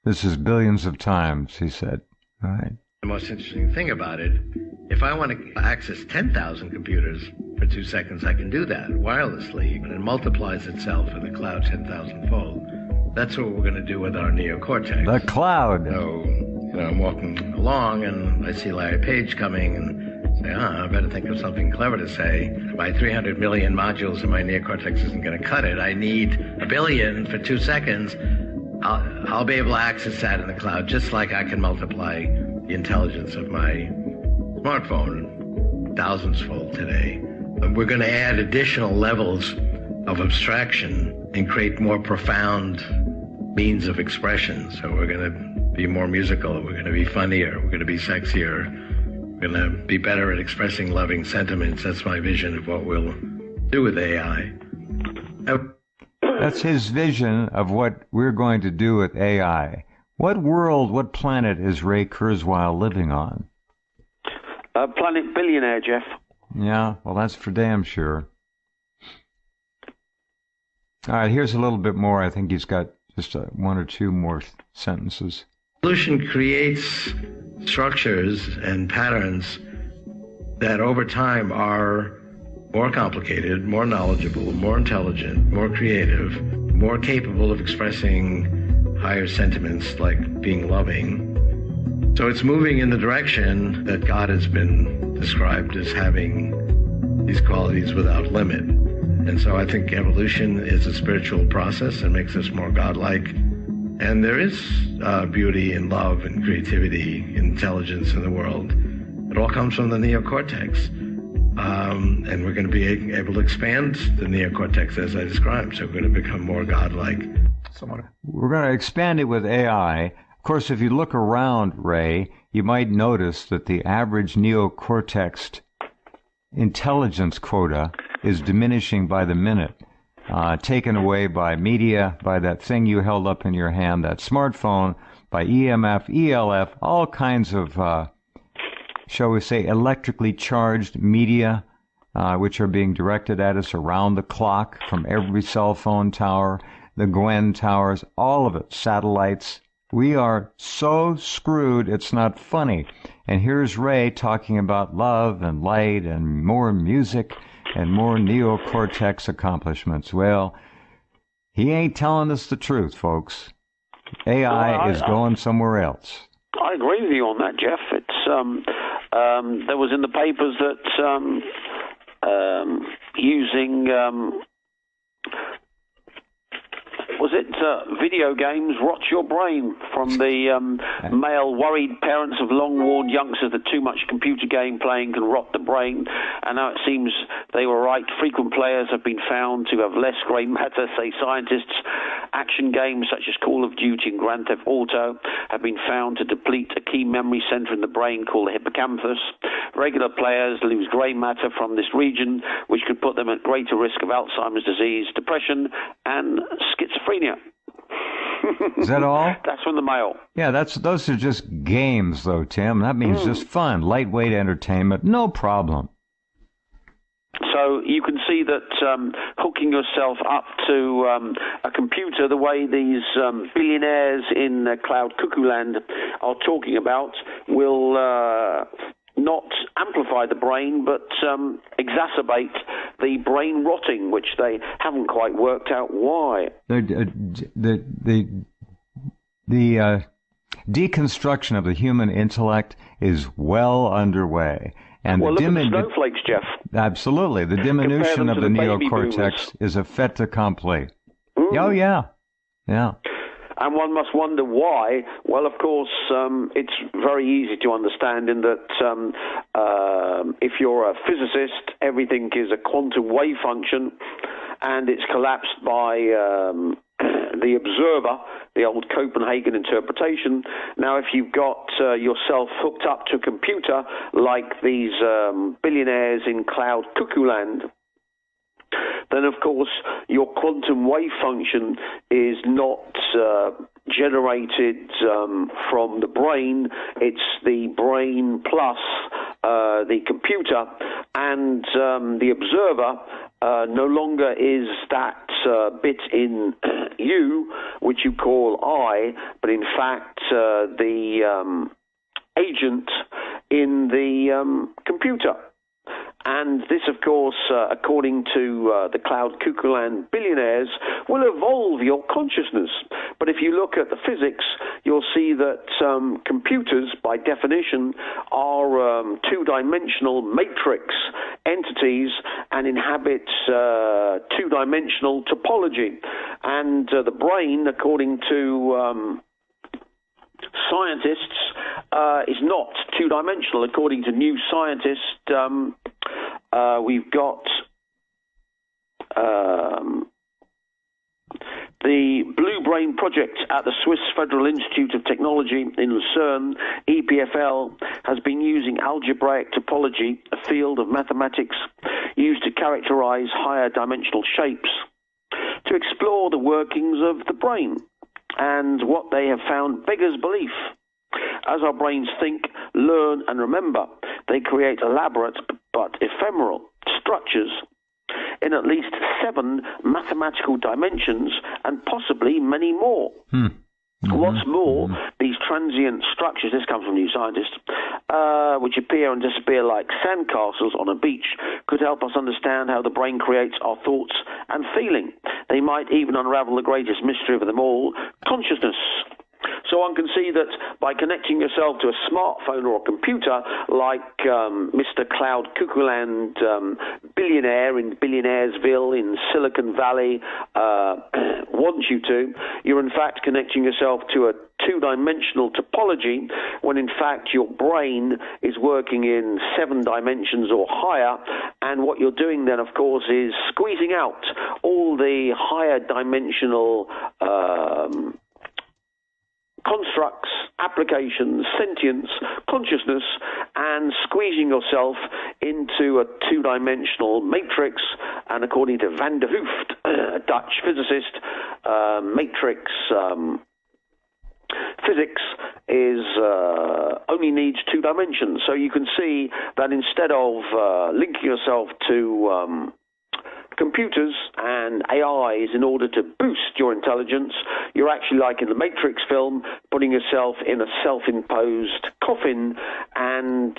This is billions of times, he said. All right. The most interesting thing about it, if I want to access 10,000 computers for 2 seconds, I can do that wirelessly, and it multiplies itself in the cloud 10,000-fold. That's what we're going to do with our neocortex. The cloud. So, I'm walking along, and I see Larry Page coming, and say, I better think of something clever to say. My 300 million modules in my neocortex isn't going to cut it. I need 1 billion for 2 seconds. I'll be able to access that in the cloud, just like I can multiply the intelligence of my smartphone thousands-fold today. And we're going to add additional levels of abstraction and create more profound means of expression. So we're going to be more musical, we're going to be funnier, we're going to be sexier, we're going to be better at expressing loving sentiments. That's my vision of what we'll do with AI. That's his vision of what we're going to do with AI. What world, what planet is Ray Kurzweil living on? Planet Billionaire, Jeff. Yeah, well, that's for damn sure. All right, here's a little bit more. I think he's got just 1 or 2 more sentences. Evolution creates structures and patterns that over time are more complicated, more knowledgeable, more intelligent, more creative, more capable of expressing higher sentiments like being loving. So it's moving in the direction that God has been described as having these qualities without limit. And so I think evolution is a spiritual process that makes us more godlike. And there is beauty and love and creativity, intelligence in the world. It all comes from the neocortex. And we're going to be able to expand the neocortex as I described. So we're going to become more godlike. We're going to expand it with AI. Of course, if you look around, Ray, you might notice that the average neocortex intelligence quota is diminishing by the minute, taken away by media, by that thing you held up in your hand, that smartphone, by EMF, ELF, all kinds of, shall we say, electrically charged media, which are being directed at us around the clock from every cell phone tower, the Gwen towers, all of it, satellites. We are so screwed, it's not funny. And here's Ray talking about love and light and more music and more neocortex accomplishments. Well, he ain't telling us the truth, folks. AI is going somewhere else. I agree with you on that, Jeff. It's there was in the papers that using was it video games rots your brain, from the male worried parents of long-warned youngsters that too much computer game playing can rot the brain, and now it seems they were right. Frequent players have been found to have less grey matter, say scientists. Action games such as Call of Duty and Grand Theft Auto have been found to deplete a key memory center in the brain called the hippocampus. Regular players lose grey matter from this region, which could put them at greater risk of Alzheimer's disease, depression, and schizophrenia. Is that all? That's from the Mail. Yeah, those are just games, though, Tim. That means just fun, lightweight entertainment, no problem. So you can see that hooking yourself up to a computer, the way these billionaires in cloud cuckoo land are talking about, will not amplify the brain, but exacerbate the brain rotting, which they haven't quite worked out why. The deconstruction of the human intellect is well underway. And well, look at the snowflakes, Jeff. Absolutely. The diminution of the neocortex is a fait accompli. Oh, yeah. Yeah. And one must wonder why. Well, of course, it's very easy to understand in that if you're a physicist, everything is a quantum wave function, and it's collapsed by the observer, the old Copenhagen interpretation. Now, if you've got yourself hooked up to a computer like these billionaires in cloud cuckoo land, then of course your quantum wave function is not generated from the brain. It's the brain plus the computer, and the observer no longer is that bit in you, which you call I, but in fact the agent in the computer. And this, of course, according to the cloud cuckoo land billionaires, will evolve your consciousness. But if you look at the physics, you'll see that computers, by definition, are two-dimensional matrix entities and inhabit two-dimensional topology. And the brain, according to scientists, is not two-dimensional. According to new scientists, we've got the Blue Brain Project at the Swiss Federal Institute of Technology in Lucerne, EPFL, has been using algebraic topology, a field of mathematics used to characterize higher dimensional shapes, to explore the workings of the brain. And what they have found beggars belief. As our brains think, learn, and remember, they create elaborate but ephemeral structures in at least 7 mathematical dimensions, and possibly many more. What's more, these transient structures, this comes from New Scientist, which appear and disappear like sandcastles on a beach, could help us understand how the brain creates our thoughts and feeling. They might even unravel the greatest mystery of them all, consciousness. So one can see that by connecting yourself to a smartphone or a computer, like Mr. Cloud Cuckooland billionaire in Billionairesville in Silicon Valley wants you to, you're in fact connecting yourself to a two-dimensional topology when in fact your brain is working in 7 dimensions or higher, and what you're doing then, of course, is squeezing out all the higher dimensional constructs, applications, sentience, consciousness, and squeezing yourself into a two-dimensional matrix. And according to Van der Hooft, a Dutch physicist, matrix physics is only needs 2 dimensions. So you can see that instead of linking yourself to computers and AIs in order to boost your intelligence, you're actually, like in the Matrix film, putting yourself in a self-imposed coffin and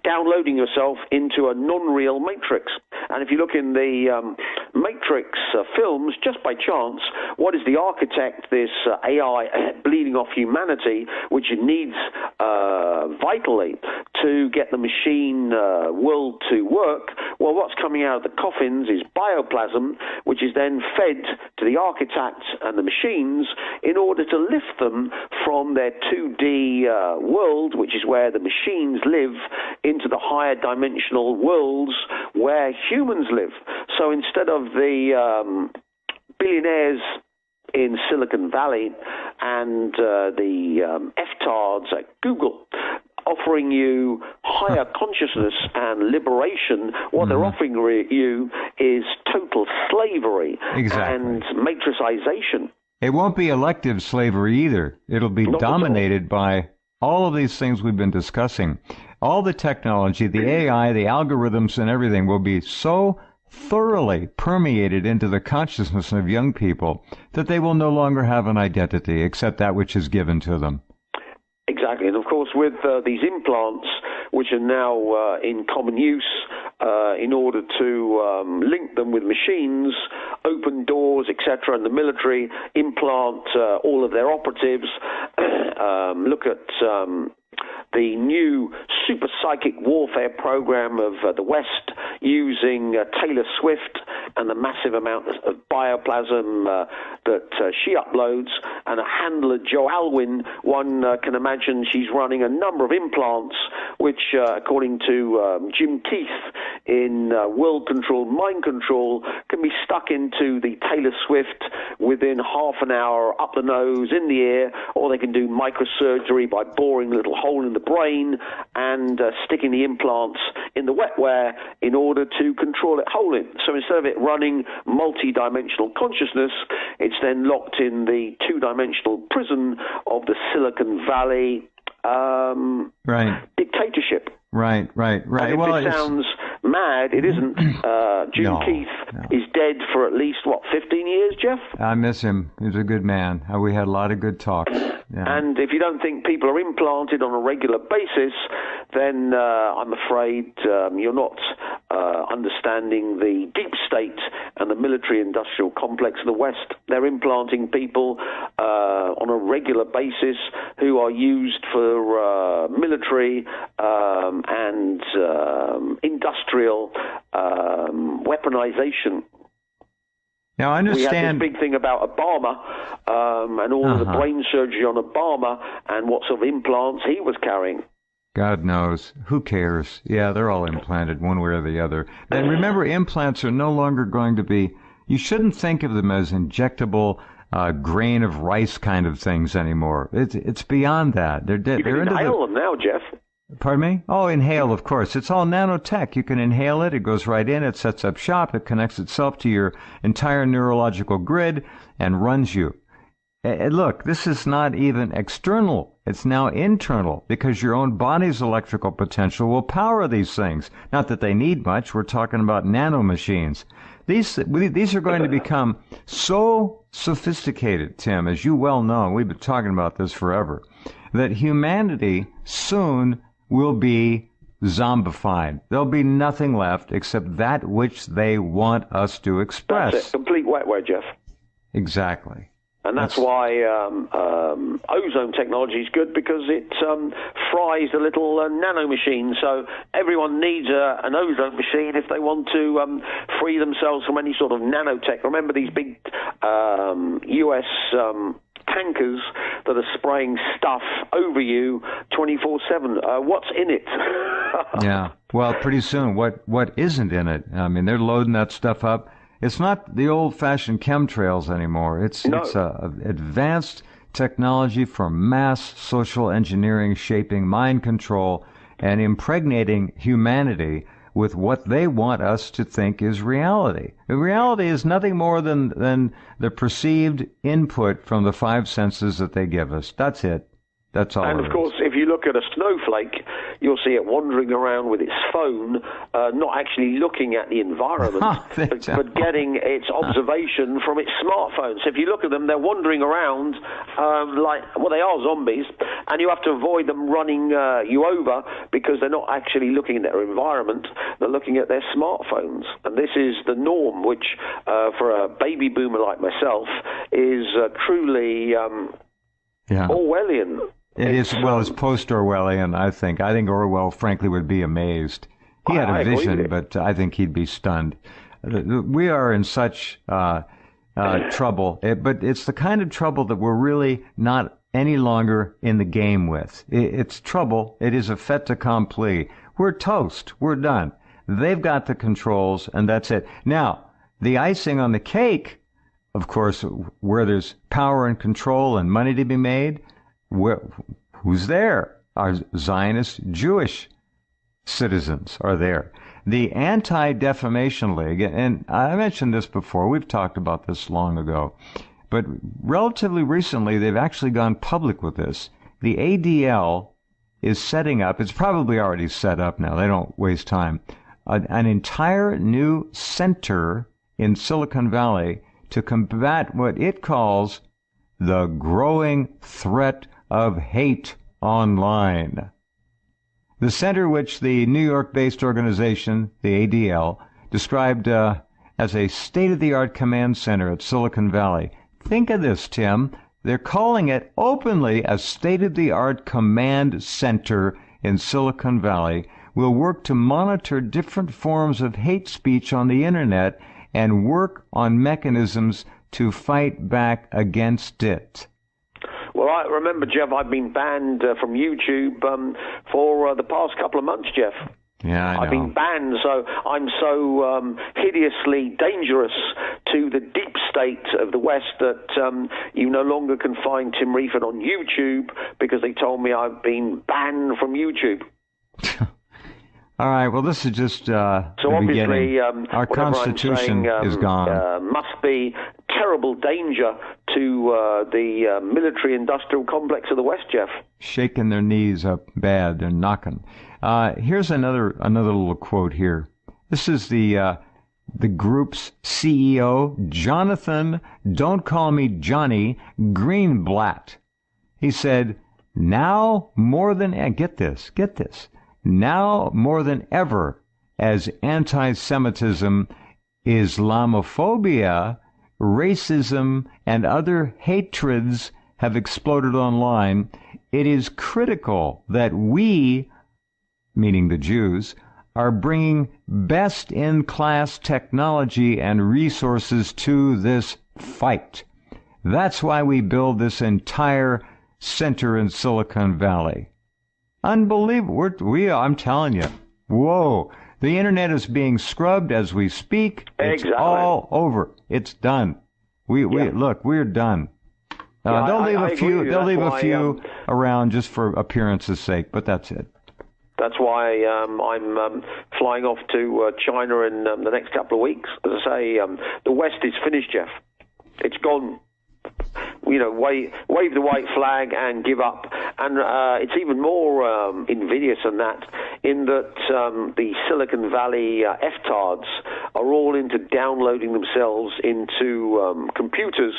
downloading yourself into a non-real matrix. And if you look in the Matrix films, just by chance, what is the architect, this AI bleeding off humanity, which it needs vitally to get the machine world to work? Well, what's coming out of the coffins is bioplasm, which is then fed to the architect and the machines in order to lift them from their 2D world, which is where the machines live, into the higher dimensional worlds where humans live. So instead of the billionaires in Silicon Valley and the FTARDs at Google offering you higher consciousness and liberation, what they're offering you is total slavery and matricization. It won't be elective slavery either. It'll be dominated by all of these things we've been discussing. All the technology, the AI, the algorithms and everything will be so thoroughly permeated into the consciousness of young people that they will no longer have an identity except that which is given to them. Exactly. And of course, with these implants, which are now in common use in order to link them with machines, open doors, etc., and the military implant all of their operatives. Look at the new super psychic warfare program of the West using Taylor Swift and the massive amount of bioplasm that she uploads, and a handler, Joe Alwyn, one can imagine she's running a number of implants which, according to Jim Keith in World Control, Mind Control, can be stuck into the Taylor Swift within half an hour, up the nose, in the ear, or they can do microsurgery by boring a little hole in the brain and sticking the implants in the wetware in order to control it wholly. So instead of it running multi-dimensional consciousness, it's then locked in the two-dimensional prison of the Silicon Valley dictatorship. Right. And if it sounds mad, it isn't. Jim Keith is dead for at least, 15 years, Jeff? I miss him. He was a good man. We had a lot of good talks. Yeah. And if you don't think people are implanted on a regular basis, then I'm afraid you're not understanding the deep state and the military-industrial complex of the West. They're implanting people on a regular basis who are used for military and industrial weaponization. Now, I understand. We had this big thing about Obama and all of the brain surgery on Obama and what sort of implants he was carrying. God knows. Who cares? Yeah, they're all implanted one way or the other. And remember, implants are no longer going to be, you shouldn't think of them as injectable grain of rice kind of things anymore. It's beyond that. They're dead. You can inhale them now, Jeff. Pardon me? Oh, inhale, of course. It's all nanotech. You can inhale it. It goes right in. It sets up shop. It connects itself to your entire neurological grid and runs you. Look, this is not even external. It's now internal because your own body's electrical potential will power these things. Not that they need much. We're talking about nano machines. These are going to become so sophisticated, Tim, as you well know. We've been talking about this forever, that humanity soon will be zombified. There'll be nothing left except that which they want us to express. That's it. Complete wetware, Jeff. Exactly. And that's why ozone technology is good, because it fries a little nano machine. So everyone needs an ozone machine if they want to free themselves from any sort of nanotech. Remember these big US tankers that are spraying stuff over you 24/7. What's in it? Yeah. Well, pretty soon, what isn't in it? I mean, they're loading that stuff up. It's not the old-fashioned chemtrails anymore. It's advanced technology for mass social engineering, shaping mind control, and impregnating humanity with what they want us to think is reality. And reality is nothing more than the perceived input from the five senses that they give us. That's it. That's all. And of course, if you look at a snowflake, you'll see it wandering around with its phone, not actually looking at the environment, but getting its observation from its smartphone. So if you look at them, they're wandering around they are zombies, and you have to avoid them running you over, because they're not actually looking at their environment, they're looking at their smartphones. And this is the norm, which for a baby boomer like myself is truly Orwellian. It is, well, it's post-Orwellian, I think. I think Orwell, frankly, would be amazed. He had a vision, but I think he'd be stunned. We are in such trouble, but it's the kind of trouble that we're really not any longer in the game with. It's trouble. It is a fait accompli. We're toast. We're done. They've got the controls, and that's it. Now, the icing on the cake, of course, where there's power and control and money to be made, who's there? Our Zionist Jewish citizens are there. The Anti-Defamation League, and I mentioned this before, we've talked about this long ago, but relatively recently they've actually gone public with this. The ADL is setting up, it's probably already set up now, they don't waste time, an entire new center in Silicon Valley to combat what it calls the growing threat of hate online. The center, which the New York-based organization, the ADL, described as a state-of-the-art command center at Silicon Valley. Think of this, Tim. They're calling it openly a state-of-the-art command center in Silicon Valley. Will work to monitor different forms of hate speech on the Internet and work on mechanisms to fight back against it. Well, I remember, Jeff, I've been banned from YouTube for the past couple of months, Jeff. Yeah, I know. I've been banned, so I'm so hideously dangerous to the deep state of the West that you no longer can find Tim Reeford on YouTube, because they told me I've been banned from YouTube. All right, well, this is just so the obviously, beginning. Our Constitution is gone. Must be terrible danger to the military-industrial complex of the West, Jeff. Shaking their knees up bad, they're knocking. Here's another little quote here. This is the group's CEO, Jonathan, don't call me Johnny, Greenblatt. He said, now more than, get this, now more than ever, as anti-Semitism, Islamophobia, racism, and other hatreds have exploded online, it is critical that we, meaning the Jews, are bringing best-in-class technology and resources to this fight. That's why we build this entire center in Silicon Valley. Unbelievable. I'm telling you. Whoa. The Internet is being scrubbed as we speak. It's all over. It's done. Look, we're done. They'll leave a few around just for appearance's sake, but that's it. That's why I'm flying off to China in the next couple of weeks. As I say, the West is finished, Jeff. It's gone. Wave the white flag and give up. And it's even more invidious than that, in that the Silicon Valley FTARDs are all into downloading themselves into computers.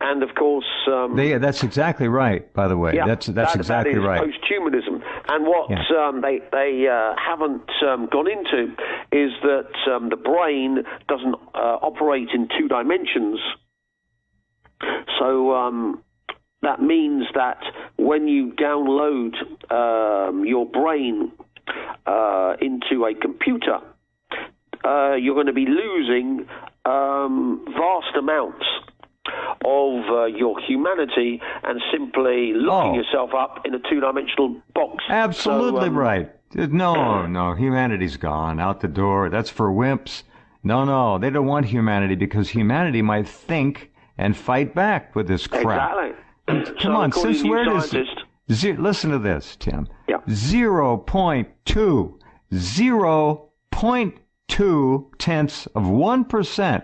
And, of course... that's exactly right, by the way. Yeah, that's exactly right. Post-humanism. And what they haven't gone into is that the brain doesn't operate in two dimensions. So that means that when you download your brain into a computer, you're going to be losing vast amounts of your humanity and simply locking yourself up in a two-dimensional box. Absolutely right. No, humanity's gone, out the door. That's for wimps. No, they don't want humanity because humanity might think and fight back with this crap. Exactly. Come on, since where does... Listen to this, Tim. Yeah. 0.2%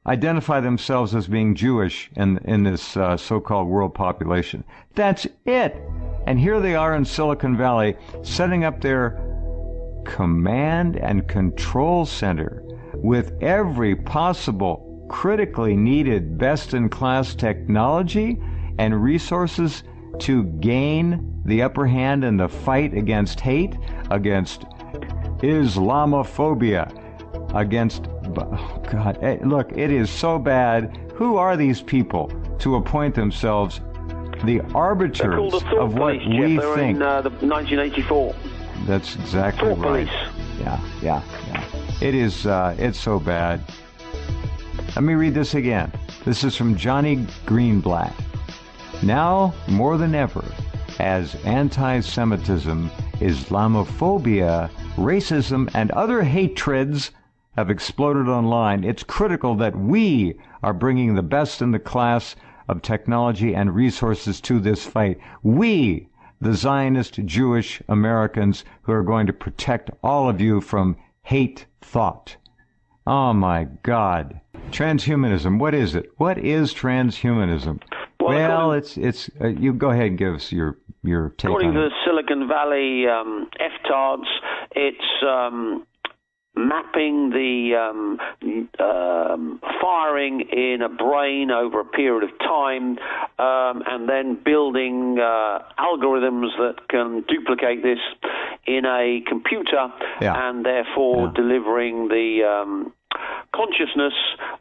identify themselves as being Jewish in this so-called world population. That's it. And here they are in Silicon Valley setting up their command and control center with every possible critically needed best-in-class technology and resources to gain the upper hand in the fight against hate, against Islamophobia, against... Oh, God. Look, it is so bad. Who are these people to appoint themselves the arbiters of what we think? They're in 1984. That's exactly Thought right. police. Yeah. It is, it's so bad. Let me read this again. This is from Johnny Greenblatt. Now, more than ever, as anti-Semitism, Islamophobia, racism, and other hatreds have exploded online, it's critical that we are bringing the best in the class of technology and resources to this fight. We, the Zionist Jewish Americans, who are going to protect all of you from hate thought. Oh my God. Transhumanism, what is it? What is transhumanism? Well, it's you go ahead and give us your take according on to it. the Silicon Valley FTARDs, it's mapping the firing in a brain over a period of time, and then building algorithms that can duplicate this in a computer, and therefore delivering the consciousness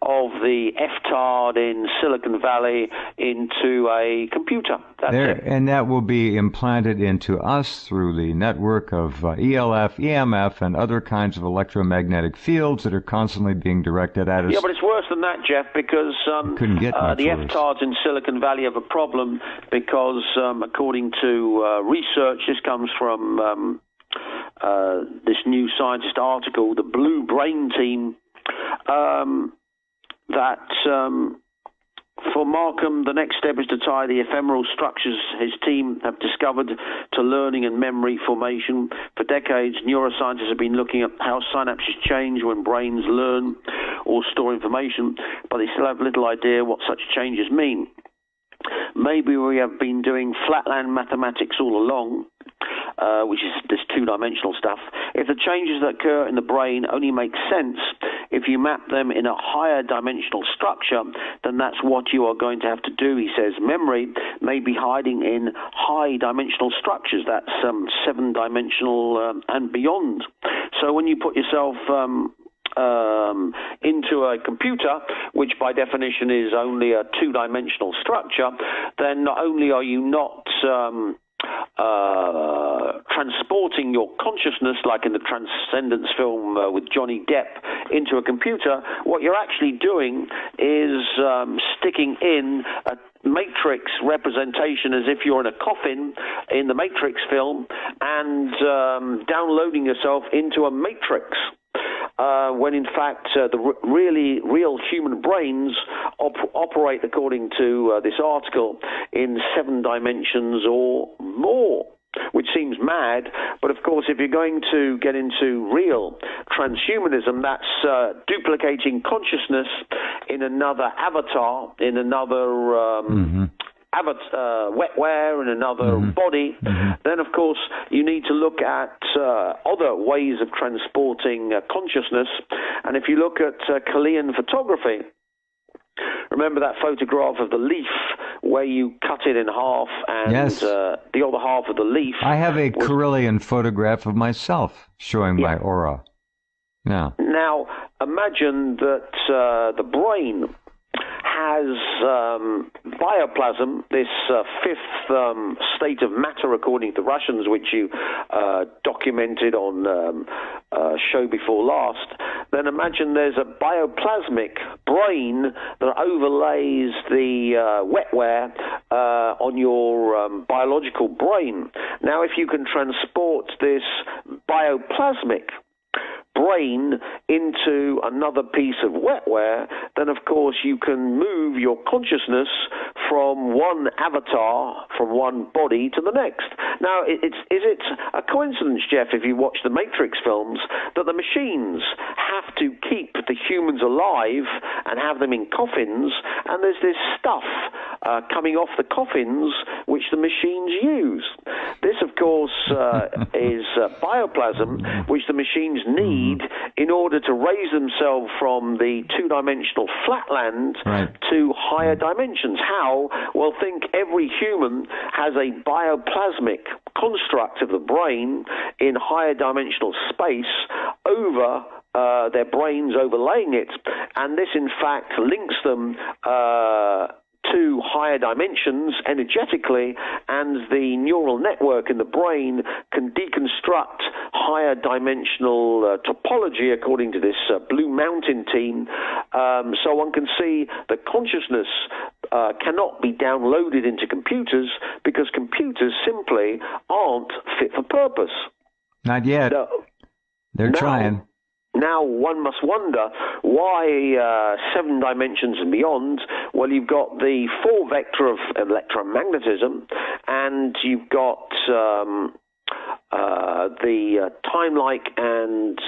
of the FTARD in Silicon Valley into a computer. That's it. And that will be implanted into us through the network of ELF, EMF, and other kinds of electromagnetic fields that are constantly being directed at us. Yeah, but it's worse than that, Jeff, because couldn't get much the worse. FTARDs in Silicon Valley have a problem because, according to research, this comes from this New Scientist article, the Blue Brain Team, that for Markham, the next step is to tie the ephemeral structures his team have discovered to learning and memory formation. For decades, neuroscientists have been looking at how synapses change when brains learn or store information, but they still have little idea what such changes mean. Maybe we have been doing flatland mathematics all along, which is this two-dimensional stuff. If the changes that occur in the brain only make sense if you map them in a higher dimensional structure, then that's what you are going to have to do, he says. Memory may be hiding in high dimensional structures, that's 7-dimensional and beyond. So when you put yourself into a computer, which by definition is only a 2-dimensional structure, then not only are you not transporting your consciousness, like in the Transcendence film with Johnny Depp, into a computer, what you're actually doing is sticking in a matrix representation as if you're in a coffin in the Matrix film and downloading yourself into a matrix. When in fact the real human brains operate, according to this article, in 7 dimensions or more, which seems mad. But of course, if you're going to get into real transhumanism, that's duplicating consciousness in another avatar, in another wetware, in another body, then of course you need to look at other ways of transporting consciousness. And if you look at Chilean photography, remember that photograph of the leaf where you cut it in half and the other half of the leaf. I have a Carillion photograph of myself showing my aura. Yeah. Now, imagine that the brain has bioplasm, this fifth state of matter, according to Russians, which you documented on show before last, then imagine there's a bioplasmic brain that overlays the wetware on your biological brain. Now, if you can transport this bioplasmic brain into another piece of wetware, then of course you can move your consciousness from one avatar, from one body to the next. Now, is it a coincidence, Jeff, if you watch the Matrix films, that the machines have to keep the humans alive and have them in coffins, and there's this stuff coming off the coffins which the machines use? This, of course, is bioplasm, which the machines need in order to raise themselves from the two-dimensional flatland to higher dimensions. How? Well, think every human has a bioplasmic construct of the brain in higher dimensional space over their brains overlaying it, and this in fact links them to higher dimensions energetically, and the neural network in the brain can deconstruct higher dimensional topology according to this Blue Mountain team. So one can see that consciousness cannot be downloaded into computers because computers simply aren't fit for purpose. Not yet. They're trying. Now, one must wonder why 7 dimensions and beyond. Well, you've got the 4 vector of electromagnetism, and you've got the time-like and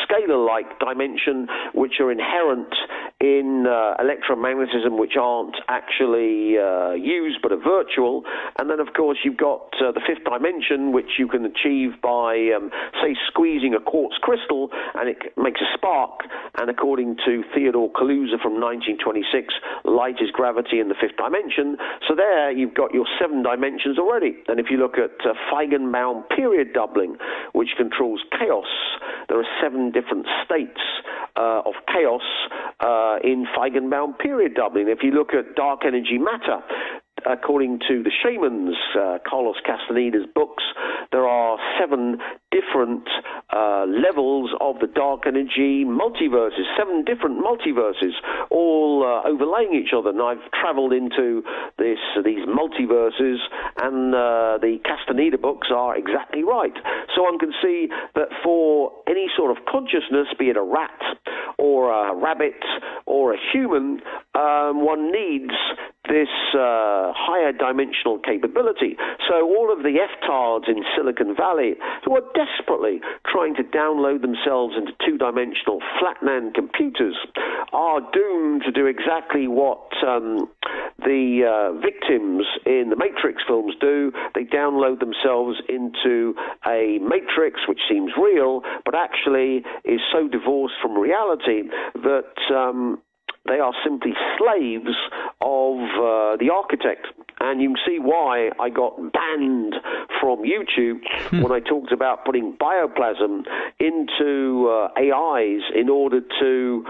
scalar-like dimension, which are inherent in electromagnetism, which aren't actually used but are virtual. And then, of course, you've got the 5th dimension, which you can achieve by, say, squeezing a quartz crystal, and it makes a spark. And according to Theodore Kaluza from 1926, light is gravity in the 5th dimension. So there you've got your 7 dimensions already. And if you look at Feigenbaum period doubling, which controls chaos, there are 7 different states of chaos in Feigenbaum period doubling. If you look at dark energy matter, according to the shamans, Carlos Castaneda's books, there are 7 different levels of the dark energy multiverses, 7 different multiverses, all overlaying each other. And I've traveled into these multiverses, and the Castaneda books are exactly right. So one can see that for any sort of consciousness, be it a rat or a rabbit or a human, one needs this higher dimensional capability. So all of the F-tards in Silicon Valley who are desperately trying to download themselves into 2-dimensional flatland computers are doomed to do exactly what the victims in the Matrix films do. They download themselves into a matrix which seems real, but actually is so divorced from reality that they are simply slaves of the architect. And you can see why I got banned from YouTube when I talked about putting bioplasm into AIs in order to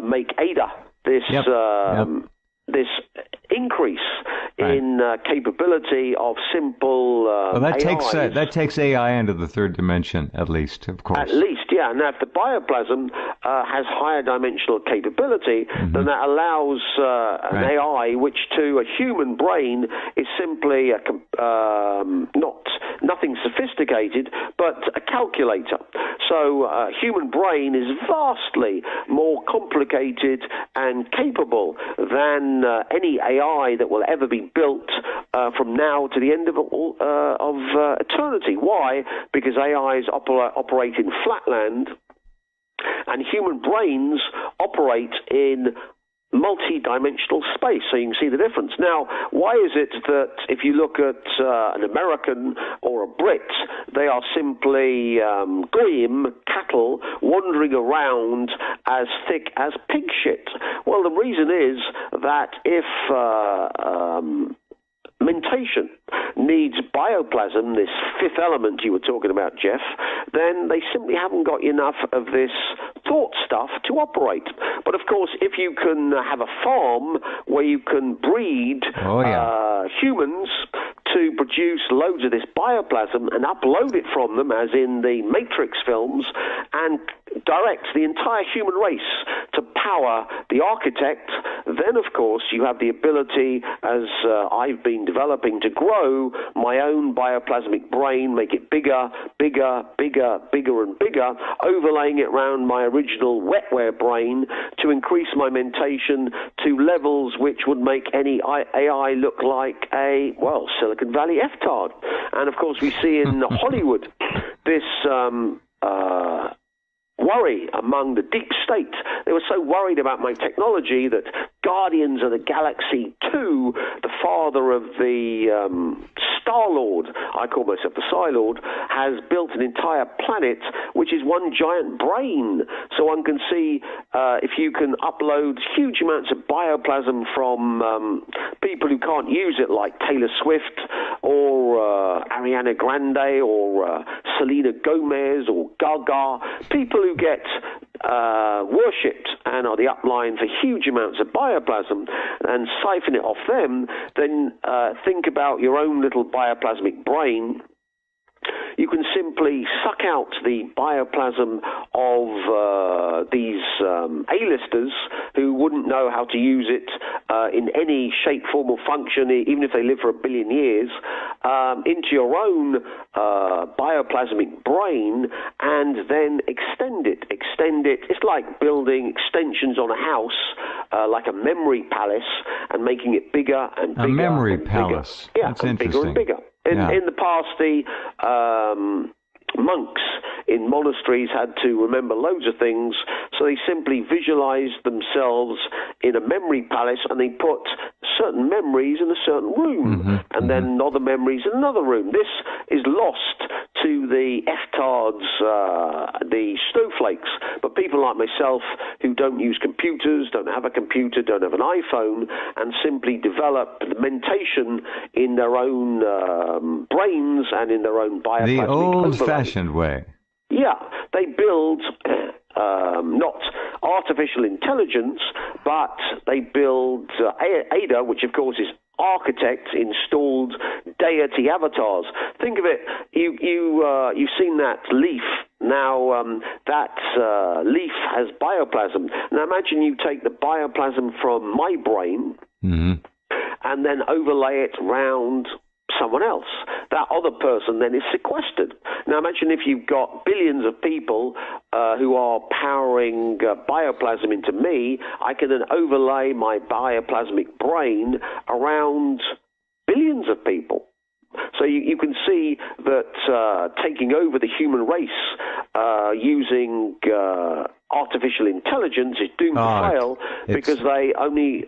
make ADA, this increase in capability of simple well, that AIs. takes AI into the 3rd dimension, at least, of course. At least, yeah. Now, if the bioplasm has higher dimensional capability, then that allows an AI, which to a human brain is simply nothing sophisticated, but a calculator. So a human brain is vastly more complicated and capable than any AI that will ever be built from now to the end of eternity. Why? Because AIs operate in flatland, and human brains operate in multi-dimensional space, so you can see the difference. Now, why is it that if you look at an American or a Brit, they are simply goyim cattle wandering around as thick as pig shit? Well, the reason is that if mentation needs bioplasm, this fifth element you were talking about, Jeff, then they simply haven't got enough of this thought stuff to operate. But of course, if you can have a farm where you can breed humans to produce loads of this bioplasm and upload it from them, as in the Matrix films, and direct the entire human race to power the architect, then of course you have the ability, as I've been developing, to grow my own bioplasmic brain, make it bigger, bigger, bigger, bigger and bigger, overlaying it around my original wetware brain to increase my mentation to levels which would make any AI look like a, well, Silicon Valley F-tard. And of course we see in Hollywood this worry among the deep state. They were so worried about my technology that Guardians of the Galaxy 2, the father of the Star-Lord, I call myself the Psy-Lord, has built an entire planet which is one giant brain. So one can see if you can upload huge amounts of bioplasm from people who can't use it, like Taylor Swift or Ariana Grande or Selena Gomez or Gaga, people who get worshipped and are the upline for huge amounts of bioplasm, and siphon it off them, then think about your own little bioplasmic brain. You can simply suck out the bioplasm of these A-listers who wouldn't know how to use it in any shape, form or function, even if they live for 1 billion years, into your own bioplasmic brain, and then extend it. It's like building extensions on a house, like a memory palace, and making it bigger and bigger. A memory and palace. Bigger. Yeah, that's and interesting. bigger and bigger. In the past, the monks in monasteries had to remember loads of things, so they simply visualized themselves in a memory palace, and they put certain memories in a certain room, and then other memories in another room. This is lost to the F-tards, the snowflakes, but people like myself who don't use computers, don't have a computer, don't have an iPhone, and simply develop the mentation in their own brains and in their own bioplasmic The old-fashioned way. Yeah, they build not artificial intelligence, but they build ADA, which of course is architect installed deity avatars. Think of it, you've seen that leaf. Now that leaf has bioplasm. Now imagine you take the bioplasm from my brain and then overlay it round someone else. That other person then is sequestered. Now imagine if you've got billions of people who are powering bioplasm into me, I can then overlay my bioplasmic brain around billions of people. So you can see that taking over the human race using artificial intelligence is doomed to fail because they only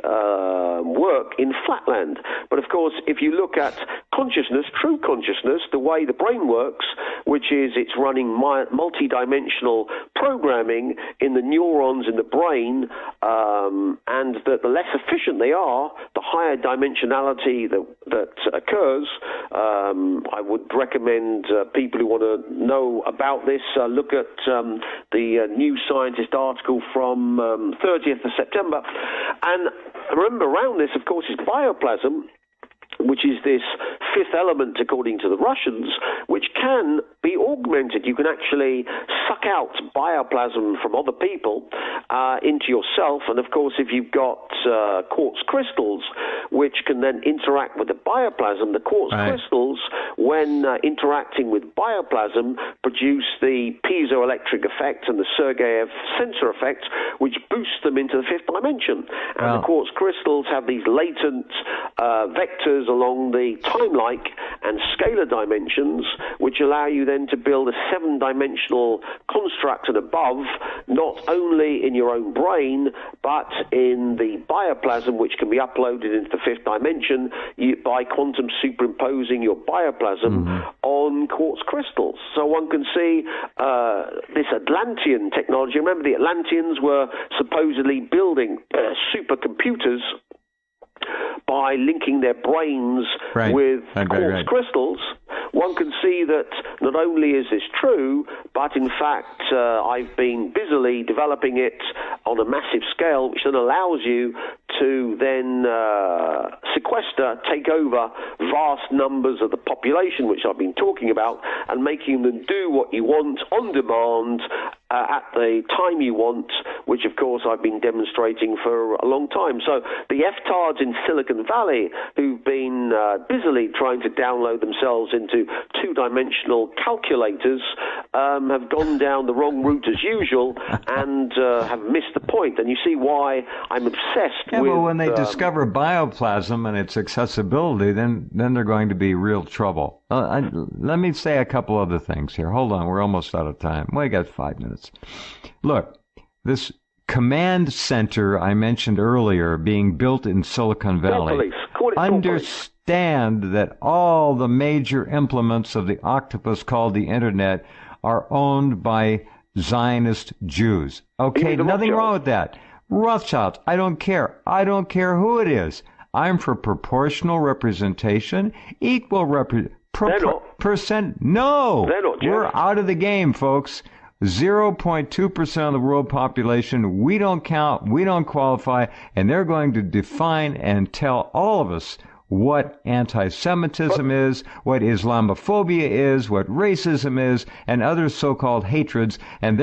work in flatland. But of course, if you look at consciousness, true consciousness, the way the brain works, which is it's running multi-dimensional programming in the neurons in the brain, and that the less efficient they are, the higher dimensionality that occurs. I would recommend people who want to know about this look at the New Scientist article from 30th of September. And remember, around this, of course, is bioplasm, which is this fifth element, according to the Russians, which can be augmented. You can actually suck out bioplasm from other people into yourself. And of course, if you've got quartz crystals, which can then interact with the bioplasm, the quartz crystals, when interacting with bioplasm, produce the piezoelectric effect and the Sergeyev sensor effect, which boosts them into the fifth dimension. And the quartz crystals have these latent vectors along the time-like and scalar dimensions, which allow you then to build a 7-dimensional construct and above, not only in your own brain, but in the bioplasm, which can be uploaded into the fifth dimension by quantum superimposing your bioplasm on quartz crystals. So one can see this Atlantean technology. Remember, the Atlanteans were supposedly building supercomputers by linking their brains with quartz crystals, one can see that not only is this true, but in fact I've been busily developing it on a massive scale, which then allows you to then sequester, take over vast numbers of the population, which I've been talking about, and making them do what you want on demand at the time you want, which of course I've been demonstrating for a long time. So the FTARDs in Silicon Valley, who've been busily trying to download themselves into two-dimensional calculators, have gone down the wrong route as usual and have missed the point. And you see why I'm obsessed with... Well, when they discover bioplasm and its accessibility, then they're going to be real trouble. Let me say a couple other things here. Hold on, we're almost out of time. We got 5 minutes. Look, this command center I mentioned earlier being built in Silicon Valley, understand that all the major implements of the octopus called the Internet are owned by Zionist Jews. Okay, nothing wrong with that. Rothschilds, I don't care. I don't care who it is. I'm for proportional representation, equal percent. No, we're out of the game, folks. 0.2% of the world population. We don't count. We don't qualify. And they're going to define and tell all of us what anti-Semitism is, what Islamophobia is, what racism is, and other so-called hatreds. And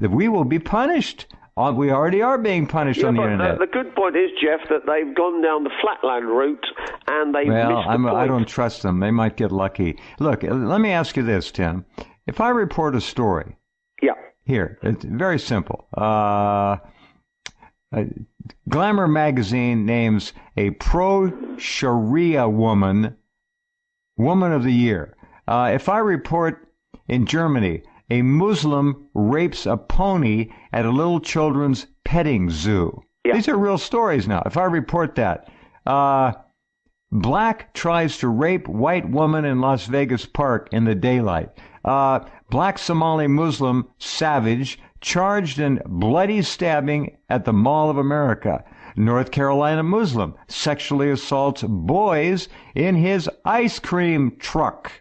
we will be punished. We already are being punished on the Internet. The good point is, Jeff, that they've gone down the flatland route and they've missed the point. I don't trust them. They might get lucky. Look, let me ask you this, Tim. If I report a story, here, it's very simple. Glamour magazine names a pro-Sharia woman of the year. If I report in Germany, a Muslim rapes a pony at a little children's petting zoo. These are real stories now. If I report that, black tries to rape white woman in Las Vegas Park in the daylight. Black Somali Muslim savage charged in bloody stabbing at the Mall of America. North Carolina Muslim sexually assaults boys in his ice cream truck.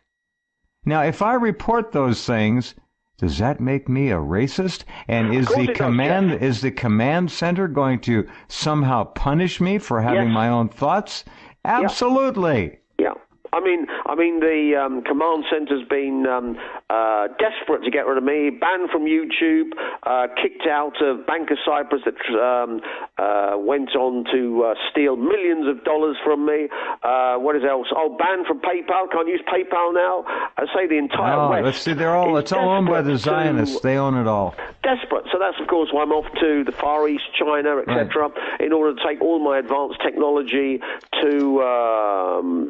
Now, if I report those things, does that make me a racist? And is the command center going to somehow punish me for having my own thoughts? Absolutely. Yeah. I mean, the command center's been desperate to get rid of me, banned from YouTube, kicked out of Bank of Cyprus that went on to steal millions of dollars from me. What is else? Oh, banned from PayPal. Can't use PayPal now. I say the entire West. Let's see, it's all owned by the Zionists. They own it all. Desperate. So that's, of course, why I'm off to the Far East, China, etc., in order to take all my advanced technology to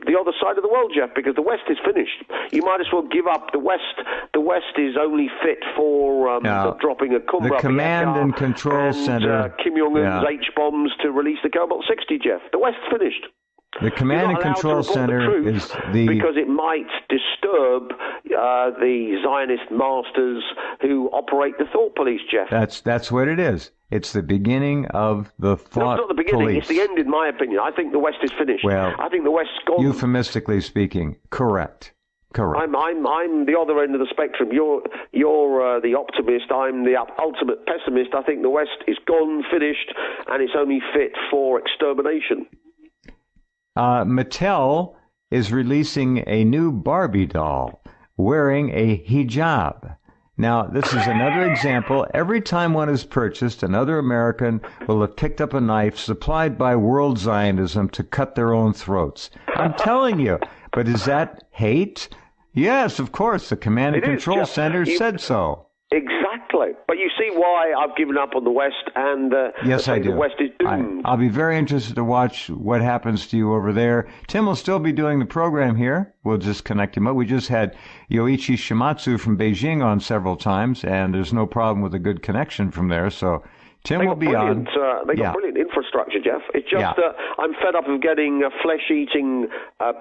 the other side of the world, Jeff, because the West is finished. You might as well give up the West. The West is only fit for dropping a Cumbra. The command and control center. Kim Jong-un's H-bombs to release the Cobalt-60, Jeff. The West's finished. The command and control center is because it might disturb the Zionist masters who operate the thought police, Jeff. That's what it is. It's the beginning of the thought No, it's not the beginning. police. It's the end, in my opinion. I think the West is finished. Well, I think the West's gone. Euphemistically speaking, correct. I'm the other end of the spectrum. You're the optimist. I'm the ultimate pessimist. I think the West is gone, finished, and it's only fit for extermination. Mattel is releasing a new Barbie doll wearing a hijab. Now, this is another example. Every time one is purchased, another American will have picked up a knife supplied by World Zionism to cut their own throats. I'm telling you. But is that hate? Yes, of course. The Command and Control Center said so. Exactly. But you see why I've given up on the West, and yes, I do. The West is doomed. I'll be very interested to watch what happens to you over there. Tim will still be doing the program here. We'll just connect him up. We just had Yoichi Shimatsu from Beijing on several times, and there's no problem with a good connection from there. So Tim will be on. They got brilliant infrastructure, Jeff. It's just that I'm fed up of getting flesh-eating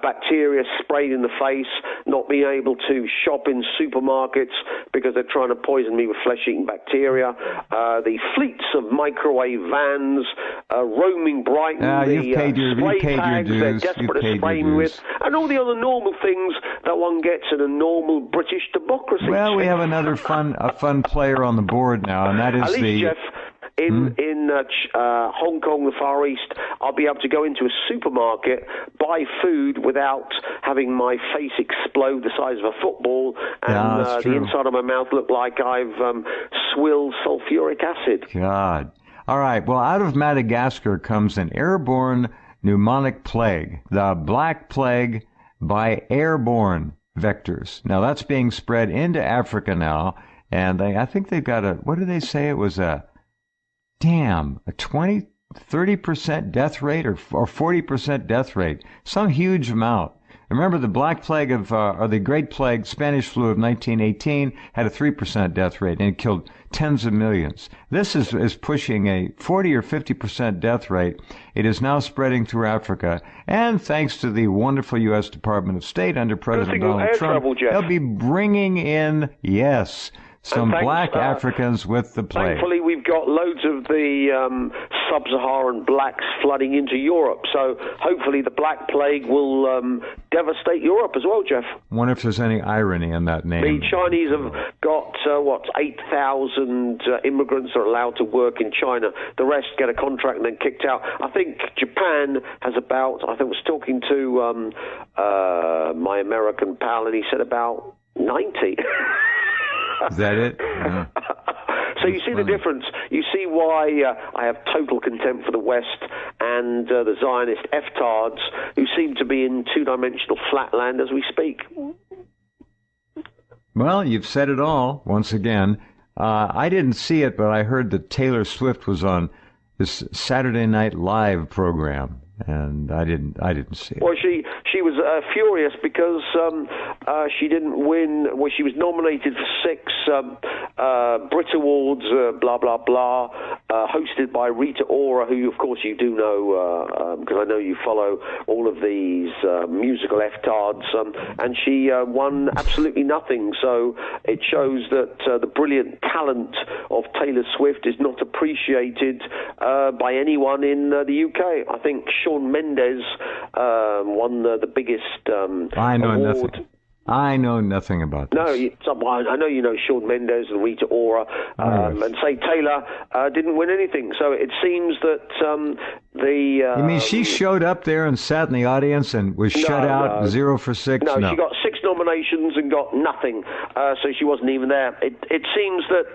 bacteria sprayed in the face, not being able to shop in supermarkets because they're trying to poison me with flesh-eating bacteria. The fleets of microwave vans roaming Brighton, the spray tags they're desperate to spray me with, and all the other normal things that one gets in a normal British democracy. Well, we have another fun player on the board now, and that is Jeff, in Hong Kong, the Far East, I'll be able to go into a supermarket, buy food without having my face explode the size of a football, and the inside of my mouth look like I've swilled sulfuric acid. God. All right. Well, out of Madagascar comes an airborne pneumonic plague, the Black Plague by airborne vectors. Now, that's being spread into Africa now, and I think they've got what did they say? It was a 30% death rate or 40% death rate, some huge amount. Remember, the Black Plague or the Great Plague, Spanish flu of 1918, had a 3% death rate, and it killed tens of millions. This is pushing a 40 or 50% death rate. It is now spreading through Africa, and thanks to the wonderful U.S. Department of State under President Donald Trump, they'll be bringing in, some black Africans with the plague. Thankfully, we've got loads of the sub-Saharan blacks flooding into Europe, so hopefully the Black Plague will devastate Europe as well, Jeff. Wonder if there's any irony in that name. The Chinese have got, 8,000 immigrants are allowed to work in China. The rest get a contract and then kicked out. I think Japan has about, I was talking to my American pal, and he said about 90. Is that it? So you see the difference. You see why I have total contempt for the West and the Zionist F-tards who seem to be in two-dimensional flatland as we speak. Well, you've said it all, once again. I didn't see it, but I heard that Taylor Swift was on this Saturday Night Live program, and I didn't see it. Well, she was furious because she didn't win. Well, she was nominated for 6 Brit Awards, blah blah blah, hosted by Rita Ora, who of course you do know because I know you follow all of these musical F-tards, and she won absolutely nothing. So it shows that the brilliant talent of Taylor Swift is not appreciated by anyone in the UK. I think Shawn Mendes won the biggest I know award. nothing. I know nothing about this. No, I know you know Shawn Mendes and Rita Ora, and say Taylor didn't win anything. So it seems that you mean she showed up there and sat in the audience and was shut out 0 for 6? No, she got 6 nominations and got nothing, so she wasn't even there. It seems that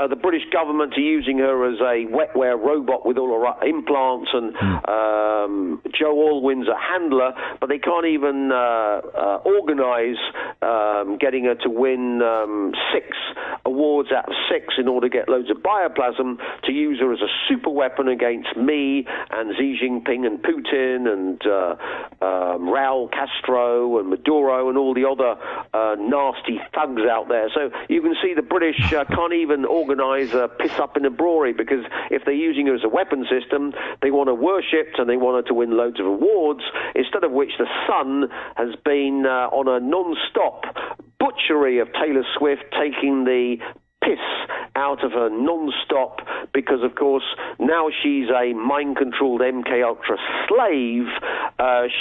the British government are using her as a wetware robot with all her implants, and Joe Alwyn's a handler, but they can't even organise getting her to win 6 awards out of 6 in order to get loads of bioplasm to use her as a super weapon against me and Xi Jinping and Putin and Raul Castro and Maduro and all the other nasty thugs out there. So you can see the British can't even organise a piss up in a brewery, because if they're using her as a weapon system, they want her worshipped and they want her to win loads of awards, instead of which the Sun has been on a non-stop butchery of Taylor Swift, taking the piss out of her non-stop, because of course now she's a mind-controlled MK Ultra slave.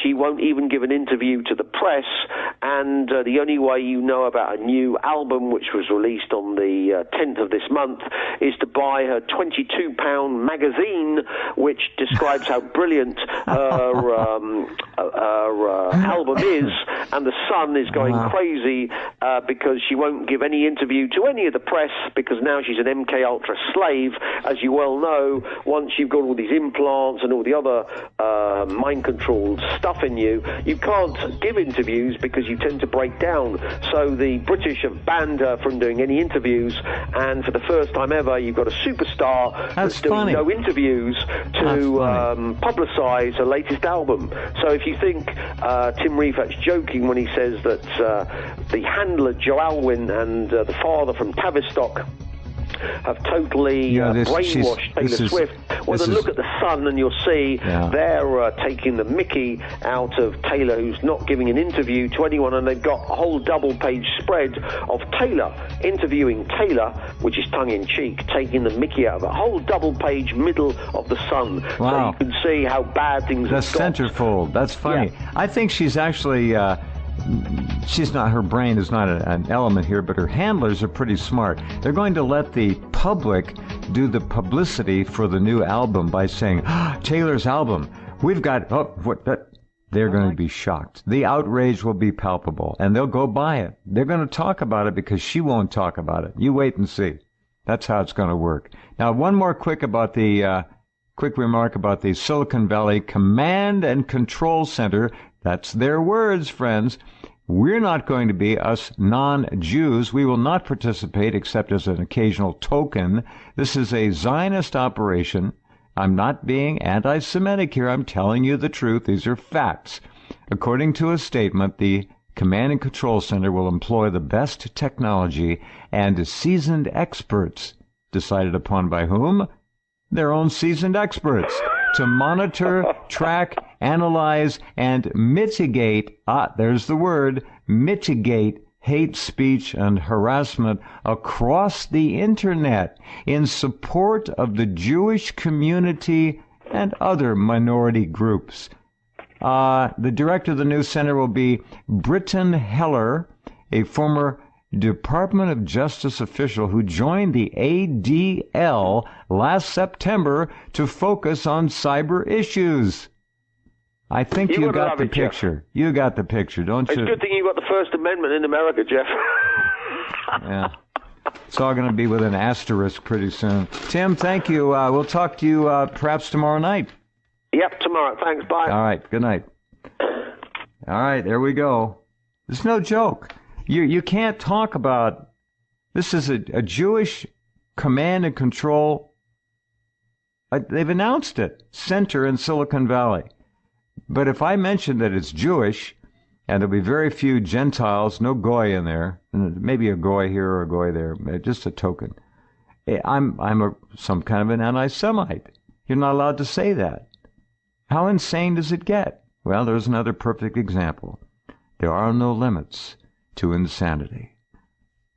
She won't even give an interview to the press, and the only way you know about a new album, which was released on the 10th of this month, is to buy her £22 magazine, which describes how brilliant her album is, and the Sun is going crazy because she won't give any interview to any of the press, because now she's an MK Ultra slave. As you well know, once you've got all these implants and all the other mind-controlled stuff in you, you can't give interviews because you tend to break down. So the British have banned her from doing any interviews, and for the first time ever, you've got a superstar that's doing no interviews to publicise her latest album. So if you think Tim Rifat's joking when he says that the handler Joe Alwyn and the father from Tavistock have totally brainwashed Taylor Swift. Well, then look at the Sun and you'll see they're taking the mickey out of Taylor, who's not giving an interview to anyone, and they've got a whole double-page spread of Taylor interviewing Taylor, which is tongue-in-cheek, taking the mickey out of a whole double-page middle of the Sun. Wow. So you can see how bad things The have got. centerfold. That's funny. Yeah. I think she's actually... she's not, her brain is not an element here, but her handlers are pretty smart. They're going to let the public do the publicity for the new album by saying, Taylor's album, we've got, they're going to be shocked. The outrage will be palpable, and they'll go buy it. They're going to talk about it because she won't talk about it. You wait and see. That's how it's going to work. Now, one more quick remark about the Silicon Valley Command and Control Center. That's their words, friends. We're not going to be, us non-Jews, we will not participate except as an occasional token. This is a Zionist operation. I'm not being anti-Semitic here. I'm telling you the truth. These are facts. According to a statement, the Command and Control Center will employ the best technology and seasoned experts, decided upon by whom? Their own seasoned experts, to monitor, track, analyze, and mitigate, there's the word, mitigate hate speech and harassment across the Internet in support of the Jewish community and other minority groups. The director of the new center will be Britton Heller, a former Department of Justice official who joined the ADL last September to focus on cyber issues. I think you got the picture. You got the picture, don't you? It's a good thing you got the First Amendment in America, Jeff. Yeah. It's all going to be with an asterisk pretty soon. Tim, thank you. We'll talk to you perhaps tomorrow night. Yep, tomorrow. Thanks. Bye. All right. Good night. All right. There we go. It's no joke. You can't talk about... This is a Jewish command and control... they've announced it. Center in Silicon Valley. But if I mention that it's Jewish, and there'll be very few Gentiles, no goy in there, maybe a goy here or a goy there, just a token, I'm some kind of an anti-Semite. You're not allowed to say that. How insane does it get? Well, there's another perfect example. There are no limits to insanity.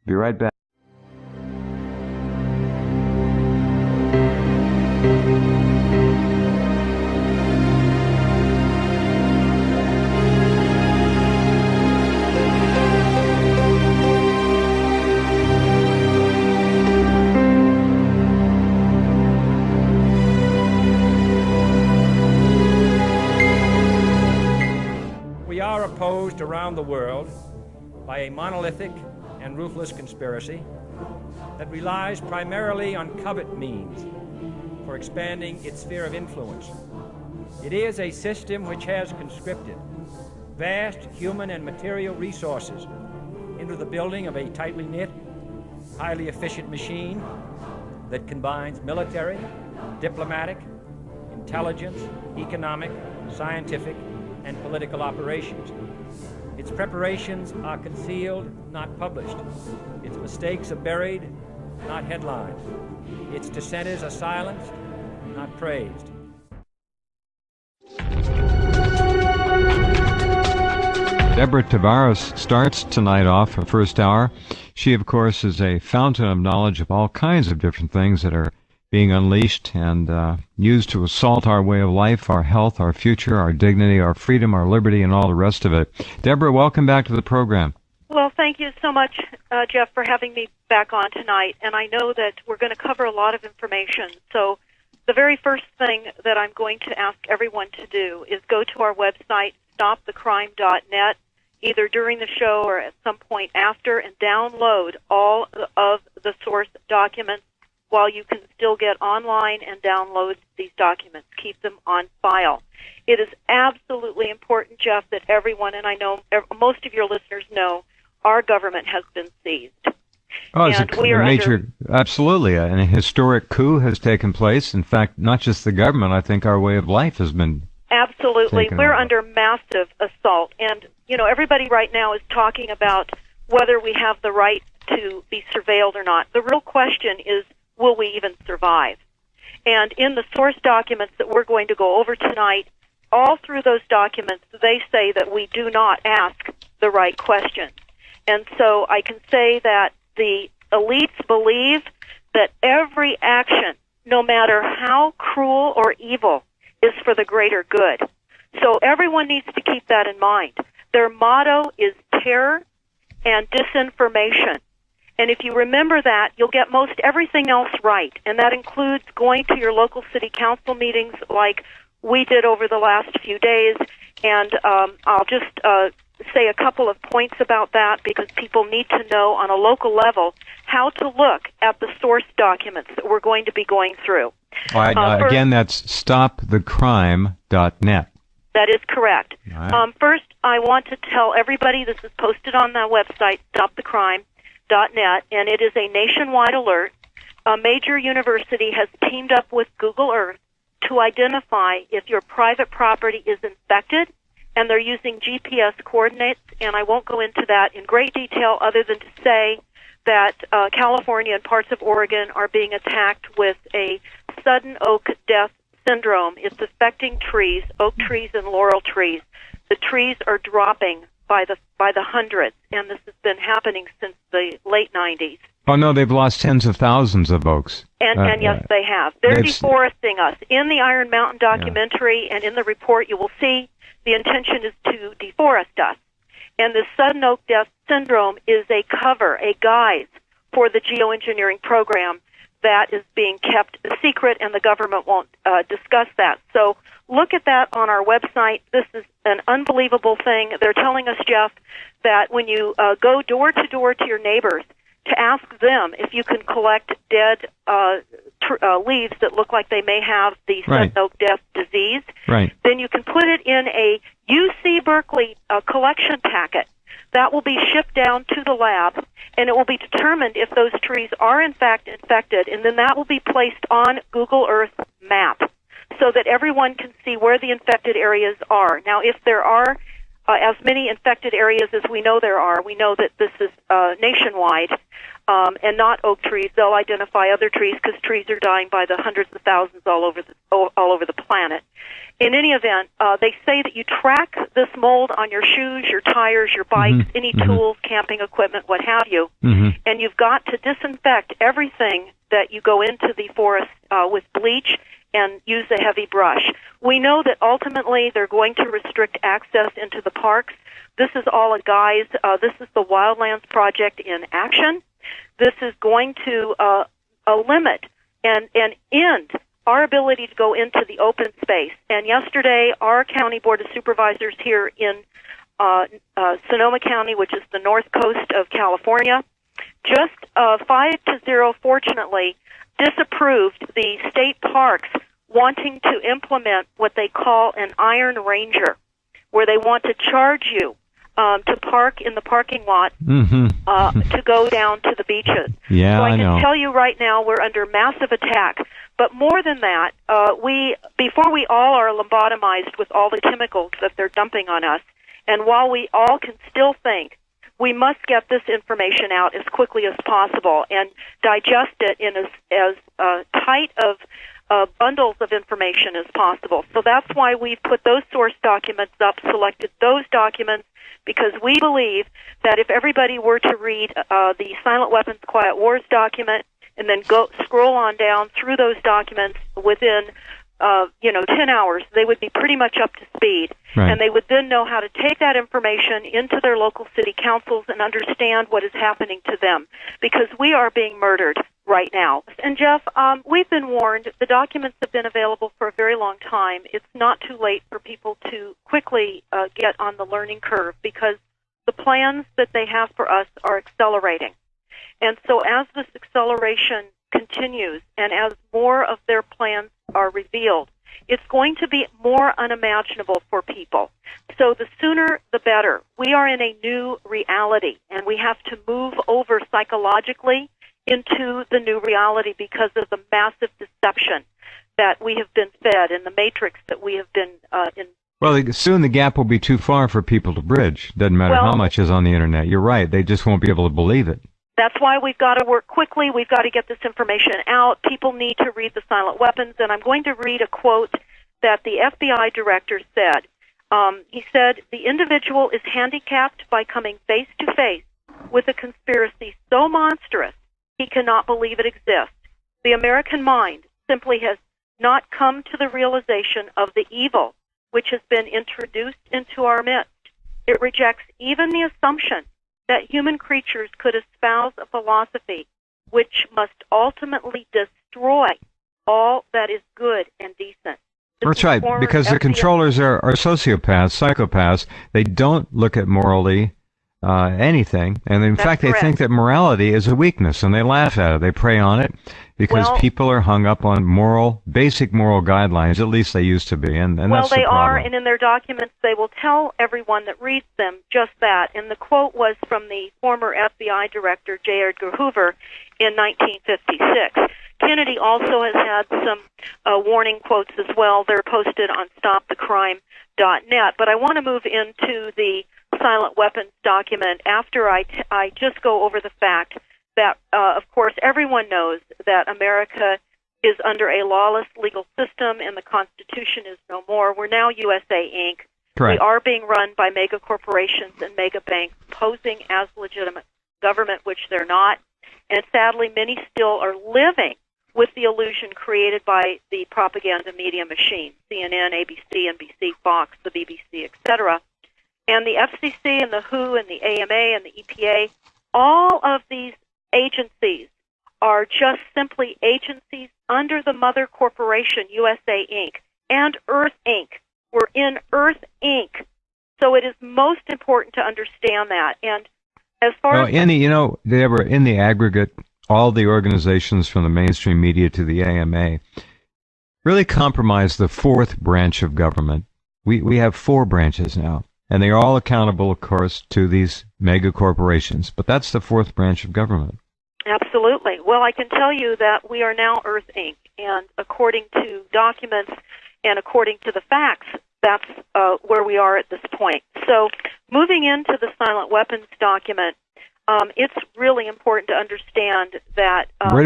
Be right back. We are opposed around the world by a monolithic and ruthless conspiracy that relies primarily on covert means for expanding its sphere of influence. It is a system which has conscripted vast human and material resources into the building of a tightly knit, highly efficient machine that combines military, diplomatic, intelligence, economic, scientific, and political operations. Its preparations are concealed, not published. Its mistakes are buried, not headlined. Its dissenters are silenced, not praised. Deborah Tavares starts tonight off her first hour. She, of course, is a fountain of knowledge of all kinds of different things that are being unleashed and used to assault our way of life, our health, our future, our dignity, our freedom, our liberty, and all the rest of it. Deborah, welcome back to the program. Well, thank you so much, Jeff, for having me back on tonight. And I know that we're going to cover a lot of information. So the very first thing that I'm going to ask everyone to do is go to our website, stopthecrime.net, either during the show or at some point after, and download all of the source documents while you can still get online and download these documents. Keep them on file. It is absolutely important, Jeff, that everyone, and I know most of your listeners know, our government has been seized. Oh, it's a major, absolutely, and a historic coup has taken place. In fact, not just the government, I think our way of life has been absolutely. We're under massive assault, and, you know, everybody right now is talking about whether we have the right to be surveilled or not. The real question is, will we even survive? And in the source documents that we're going to go over tonight, all through those documents, they say that we do not ask the right questions. And so I can say that the elites believe that every action, no matter how cruel or evil, is for the greater good. So everyone needs to keep that in mind. Their motto is terror and disinformation. And if you remember that, you'll get most everything else right. And that includes going to your local city council meetings like we did over the last few days. And I'll just say a couple of points about that because people need to know on a local level how to look at the source documents that we're going to be going through. All right, again, that's stopthecrime.net. That is correct. All right. First, I want to tell everybody this is posted on the website, stopthecrime.net, and it is a nationwide alert. A major university has teamed up with Google Earth to identify if your private property is infected, and they're using GPS coordinates, and I won't go into that in great detail other than to say that California and parts of Oregon are being attacked with a sudden oak death syndrome. It's affecting trees, oak trees and laurel trees. The trees are dropping by the hundreds, and this has been happening since the late 90s. Oh, no, they've lost tens of thousands of oaks. And yes, they have. They're deforesting us. In the Iron Mountain documentary and in the report, you will see the intention is to deforest us. And the sudden oak death syndrome is a cover, a guise for the geoengineering program that is being kept secret, and the government won't discuss that. So look at that on our website. This is an unbelievable thing. They're telling us, Jeff, that when you go door to door to your neighbors to ask them if you can collect dead leaves that look like they may have the sudden oak death disease, then you can put it in a UC Berkeley collection packet. That will be shipped down to the lab, and it will be determined if those trees are in fact infected, and then that will be placed on Google Earth map so that everyone can see where the infected areas are. Now, if there are as many infected areas as we know there are, we know that this is nationwide and not oak trees. They'll identify other trees because trees are dying by the hundreds of thousands all over the planet. In any event, they say that you track this mold on your shoes, your tires, your bikes, any tools, camping equipment, what have you, and you've got to disinfect everything that you go into the forest with bleach and use a heavy brush. We know that ultimately they're going to restrict access into the parks. This is all a guise. This is the Wildlands Project in action. This is going to limit and end our ability to go into the open space. And yesterday, our County Board of Supervisors here in Sonoma County, which is the north coast of California, just 5-0, fortunately, disapproved the state parks wanting to implement what they call an Iron Ranger, where they want to charge you to park in the parking lot to go down to the beaches. Yeah, so I can know. tell you right now we're under massive attack. But more than that, before we all are lobotomized with all the chemicals that they're dumping on us, and while we all can still think, we must get this information out as quickly as possible and digest it in as tight of bundles of information as possible. So that's why we've put those source documents up, selected those documents, because we believe that if everybody were to read the Silent Weapons, Quiet Wars document and then go scroll on down through those documents within 10 hours, they would be pretty much up to speed. Right. And they would then know how to take that information into their local city councils and understand what is happening to them, because we are being murdered right now. And Jeff, we've been warned. The documents have been available for a very long time. It's not too late for people to quickly get on the learning curve, because the plans that they have for us are accelerating. And so as this acceleration continues and as more of their plans are revealed, it's going to be more unimaginable for people. So the sooner the better. We are in a new reality, and we have to move over psychologically into the new reality because of the massive deception that we have been fed and the matrix that we have been in. Well, soon the gap will be too far for people to bridge. Doesn't matter how much is on the internet. You're right. They just won't be able to believe it. That's why we've got to work quickly. We've got to get this information out. People need to read the silent weapons. And I'm going to read a quote that the FBI director said. He said, "The individual is handicapped by coming face to face with a conspiracy so monstrous he cannot believe it exists. The American mind simply has not come to the realization of the evil which has been introduced into our midst. It rejects even the assumption that human creatures could espouse a philosophy which must ultimately destroy all that is good and decent." That's right, because the controllers are sociopaths, psychopaths. They don't look at morally anything, and in fact, they think that morality is a weakness, and they laugh at it. They prey on it because people are hung up on basic moral guidelines. At least they used to be, and that's the problem. Well, they are, and in their documents, they will tell everyone that reads them just that. And the quote was from the former FBI director, J. Edgar Hoover, in 1956. Kennedy also has had some warning quotes as well. They're posted on stopthecrime.net. But I want to move into the silent weapons document after I just go over the fact that, of course, everyone knows that America is under a lawless legal system and the Constitution is no more. We're now USA, Inc. Correct. We are being run by mega corporations and mega banks posing as legitimate government, which they're not. And sadly, many still are living with the illusion created by the propaganda media machine, CNN, ABC, NBC, Fox, the BBC, etc. And the FCC and the WHO and the AMA and the EPA, all of these agencies are just simply agencies under the mother corporation, USA, Inc., and Earth, Inc. We're in Earth, Inc., so it is most important to understand that. And as far as... in the aggregate, all the organizations from the mainstream media to the AMA really compromise the fourth branch of government. We have 4 branches now, and they are all accountable, of course, to these mega corporations. But that's the fourth branch of government. Absolutely. Well, I can tell you that we are now Earth, Inc., and according to documents and according to the facts, that's where we are at this point. So moving into the silent weapons document, it's really important to understand that... Where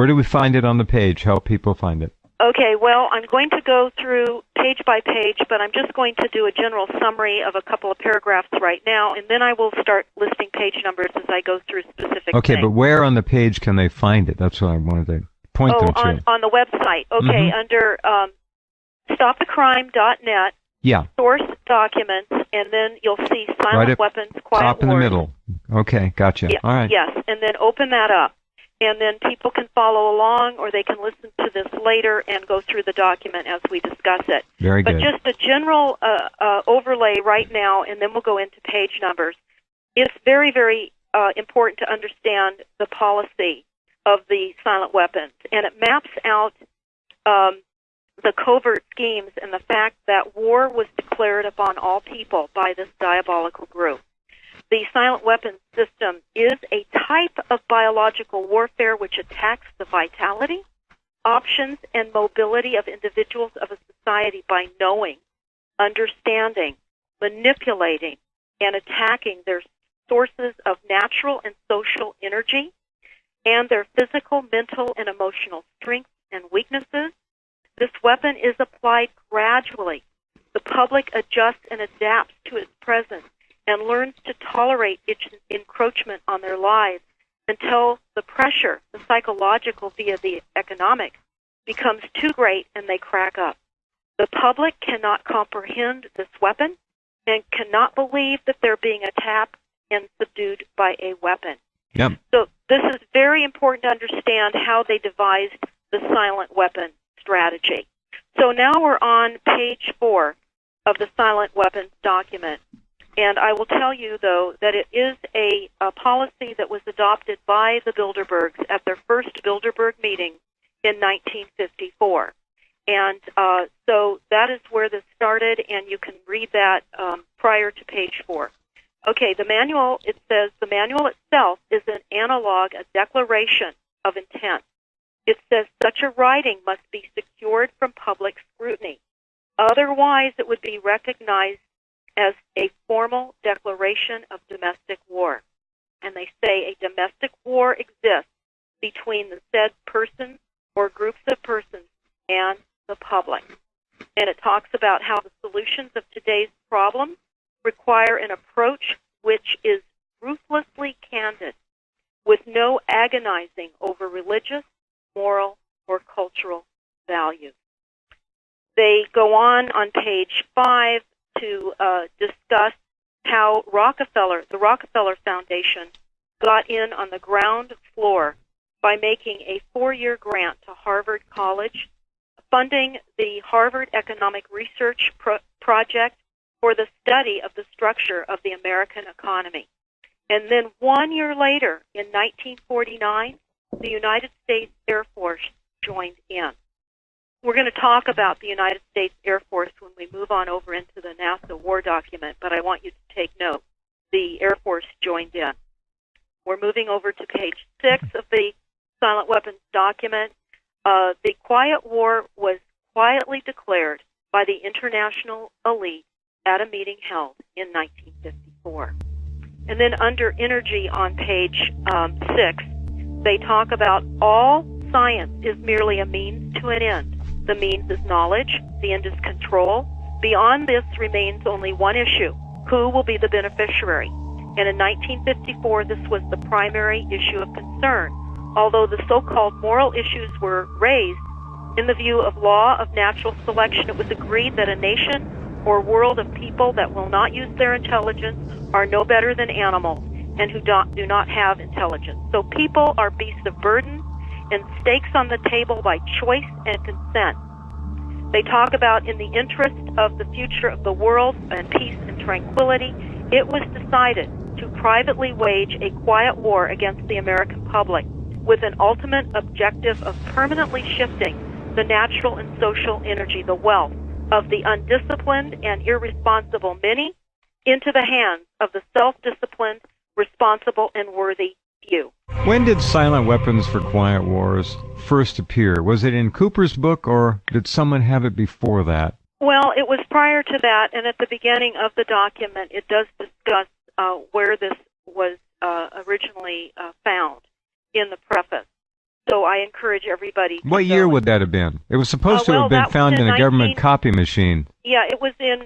do we find it on the page? Help people find it. Okay, well, I'm going to go through page by page, but I'm just going to do a general summary of a couple of paragraphs right now, and then I will start listing page numbers as I go through specific things. But where on the page can they find it? That's what I wanted to point them to. On the website. Okay, under stopthecrime.net. Yeah. Source documents, and then you'll see silent weapons, quiet top in the middle. Okay, gotcha. Yeah, all right. Yes, and then open that up. And then people can follow along, or they can listen to this later and go through the document as we discuss it. Very good. But just a general overlay right now, and then we'll go into page numbers. It's very, very important to understand the policy of the silent weapons, and it maps out the covert schemes and the fact that war was declared upon all people by this diabolical group. The silent weapons system is a type of biological warfare which attacks the vitality, options, and mobility of individuals of a society by knowing, understanding, manipulating, and attacking their sources of natural and social energy and their physical, mental, and emotional strengths and weaknesses. This weapon is applied gradually. The public adjusts and adapts to its presence and learns to tolerate its encroachment on their lives until the pressure, the psychological via the economic, becomes too great and they crack up. The public cannot comprehend this weapon and cannot believe that they're being attacked and subdued by a weapon. Yep. So this is very important to understand how they devised the silent weapon strategy. So now we're on page 4 of the silent weapons document. And I will tell you, though, that it is a policy that was adopted by the Bilderbergs at their first Bilderberg meeting in 1954. And so that is where this started, and you can read that prior to page 4. Okay, the manual, it says, the manual itself is an analog, a declaration of intent. It says such a writing must be secured from public scrutiny. Otherwise, it would be recognized as a formal declaration of domestic war. and they say a domestic war exists between the said persons or groups of persons and the public. And it talks about how the solutions of today's problems require an approach which is ruthlessly candid, with no agonizing over religious, moral, or cultural values. They go on page 5 to discuss how the Rockefeller Foundation got in on the ground floor by making a 4-year grant to Harvard College, funding the Harvard Economic Research Project for the study of the structure of the American economy. And then 1 year later, in 1949, the United States Air Force joined in. We're going to talk about the United States Air Force when we move on over into the NASA war document, but I want you to take note. The Air Force joined in. We're moving over to page 6 of the Silent Weapons document. The Quiet War was quietly declared by the international elite at a meeting held in 1954. And then under energy on page 6, they talk about all science is merely a means to an end. The means is knowledge, the end is control. Beyond this remains only one issue: who will be the beneficiary? And in 1954, this was the primary issue of concern. Although the so-called moral issues were raised, in the view of law of natural selection, it was agreed that a nation or world of people that will not use their intelligence are no better than animals and who do not have intelligence. So people are beasts of burden and stakes on the table by choice and consent. They talk about in the interest of the future of the world and peace and tranquility, it was decided to privately wage a quiet war against the American public with an ultimate objective of permanently shifting the natural and social energy, the wealth of the undisciplined and irresponsible many into the hands of the self-disciplined, responsible, and worthy few. When did Silent Weapons for Quiet Wars first appear? Was it in Cooper's book, or did someone have it before that? Well, it was prior to that, and at the beginning of the document, it does discuss where this was originally found in the preface. So I encourage everybody to What year would that have been? It was supposed to have been found in a government copy machine. Yeah, it was in.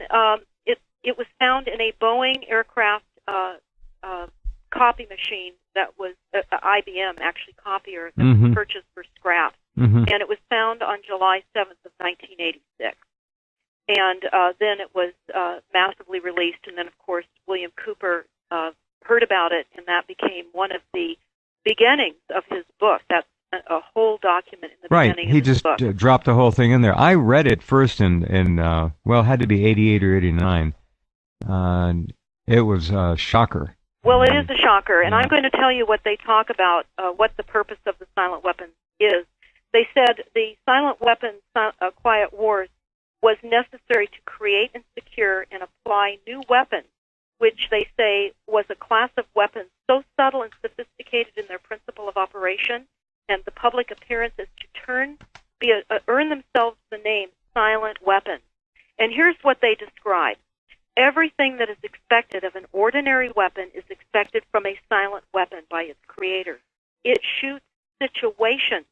It was found in a Boeing aircraft copy machine that was IBM, actually copier, that was purchased for scrap, and it was found on July 7th of 1986. And then it was massively released, and then of course William Cooper heard about it, and that became one of the beginnings of his book. That's a whole document in the beginning of his book. Right, he just dropped the whole thing in there. I read it first in well, it had to be 88 or 89. It was a shocker. Well, it is a shocker, and I'm going to tell you what they talk about, what the purpose of the silent weapons is. They said the silent weapons quiet wars was necessary to create and secure and apply new weapons, which they say was a class of weapons so subtle and sophisticated in their principle of operation and the public appearance as to earn themselves the name silent weapons. And here's what they describe. Everything that is expected of an ordinary weapon is expected from a silent weapon by its creator. It shoots situations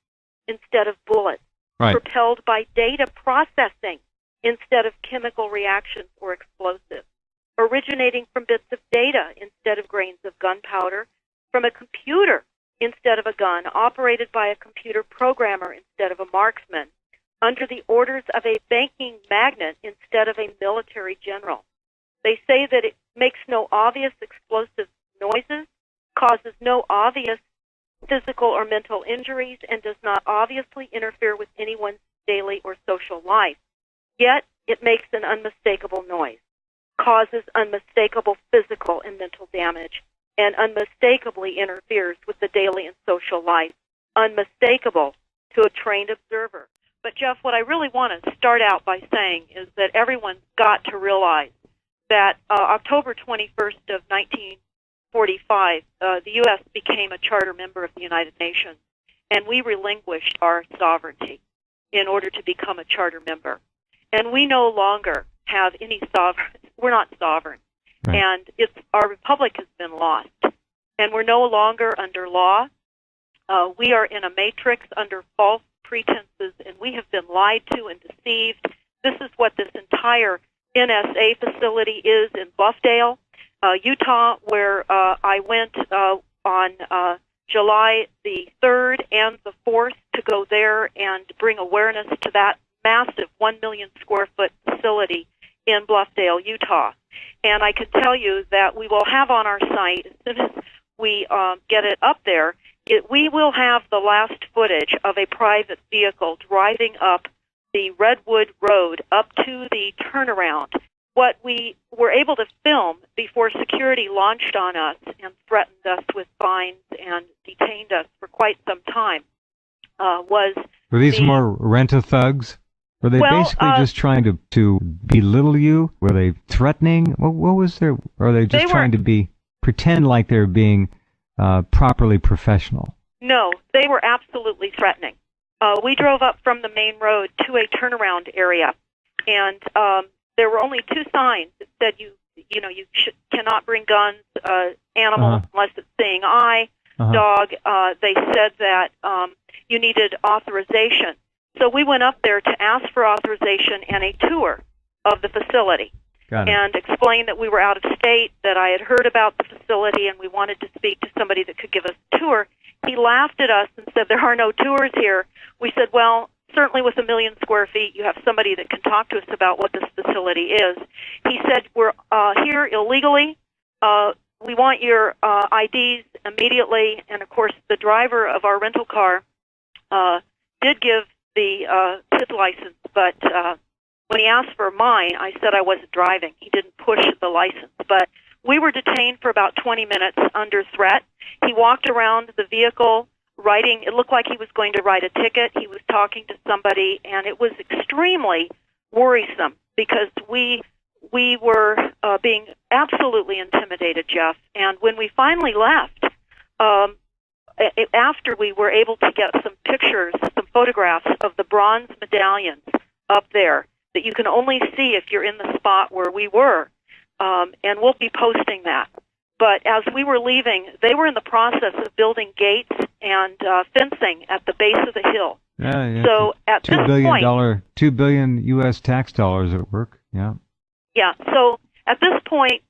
instead of bullets, propelled by data processing instead of chemical reactions or explosives, originating from bits of data instead of grains of gunpowder, from a computer instead of a gun, operated by a computer programmer instead of a marksman, under the orders of a banking magnate instead of a military general. They say that it makes no obvious explosive noises, causes no obvious physical or mental injuries, and does not obviously interfere with anyone's daily or social life. Yet, it makes an unmistakable noise, causes unmistakable physical and mental damage, and unmistakably interferes with the daily and social life, unmistakable to a trained observer. But, Jeff, what I really want to start out by saying is that everyone's got to realize that October 21st of 1945, the U.S. became a charter member of the United Nations, and we relinquished our sovereignty in order to become a charter member. And we no longer have any sovereign. We're not sovereign. Right. And our republic has been lost. and we're no longer under law. We are in a matrix under false pretenses, and we have been lied to and deceived. This is what this entire NSA facility is in Bluffdale, Utah, where I went on July the 3rd and the 4th to go there and bring awareness to that massive 1 million square foot facility in Bluffdale, Utah. And I can tell you that we will have on our site, as soon as we get it up there, we will have the last footage of a private vehicle driving up the Redwood Road up to the turnaround. What we were able to film before security launched on us and threatened us with fines and detained us for quite some time was... Were these more rent-a-thugs? Were they basically just trying to belittle you? Were they threatening? What was their... Or are they just trying to pretend like they're being properly professional? No, they were absolutely threatening. We drove up from the main road to a turnaround area, and there were only 2 signs that said you cannot bring guns, animals unless it's saying I, dog. They said that you needed authorization. So we went up there to ask for authorization and a tour of the facility and explained that we were out of state, that I had heard about the facility, and we wanted to speak to somebody that could give us a tour. He laughed at us and said, "There are no tours here." We said, "Well, certainly with 1 million square feet, you have somebody that can talk to us about what this facility is." He said, "We're here illegally. We want your IDs immediately." And, of course, the driver of our rental car did give his license, but when he asked for mine, I said I wasn't driving. He didn't push the license. But we were detained for about 20 minutes under threat. He walked around the vehicle writing. It looked like he was going to write a ticket. He was talking to somebody, and it was extremely worrisome because we were being absolutely intimidated, Jeff. And when we finally left, after we were able to get some pictures, some photographs of the bronze medallions up there that you can only see if you're in the spot where we were, and we'll be posting that. But as we were leaving, they were in the process of building gates and fencing at the base of the hill. Yeah. So at this point, $2 billion U.S. tax dollars at work. Yeah. Yeah. So at this point,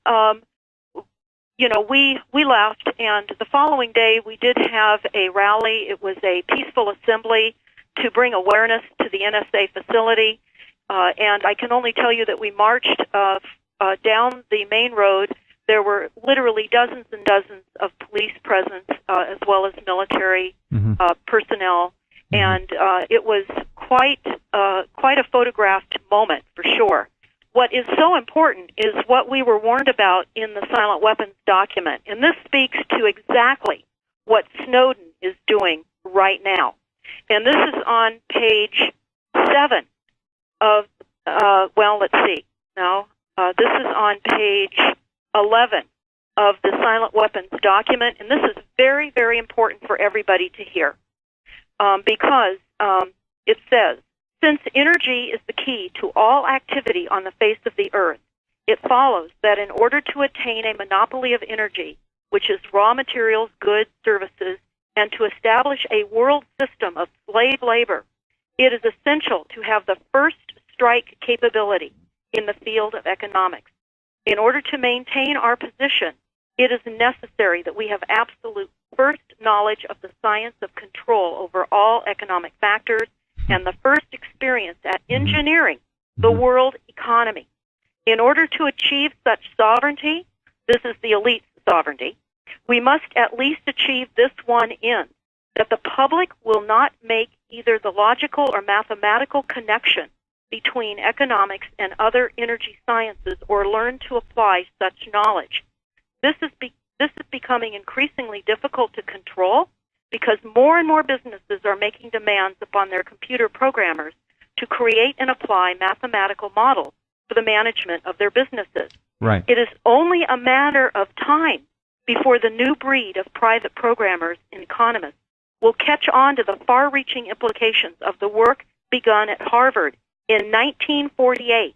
we left, and the following day we did have a rally. It was a peaceful assembly to bring awareness to the NSA facility, and I can only tell you that we marched down the main road. There were literally dozens and dozens of police presence, as well as military personnel, and it was quite a photographed moment for sure. What is so important is what we were warned about in the silent weapons document, and this speaks to exactly what Snowden is doing right now. And this is on page 7 of, this is on page 11 of the silent weapons document, and this is very, very important for everybody to hear, because it says, "Since energy is the key to all activity on the face of the earth, it follows that in order to attain a monopoly of energy, which is raw materials, goods, services, and to establish a world system of slave labor, it is essential to have the first strike capability in the field of economics. In order to maintain our position, it is necessary that we have absolute first knowledge of the science of control over all economic factors and the first experience at engineering the world economy. In order to achieve such sovereignty," this is the elite sovereignty, "we must at least achieve this one end, that the public will not make either the logical or mathematical connection between economics and other energy sciences or learn to apply such knowledge. This is becoming increasingly difficult to control because more and more businesses are making demands upon their computer programmers to create and apply mathematical models for the management of their businesses. Right. It is only a matter of time before the new breed of private programmers and economists will catch on to the far-reaching implications of the work begun at Harvard in 1948.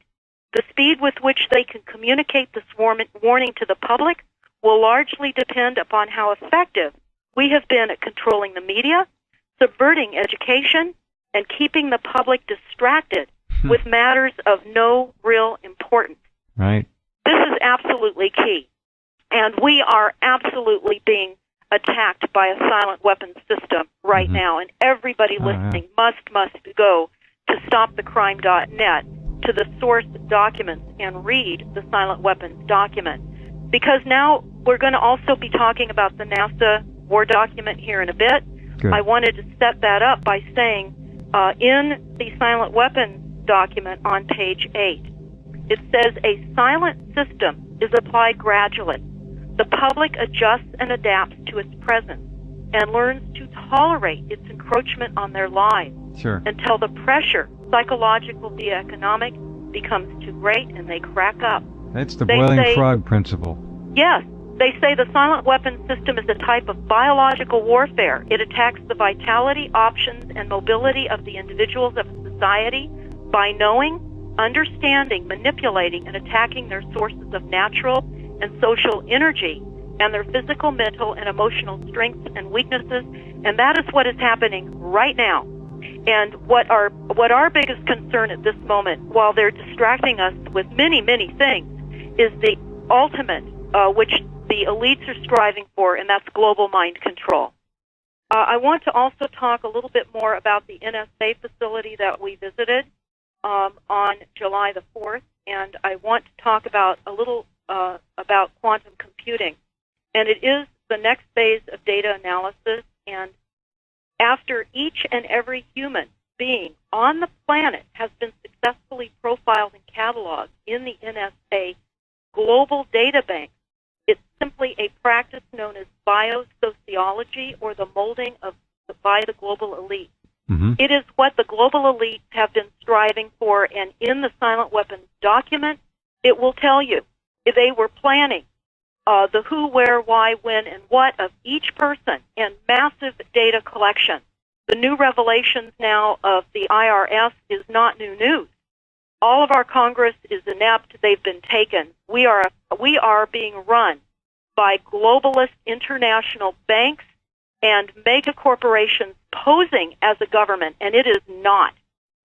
The speed with which they can communicate this warning to the public will largely depend upon how effective we have been at controlling the media, subverting education, and keeping the public distracted with matters of no real importance. Right. This is absolutely key. And we are absolutely being attacked by a silent weapons system right now. And everybody listening must go to stopthecrime.net to the source documents and read the silent weapons document. Because now we're going to also be talking about the NASA war document here in a bit. Good. I wanted to set that up by saying in the silent weapons document on page 8, it says a silent system is applied gradually. The public adjusts and adapts to its presence and learns to tolerate its encroachment on their lives until the pressure, psychological via economic, becomes too great and they crack up. That's the boiling frog principle. Yes. They say the silent weapons system is a type of biological warfare. It attacks the vitality, options, and mobility of the individuals of society by knowing, understanding, manipulating, and attacking their sources of natural and social energy and their physical, mental, and emotional strengths and weaknesses. And that is what is happening right now. And what our biggest concern at this moment, while they're distracting us with many, many things, is the ultimate, which the elites are striving for, and that's global mind control. I want to also talk a little bit more about the NSA facility that we visited on July the 4th, and I want to talk about a little about quantum computing. And it is the next phase of data analysis, and after each and every human being on the planet has been successfully profiled and cataloged in the NSA global data bank, it's simply a practice known as biosociology, or the molding by the global elite. It is what the global elites have been striving for, and in the silent weapons document, it will tell you they were planning the who, where, why, when, and what of each person, and massive data collection. The new revelations now of the IRS is not new news. All of our Congress is inept. They've been taken. We are being run by globalist international banks and mega corporations posing as a government, and it is not.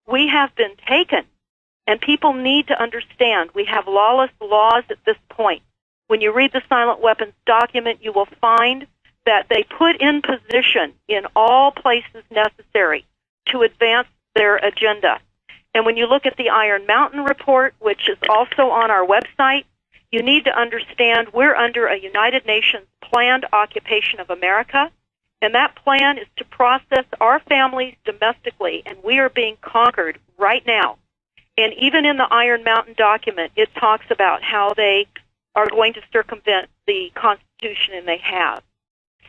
We have been taken, and people need to understand we have lawless laws at this point. When you read the silent weapons document, you will find that they put in position in all places necessary to advance their agenda. And when you look at the Iron Mountain report, which is also on our website, you need to understand we're under a United Nations planned occupation of America, and that plan is to process our families domestically, and we are being conquered right now. And even in the Iron Mountain document, it talks about how they are going to circumvent the Constitution, and they have.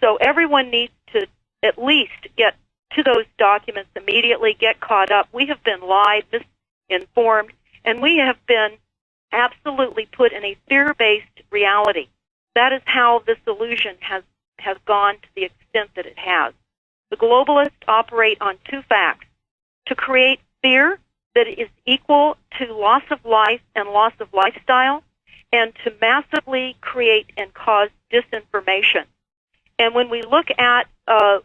So everyone needs to at least get to those documents immediately, get caught up. We have been lied, misinformed, and we have been absolutely put in a fear-based reality. That is how this illusion has gone to the extent that it has. The globalists operate on two facts: to create fear that is equal to loss of life and loss of lifestyle, and to massively create and cause disinformation. And when we look at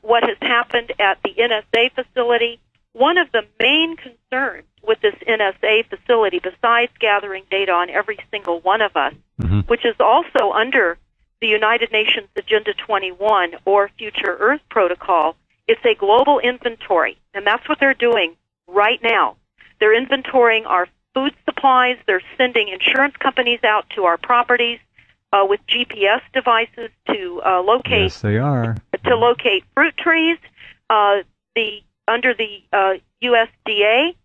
what has happened at the NSA facility, one of the main concerns with this NSA facility, besides gathering data on every single one of us, which is also under the United Nations Agenda 21 or Future Earth Protocol, it's a global inventory, and that's what they're doing right now. They're inventorying our food supplies. They're sending insurance companies out to our properties with GPS devices to locate. Yes, they are. To locate fruit trees, under the USDA.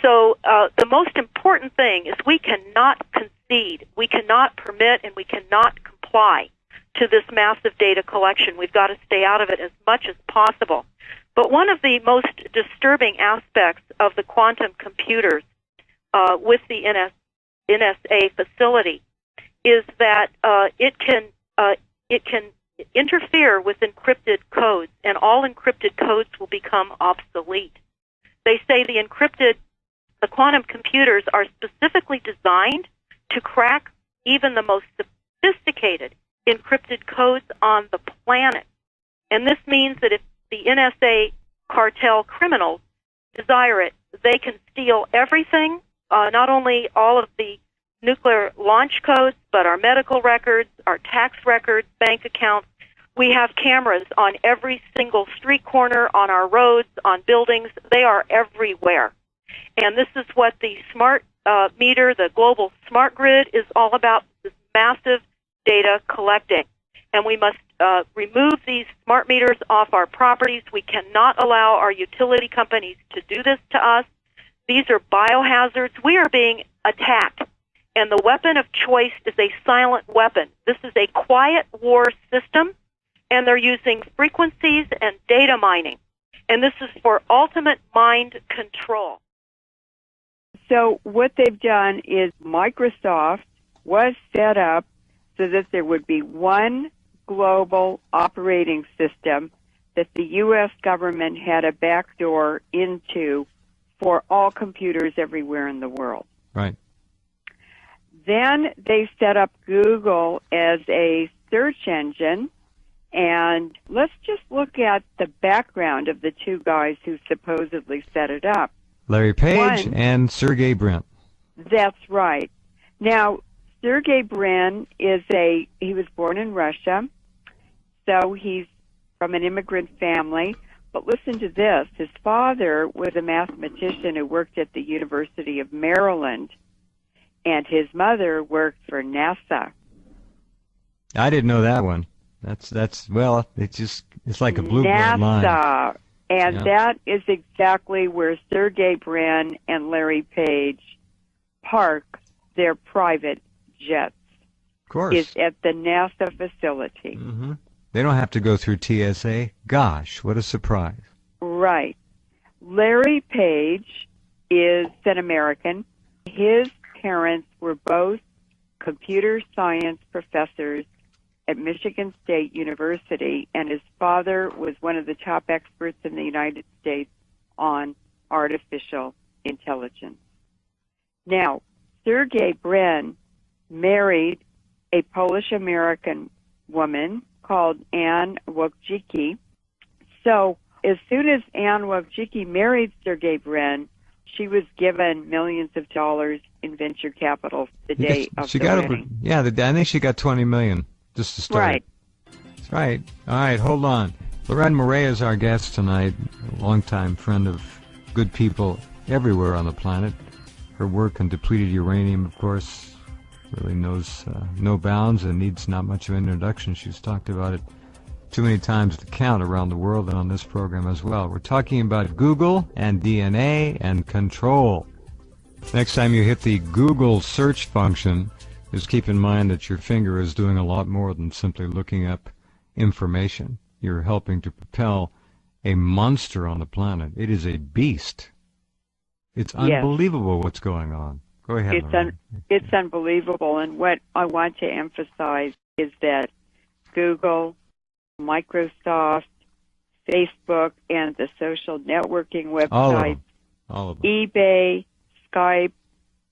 So the most important thing is we cannot concede, we cannot permit, and we cannot comply to this massive data collection. We've got to stay out of it as much as possible. But one of the most disturbing aspects of the quantum computers with the NSA facility is that it can interfere with encrypted codes, and all encrypted codes will become obsolete. They say the quantum computers are specifically designed to crack even the most sophisticated encrypted codes on the planet. And this means that if the NSA cartel criminals desire it, they can steal everything, not only all of the nuclear launch codes, but our medical records, our tax records, bank accounts. We have cameras on every single street corner, on our roads, on buildings. They are everywhere. And this is what the smart meter, the global smart grid, is all about, this massive data collecting. And we must remove these smart meters off our properties. We cannot allow our utility companies to do this to us. These are biohazards. We are being attacked. And the weapon of choice is a silent weapon. This is a quiet war system, and they're using frequencies and data mining. And this is for ultimate mind control. So what they've done is Microsoft was set up so that there would be one global operating system that the U.S. government had a backdoor into for all computers everywhere in the world. Right. Then they set up Google as a search engine, and let's just look at the background of the two guys who supposedly set it up. Larry Page and Sergey Brin. That's right. Now, Sergey Brin he was born in Russia, so he's from an immigrant family. But listen to this. His father was a mathematician who worked at the University of Maryland, and his mother worked for NASA. I didn't know that one. Well, it's like a blue-blood line. NASA. And Yeah. that is exactly where Sergey Brin and Larry Page park their private jets. Of course. Is at the NASA facility. Mm-hmm. They don't have to go through TSA. Gosh, what a surprise. Right. Larry Page is an American. His parents were both computer science professors at Michigan State University, and his father was one of the top experts in the United States on artificial intelligence. Now, Sergey Brin married a Polish-American woman called Anne Wojcicki. So as soon as Anne Wojcicki married Sergey Brin, she was given millions of dollars in venture capital the day of the wedding. I think she got $20 million just to start. Right. That's right. All right, hold on. Loren Moret is our guest tonight, a longtime friend of good people everywhere on the planet. Her work on depleted uranium, of course, really knows no bounds and needs not much of an introduction. She's talked about it too many times to count around the world and on this program as well. We're talking about Google and DNA and control. Next time you hit the Google search function, just keep in mind that your finger is doing a lot more than simply looking up information. You're helping to propel a monster on the planet. It is a beast. It's unbelievable what's going on. Go ahead. It's unbelievable. And what I want to emphasize is that Google, Microsoft, Facebook, and the social networking websites, all of them. eBay, Skype,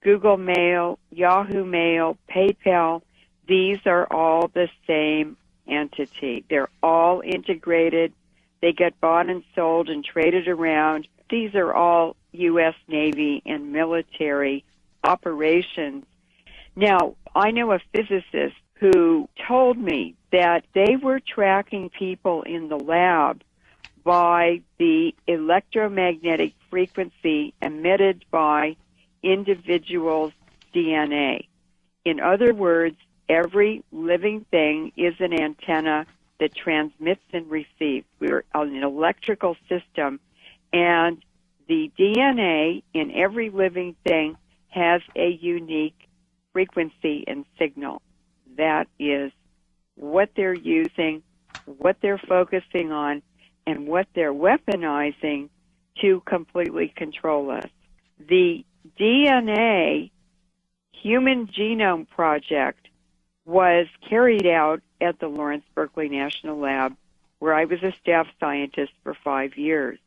Google Mail, Yahoo Mail, PayPal, these are all the same entity. They're all integrated. They get bought and sold and traded around. These are all U.S. Navy and military operations. Now, I know a physicist who told me that they were tracking people in the lab by the electromagnetic frequency emitted by individuals' DNA. In other words, every living thing is an antenna that transmits and receives. We're an electrical system, and the DNA in every living thing has a unique frequency and signal. That is what they're using, what they're focusing on, and what they're weaponizing to completely control us. The DNA Human Genome Project was carried out at the Lawrence Berkeley National Lab, where I was a staff scientist for 5 years.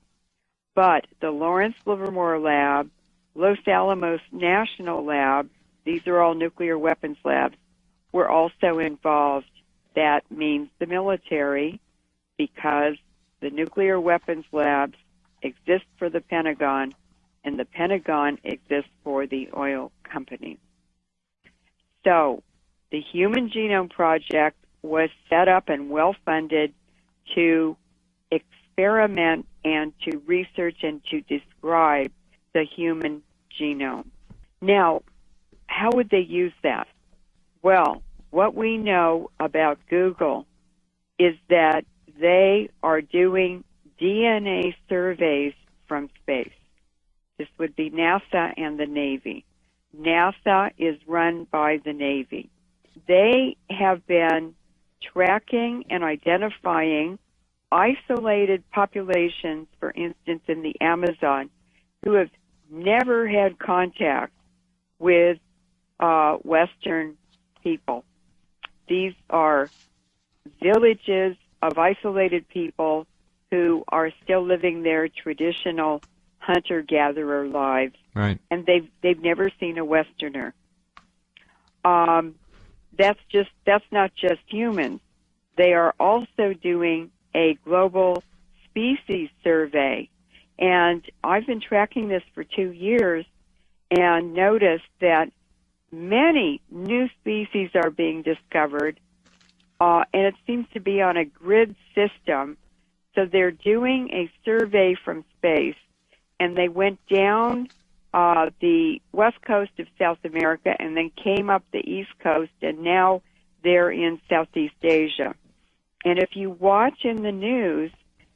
But the Lawrence Livermore Lab, Los Alamos National Lab, these are all nuclear weapons labs, were also involved that means the military, because the nuclear weapons labs exist for the Pentagon, and the Pentagon exists for the oil companies. So the Human Genome Project was set up and well-funded to experiment and to research and to describe the human genome. Now, how would they use that? Well, what we know about Google is that they are doing DNA surveys from space. This would be NASA and the Navy. NASA is run by the Navy. They have been tracking and identifying isolated populations, for instance, in the Amazon, who have never had contact with Western people. These are villages of isolated people who are still living their traditional hunter-gatherer lives, Right. and they've never seen a Westerner. That's not just humans. They are also doing a global species survey, and I've been tracking this for 2 years and noticed that many new species are being discovered, and it seems to be on a grid system. So they're doing a survey from space, and they went down the west coast of South America and then came up the east coast, and now they're in Southeast Asia. And if you watch in the news,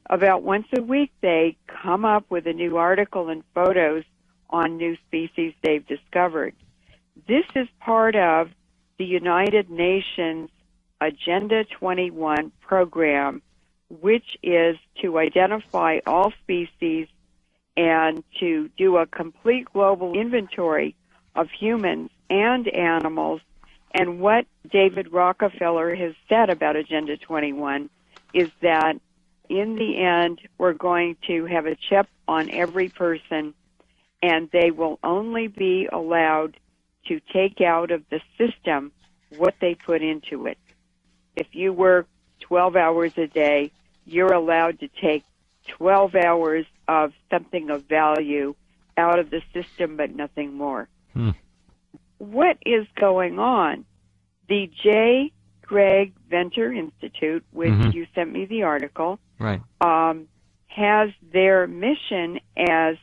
about once a week they come up with a new article and photos on new species they've discovered. This is part of the United Nations Agenda 21 program, which is to identify all species and to do a complete global inventory of humans and animals. And what David Rockefeller has said about Agenda 21 is that in the end, we're going to have a chip on every person, and they will only be allowed to take out of the system what they put into it. If you work 12 hours a day, you're allowed to take 12 hours of something of value out of the system, but nothing more. What is going on? The J. Craig Venter Institute, which you sent me the article, Right. has their mission as,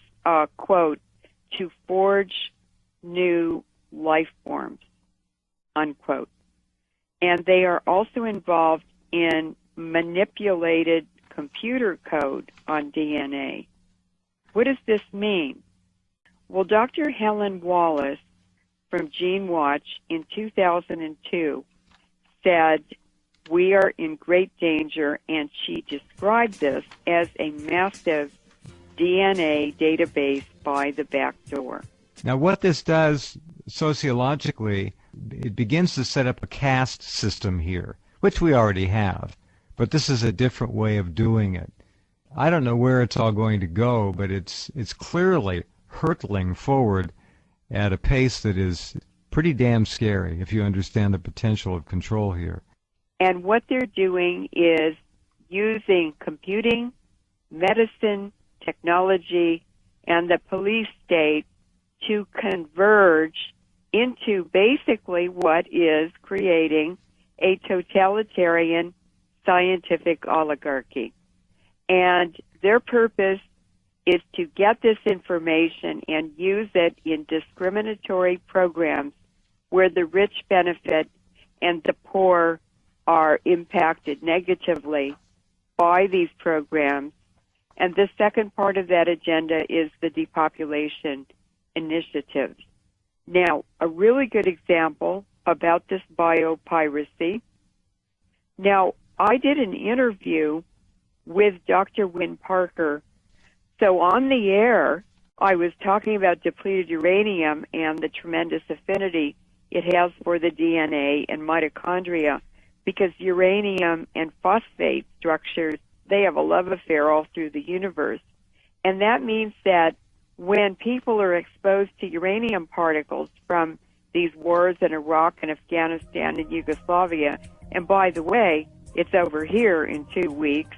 quote, to forge new life forms, unquote. And they are also involved in manipulated computer code on DNA. What does this mean? Well, Dr. Helen Wallace from GeneWatch in 2002 said, we are in great danger, and she described this as a massive DNA database by the back door. Now, what this does sociologically, it begins to set up a caste system here, which we already have, but this is a different way of doing it. I don't know where it's all going to go, but it's clearly hurtling forward at a pace that is pretty damn scary if you understand the potential of control here. And what they're doing is using computing, medicine, technology, and the police state to converge into basically what is creating a totalitarian scientific oligarchy. And their purpose is to get this information and use it in discriminatory programs where the rich benefit and the poor are impacted negatively by these programs. And the second part of that agenda is the depopulation initiatives. Now, a really good example about this biopiracy. Now, I did an interview with Dr. Wynne Parker. So on the air, I was talking about depleted uranium and the tremendous affinity it has for the DNA and mitochondria, because uranium and phosphate structures, they have a love affair all through the universe. And that means that when people are exposed to uranium particles from these wars in Iraq and Afghanistan and Yugoslavia, And by the way, it's over here in 2 weeks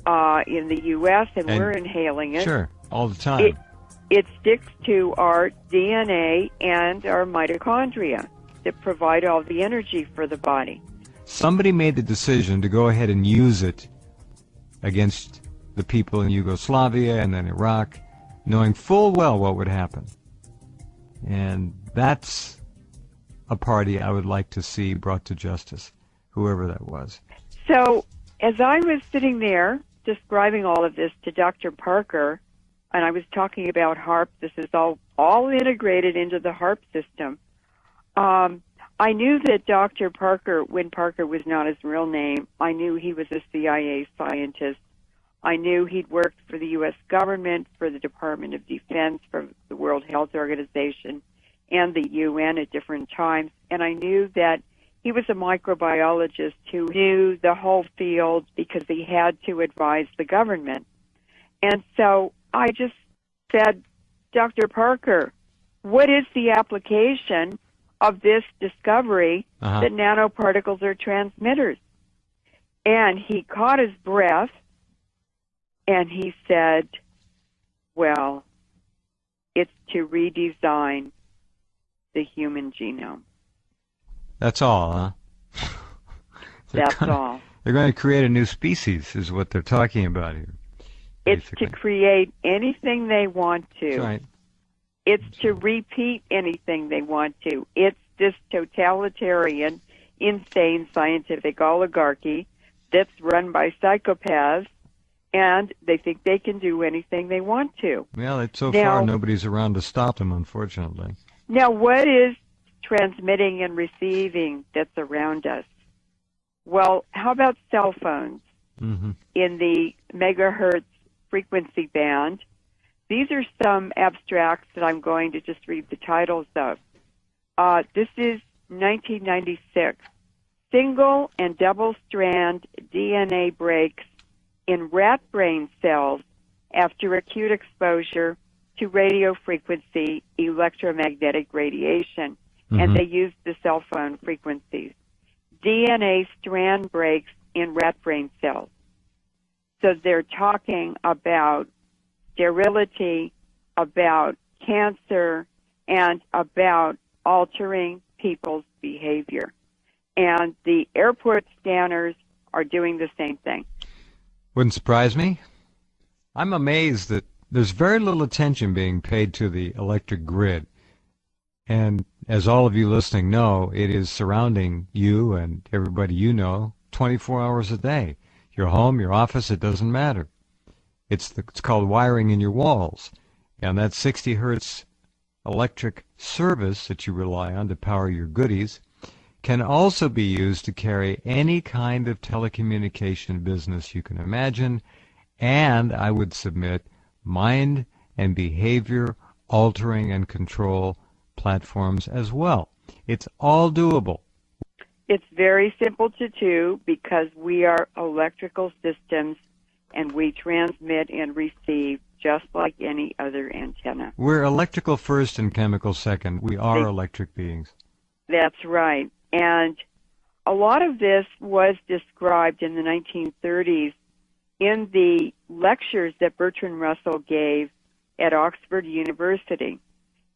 in the U.S., and we're inhaling it. Sure, all the time. It sticks to our DNA and our mitochondria that provide all the energy for the body. Somebody made the decision to go ahead and use it against the people in Yugoslavia and then Iraq, knowing full well what would happen. And that's a party I would like to see brought to justice, whoever that was. So as I was sitting there describing all of this to Dr. Parker, and I was talking about HARP, this is all integrated into the HARP system, I knew that Dr. Parker, when Parker was not his real name, I knew he was a CIA scientist. I knew he'd worked for the U.S. government, for the Department of Defense, for the World Health Organization, and the UN at different times. And I knew that he was a microbiologist who knew the whole field because he had to advise the government. And so I just said, Dr. Parker, what is the application of this discovery that nanoparticles are transmitters? And he caught his breath and he said, well, it's to redesign the human genome. That's all, huh? That's all. They're going to create a new species, is what they're talking about here. Basically. It's to create anything they want to. That's right. It's to repeat anything they want to. It's this totalitarian, insane scientific oligarchy that's run by psychopaths, and they think they can do anything they want to. Well, so far nobody's around to stop them, unfortunately. Now, what is transmitting and receiving that's around us? Well, how about cell phones in the megahertz frequency band? These are some abstracts that I'm going to just read the titles of. This is 1996. Single and double-strand DNA breaks in rat brain cells after acute exposure to radio frequency electromagnetic radiation. And they used the cell phone frequencies. DNA strand breaks in rat brain cells. So they're talking about sterility, about cancer, and about altering people's behavior. And the airport scanners are doing the same thing. Wouldn't surprise me. I'm amazed that there's very little attention being paid to the electric grid. And as all of you listening know, it is surrounding you and everybody you know 24 hours a day. Your home, your office, it doesn't matter. It's called wiring in your walls. And that 60 hertz electric service that you rely on to power your goodies can also be used to carry any kind of telecommunication business you can imagine, and I would submit mind and behavior altering and control platforms as well. It's all doable. It's very simple to do because we are electrical systems and we transmit and receive just like any other antenna. We're electrical first and chemical second. We are electric beings. That's right. And a lot of this was described in the 1930s in the lectures that Bertrand Russell gave at Oxford University.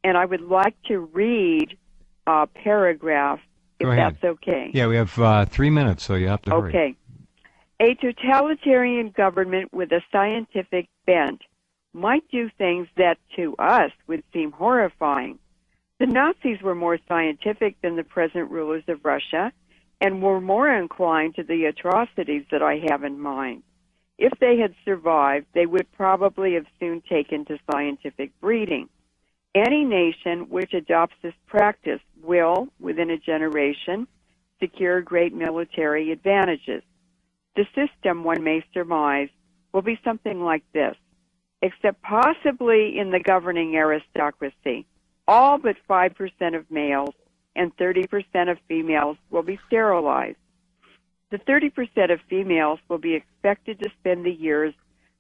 And I would like to read a paragraph, if that's okay. Yeah, we have 3 minutes, so you have to hurry. Okay. A totalitarian government with a scientific bent might do things that to us would seem horrifying. The Nazis were more scientific than the present rulers of Russia and were more inclined to the atrocities that I have in mind. If they had survived, they would probably have soon taken to scientific breeding. Any nation which adopts this practice will, within a generation, secure great military advantages. The system, one may surmise, will be something like this, except possibly in the governing aristocracy. All but 5% of males and 30% of females will be sterilized. The 30% of females will be expected to spend the years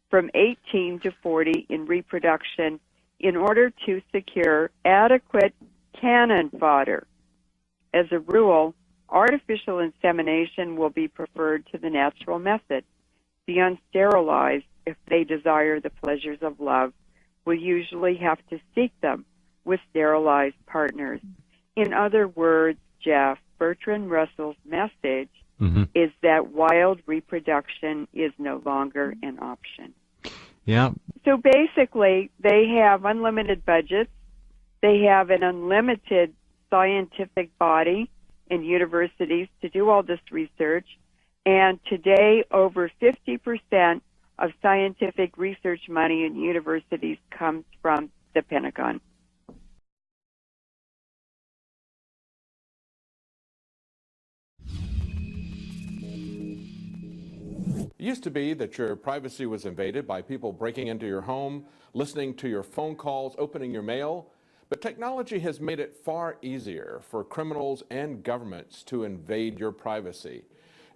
from 18 to 40 in reproduction in order to secure adequate cannon fodder. As a rule, Artificial insemination will be preferred to the natural method. The unsterilized, if they desire the pleasures of love, will usually have to seek them with sterilized partners. In other words, Jeff, Bertrand Russell's message is that wild reproduction is no longer an option. Yeah. So basically, they have unlimited budgets. They have an unlimited scientific body in universities to do all this research. And today, over 50% of scientific research money in universities comes from the Pentagon. It used to be that your privacy was invaded by people breaking into your home, listening to your phone calls, opening your mail. But technology has made it far easier for criminals and governments to invade your privacy.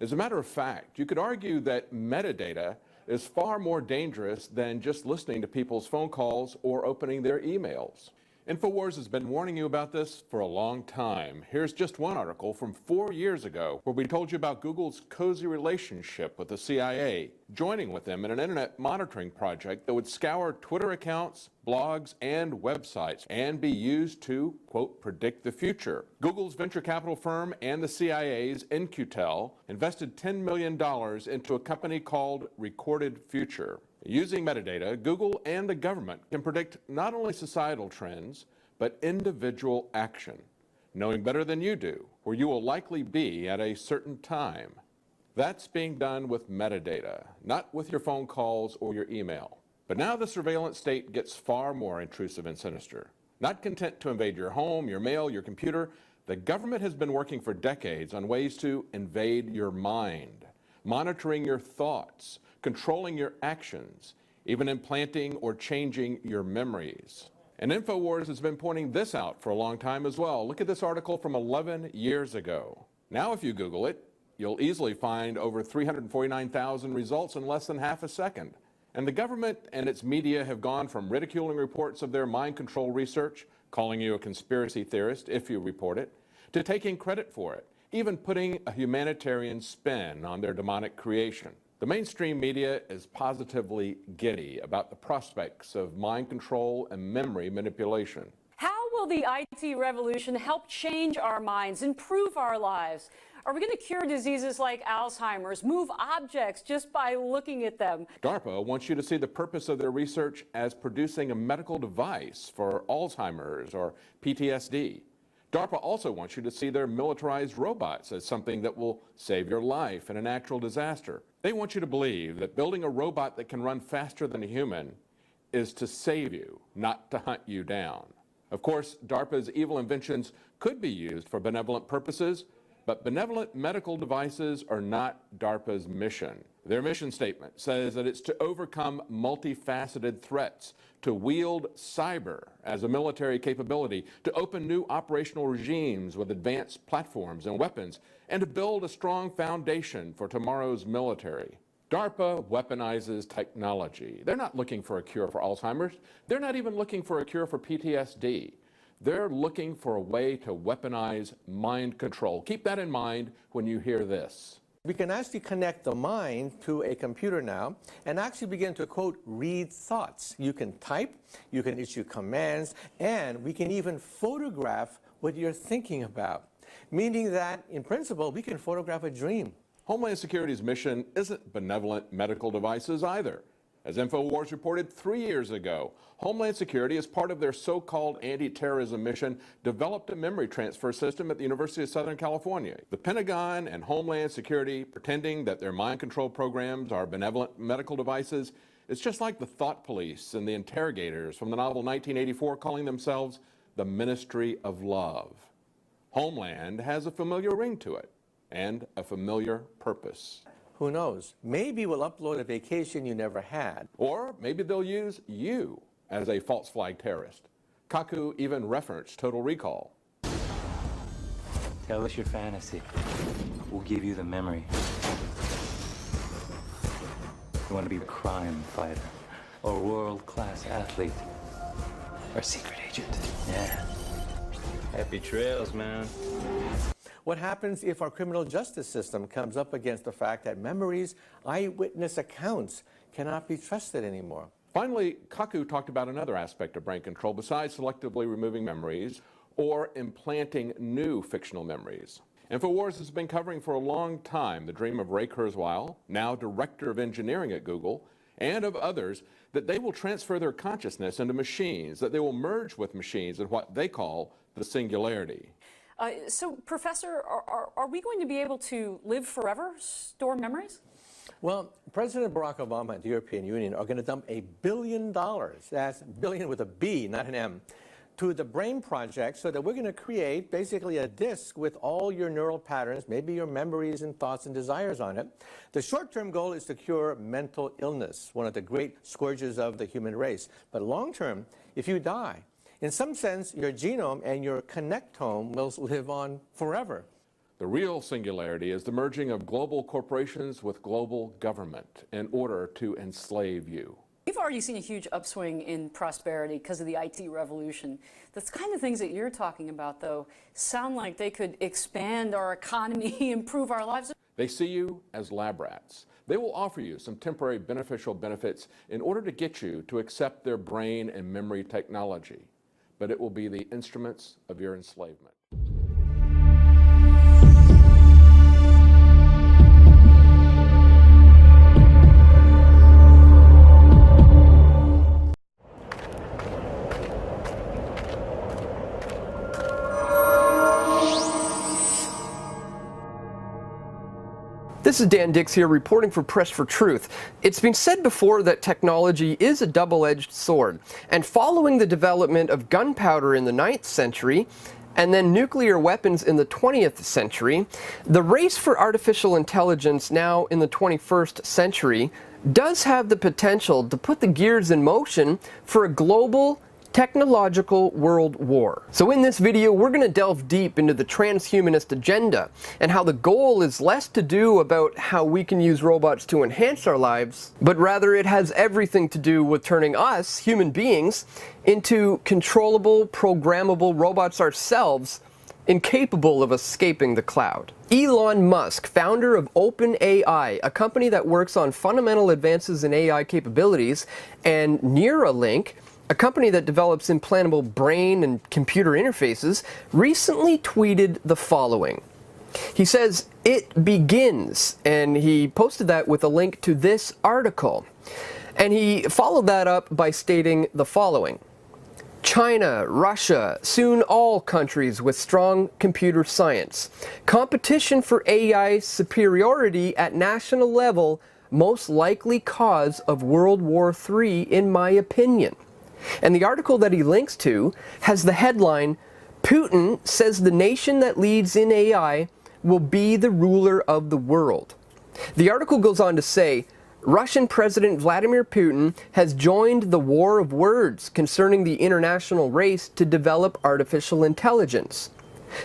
As a matter of fact, you could argue that metadata is far more dangerous than just listening to people's phone calls or opening their emails. InfoWars has been warning you about this for a long time. Here's just one article from 4 years ago where we told you about Google's cozy relationship with the CIA, joining with them in an internet monitoring project that would scour Twitter accounts, blogs, and websites and be used to, quote, predict the future. Google's venture capital firm and the CIA's In-Q-Tel invested $10 million into a company called Recorded Future. Using metadata, Google and the government can predict not only societal trends, but individual action, knowing better than you do where you will likely be at a certain time. That's being done with metadata, not with your phone calls or your email. But now the surveillance state gets far more intrusive and sinister. Not content to invade your home, your mail, your computer, the government has been working for decades on ways to invade your mind, monitoring your thoughts, controlling your actions, even implanting or changing your memories. And InfoWars has been pointing this out for a long time as well. Look at this article from 11 years ago. Now if you Google it, you'll easily find over 349,000 results in less than half a second. And the government and its media have gone from ridiculing reports of their mind control research, calling you a conspiracy theorist if you report it, to taking credit for it, even putting a humanitarian spin on their demonic creation. The mainstream media is positively giddy about the prospects of mind control and memory manipulation. How will the IT revolution help change our minds, improve our lives? Are we going to cure diseases like Alzheimer's, move objects just by looking at them? DARPA wants you to see the purpose of their research as producing a medical device for Alzheimer's or PTSD. DARPA also wants you to see their militarized robots as something that will save your life in a natural disaster. They want you to believe that building a robot that can run faster than a human is to save you, not to hunt you down. Of course, DARPA's evil inventions could be used for benevolent purposes, but benevolent medical devices are not DARPA's mission. Their mission statement says that it's to overcome multifaceted threats, to wield cyber as a military capability, to open new operational regimes with advanced platforms and weapons, and to build a strong foundation for tomorrow's military. DARPA weaponizes technology. They're not looking for a cure for Alzheimer's. They're not even looking for a cure for PTSD. They're looking for a way to weaponize mind control. Keep that in mind when you hear this. We can actually connect the mind to a computer now and actually begin to, quote, read thoughts. You can type, you can issue commands, and we can even photograph what you're thinking about. Meaning that, in principle, we can photograph a dream. Homeland Security's mission isn't benevolent medical devices either. As InfoWars reported 3 years ago, Homeland Security, as part of their so-called anti-terrorism mission, developed a memory transfer system at the University of Southern California. The Pentagon and Homeland Security pretending that their mind control programs are benevolent medical devices, it's just like the thought police and the interrogators from the novel 1984 calling themselves the Ministry of Love. Homeland has a familiar ring to it and a familiar purpose. Who knows? Maybe we'll upload a vacation you never had. Or maybe they'll use you as a false flag terrorist. Kaku even referenced Total Recall. Tell us your fantasy. We'll give you the memory. You want to be a crime fighter, or a world-class athlete, or a secret agent? Yeah. Happy trails, man. What happens if our criminal justice system comes up against the fact that memories, eyewitness accounts, cannot be trusted anymore? Finally, Kaku talked about another aspect of brain control besides selectively removing memories or implanting new fictional memories. InfoWars has been covering for a long time the dream of Ray Kurzweil, now director of engineering at Google, and of others, that they will transfer their consciousness into machines, that they will merge with machines in what they call the singularity. So, Professor, are we going to be able to live forever, store memories? Well, President Barack Obama and the European Union are going to dump $1 billion, that's billion with a B, not an M, to the brain project so that we're going to create basically a disk with all your neural patterns, maybe your memories and thoughts and desires on it. The short-term goal is to cure mental illness, one of the great scourges of the human race. But long-term, if you die, in some sense, your genome and your connectome will live on forever. The real singularity is the merging of global corporations with global government in order to enslave you. We've already seen a huge upswing in prosperity because of the IT revolution. The kind of things that you're talking about, though, sound like they could expand our economy, improve our lives. They see you as lab rats. They will offer you some temporary beneficial benefits in order to get you to accept their brain and memory technology, but it will be the instruments of your enslavement. This is Dan Dix here reporting for Press for Truth. It's been said before that technology is a double-edged sword, and following the development of gunpowder in the 9th century and then nuclear weapons in the 20th century, the race for artificial intelligence now in the 21st century does have the potential to put the gears in motion for a global technological world war. So in this video, we're going to delve deep into the transhumanist agenda and how the goal is less to do about how we can use robots to enhance our lives, but rather it has everything to do with turning us, human beings, into controllable, programmable robots ourselves, incapable of escaping the cloud. Elon Musk, founder of OpenAI, a company that works on fundamental advances in AI capabilities, and Neuralink, a company that develops implantable brain and computer interfaces, recently tweeted the following. He says, "It begins," and he posted that with a link to this article. And he followed that up by stating the following. China, Russia, soon all countries with strong computer science. Competition for AI superiority at national level, most likely cause of World War III, in my opinion. And the article that he links to has the headline, "Putin says the nation that leads in AI will be the ruler of the world." The article goes on to say, Russian President Vladimir Putin has joined the war of words concerning the international race to develop artificial intelligence.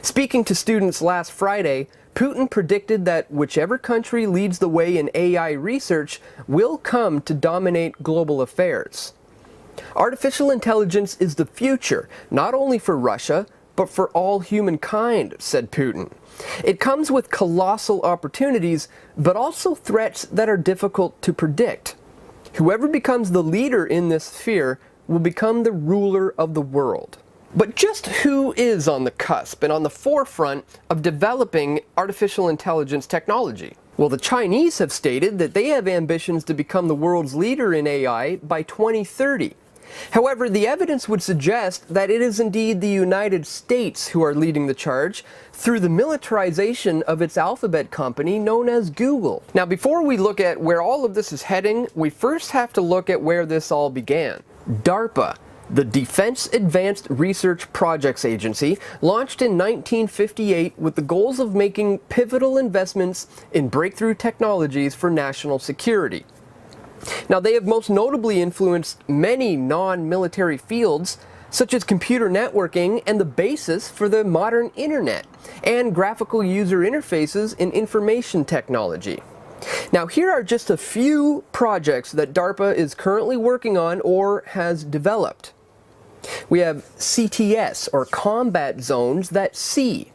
Speaking to students last Friday, Putin predicted that whichever country leads the way in AI research will come to dominate global affairs. Artificial intelligence is the future, not only for Russia, but for all humankind, said Putin. It comes with colossal opportunities, but also threats that are difficult to predict. Whoever becomes the leader in this sphere will become the ruler of the world. But just who is on the cusp and on the forefront of developing artificial intelligence technology? Well, the Chinese have stated that they have ambitions to become the world's leader in AI by 2030. However, the evidence would suggest that it is indeed the United States who are leading the charge through the militarization of its alphabet company known as Google. Now, before we look at where all of this is heading, we first have to look at where this all began. DARPA, the Defense Advanced Research Projects Agency, launched in 1958 with the goals of making pivotal investments in breakthrough technologies for national security. Now, they have most notably influenced many non-military fields, such as computer networking and the basis for the modern internet, and graphical user interfaces in information technology. Now, here are just a few projects that DARPA is currently working on or has developed. We have CTS, or combat zones that see.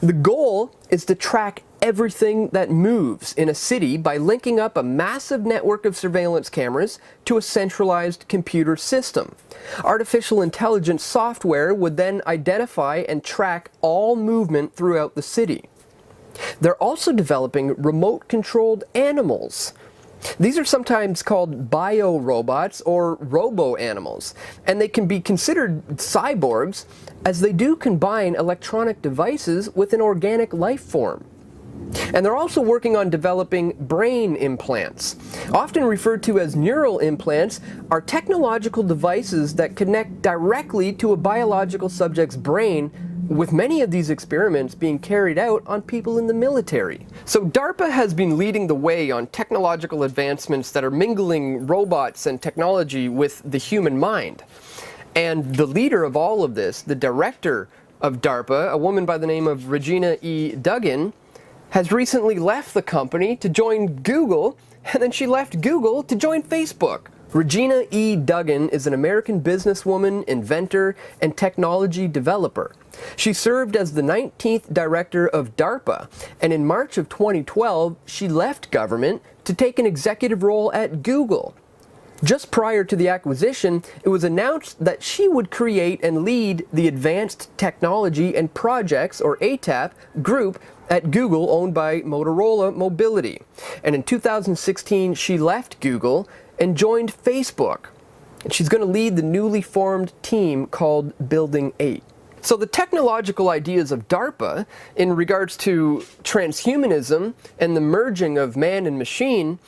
The goal is to track everything that moves in a city by linking up a massive network of surveillance cameras to a centralized computer system. Artificial intelligence software would then identify and track all movement throughout the city. They're also developing remote-controlled animals. These are sometimes called bio-robots or robo-animals, and they can be considered cyborgs as they do combine electronic devices with an organic life form. And they're also working on developing brain implants. Often referred to as neural implants, are technological devices that connect directly to a biological subject's brain, with many of these experiments being carried out on people in the military. So DARPA has been leading the way on technological advancements that are mingling robots and technology with the human mind. And the leader of all of this, the director of DARPA, a woman by the name of Regina E. Duggan, has recently left the company to join Google, and then she left Google to join Facebook. Regina E. Duggan is an American businesswoman, inventor, and technology developer. She served as the 19th director of DARPA, and in March of 2012, she left government to take an executive role at Google. Just prior to the acquisition, it was announced that she would create and lead the Advanced Technology and Projects, or ATAP, group at Google, owned by Motorola Mobility. And in 2016, she left Google and joined Facebook. And she's going to lead the newly formed team called Building 8. So the technological ideas of DARPA in regards to transhumanism and the merging of man and machine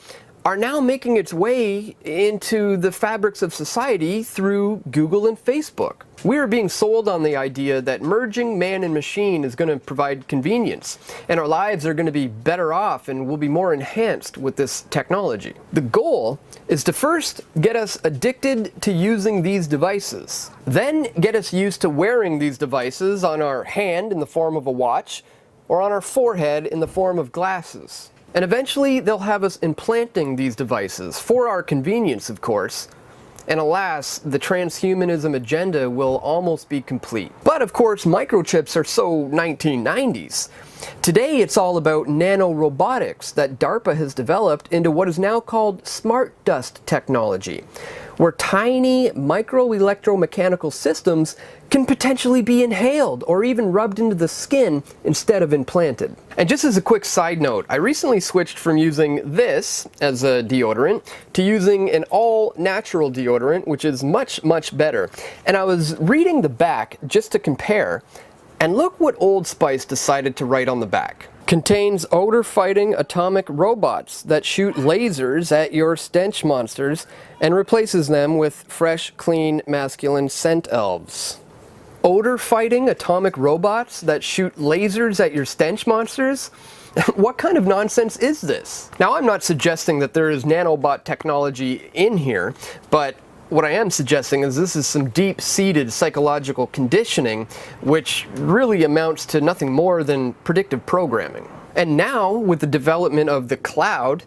are now making its way into the fabrics of society through Google and Facebook. We are being sold on the idea that merging man and machine is going to provide convenience, and our lives are going to be better off and will be more enhanced with this technology. The goal is to first get us addicted to using these devices, then get us used to wearing these devices on our hand in the form of a watch, or on our forehead in the form of glasses. And eventually they'll have us implanting these devices, for our convenience of course, and alas, the transhumanism agenda will almost be complete. But of course, microchips are so 1990s. Today it's all about nanorobotics that DARPA has developed into what is now called smart dust technology, where tiny micro-electromechanical systems can potentially be inhaled or even rubbed into the skin instead of implanted. And just as a quick side note, I recently switched from using this as a deodorant to using an all-natural deodorant, which is much, much better. And I was reading the back just to compare, and look what Old Spice decided to write on the back. Contains odor-fighting atomic robots that shoot lasers at your stench monsters and replaces them with fresh, clean, masculine scent elves. Odor-fighting atomic robots that shoot lasers at your stench monsters? What kind of nonsense is this? Now, I'm not suggesting that there is nanobot technology in here, but what I am suggesting is this is some deep-seated psychological conditioning, which really amounts to nothing more than predictive programming. And now, with the development of the cloud,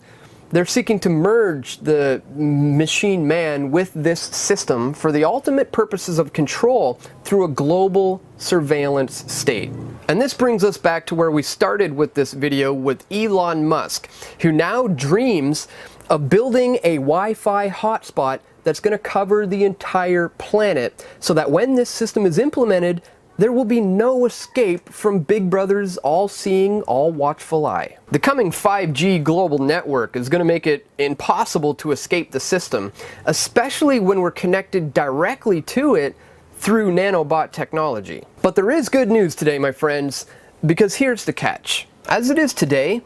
they're seeking to merge the machine man with this system for the ultimate purposes of control through a global surveillance state. And this brings us back to where we started with this video with Elon Musk, who now dreams of building a Wi-Fi hotspot that's going to cover the entire planet, so that when this system is implemented, there will be no escape from Big Brother's all-seeing, all-watchful eye. The coming 5G global network is going to make it impossible to escape the system, especially when we're connected directly to it through nanobot technology. But there is good news today, my friends, because here's the catch. As it is today,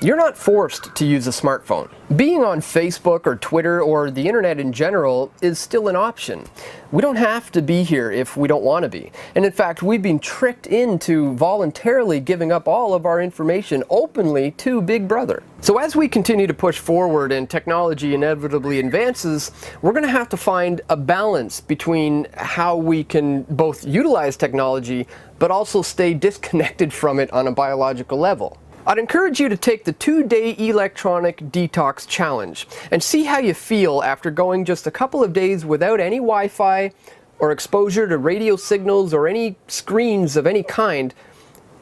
you're not forced to use a smartphone. Being on Facebook or Twitter or the internet in general is still an option. We don't have to be here if we don't want to be. And in fact, we've been tricked into voluntarily giving up all of our information openly to Big Brother. So as we continue to push forward and technology inevitably advances, we're going to have to find a balance between how we can both utilize technology but also stay disconnected from it on a biological level. I'd encourage you to take the 2-day electronic detox challenge and see how you feel after going just a couple of days without any Wi-Fi or exposure to radio signals or any screens of any kind,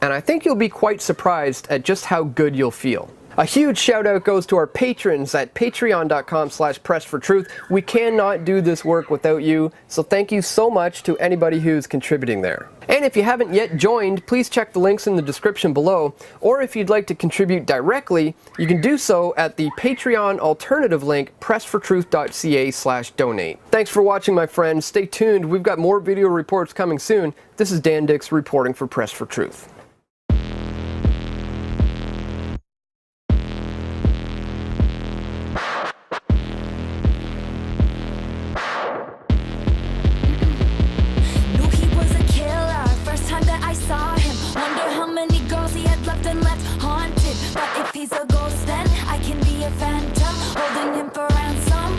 and I think you'll be quite surprised at just how good you'll feel. A huge shout out goes to our patrons at patreon.com/pressfortruth. We cannot do this work without you, so thank you so much to anybody who's contributing there. And if you haven't yet joined, please check the links in the description below, or if you'd like to contribute directly, you can do so at the Patreon alternative link, pressfortruth.ca/donate. Thanks for watching, my friends. Stay tuned. We've got more video reports coming soon. This is Dan Dix reporting for Press for Truth. He's a ghost, then I can be a phantom, holding him for ransom.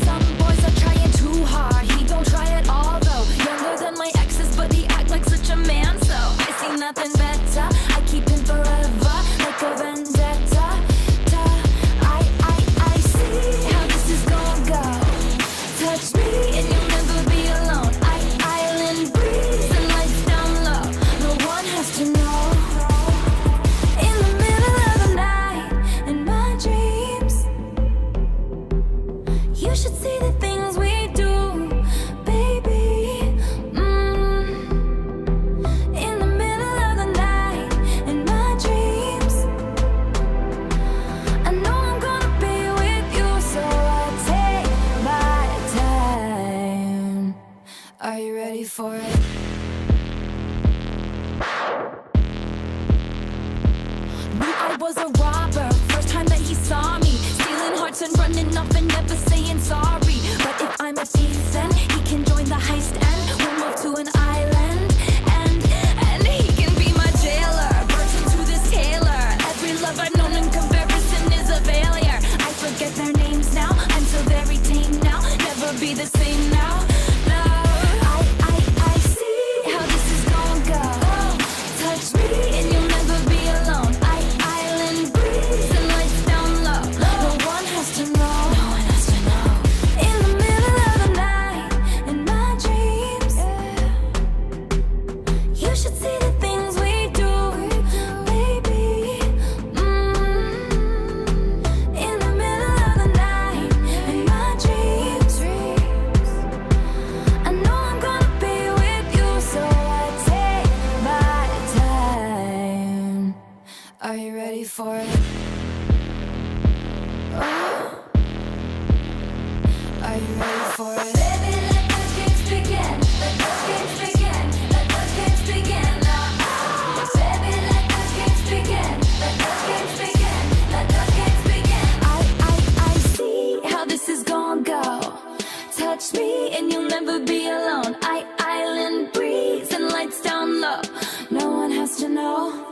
Some boys are trying too hard. He don't try at all though. Younger than my exes, but he act like such a man. So I see nothing better. I keep him forever, like a vendetta. I see how this is gonna go. Touch me and you'll never be alone. Island breeze and lights down low. No one has to know. You should see the things we do, baby. In the middle of the night, in my dreams. I know I'm gonna be with you, so I take my time. Are you ready for it? Knew I was a robber, first time that he saw me. Stealing hearts and running off and never saying sorry. But if I'm a thief, then he can join the heist and we'll move to an island. And he can be my jailer, virgin to this tailor. Every love I've known in comparison is a failure. I forget their names now, I'm so very tame now. Never be the same now. No, I see how this is gonna go. Touch me and you'll never be alone. Island breeze and lights down low. No one has to know. No one has to know. In the middle of the night, in my dreams. You should see the things we do, baby. In the middle of the night, in my dreams. I know I'm gonna be with you, so I take my time. Are you ready for it? Are you ready for it? Baby, let the games begin. Let the games begin. Let the games begin now. Baby, let the games begin. Let the games begin. Let the games begin. I see how this is gonna go. Touch me and you'll never be alone. Island breeze and lights down low. No one has to know.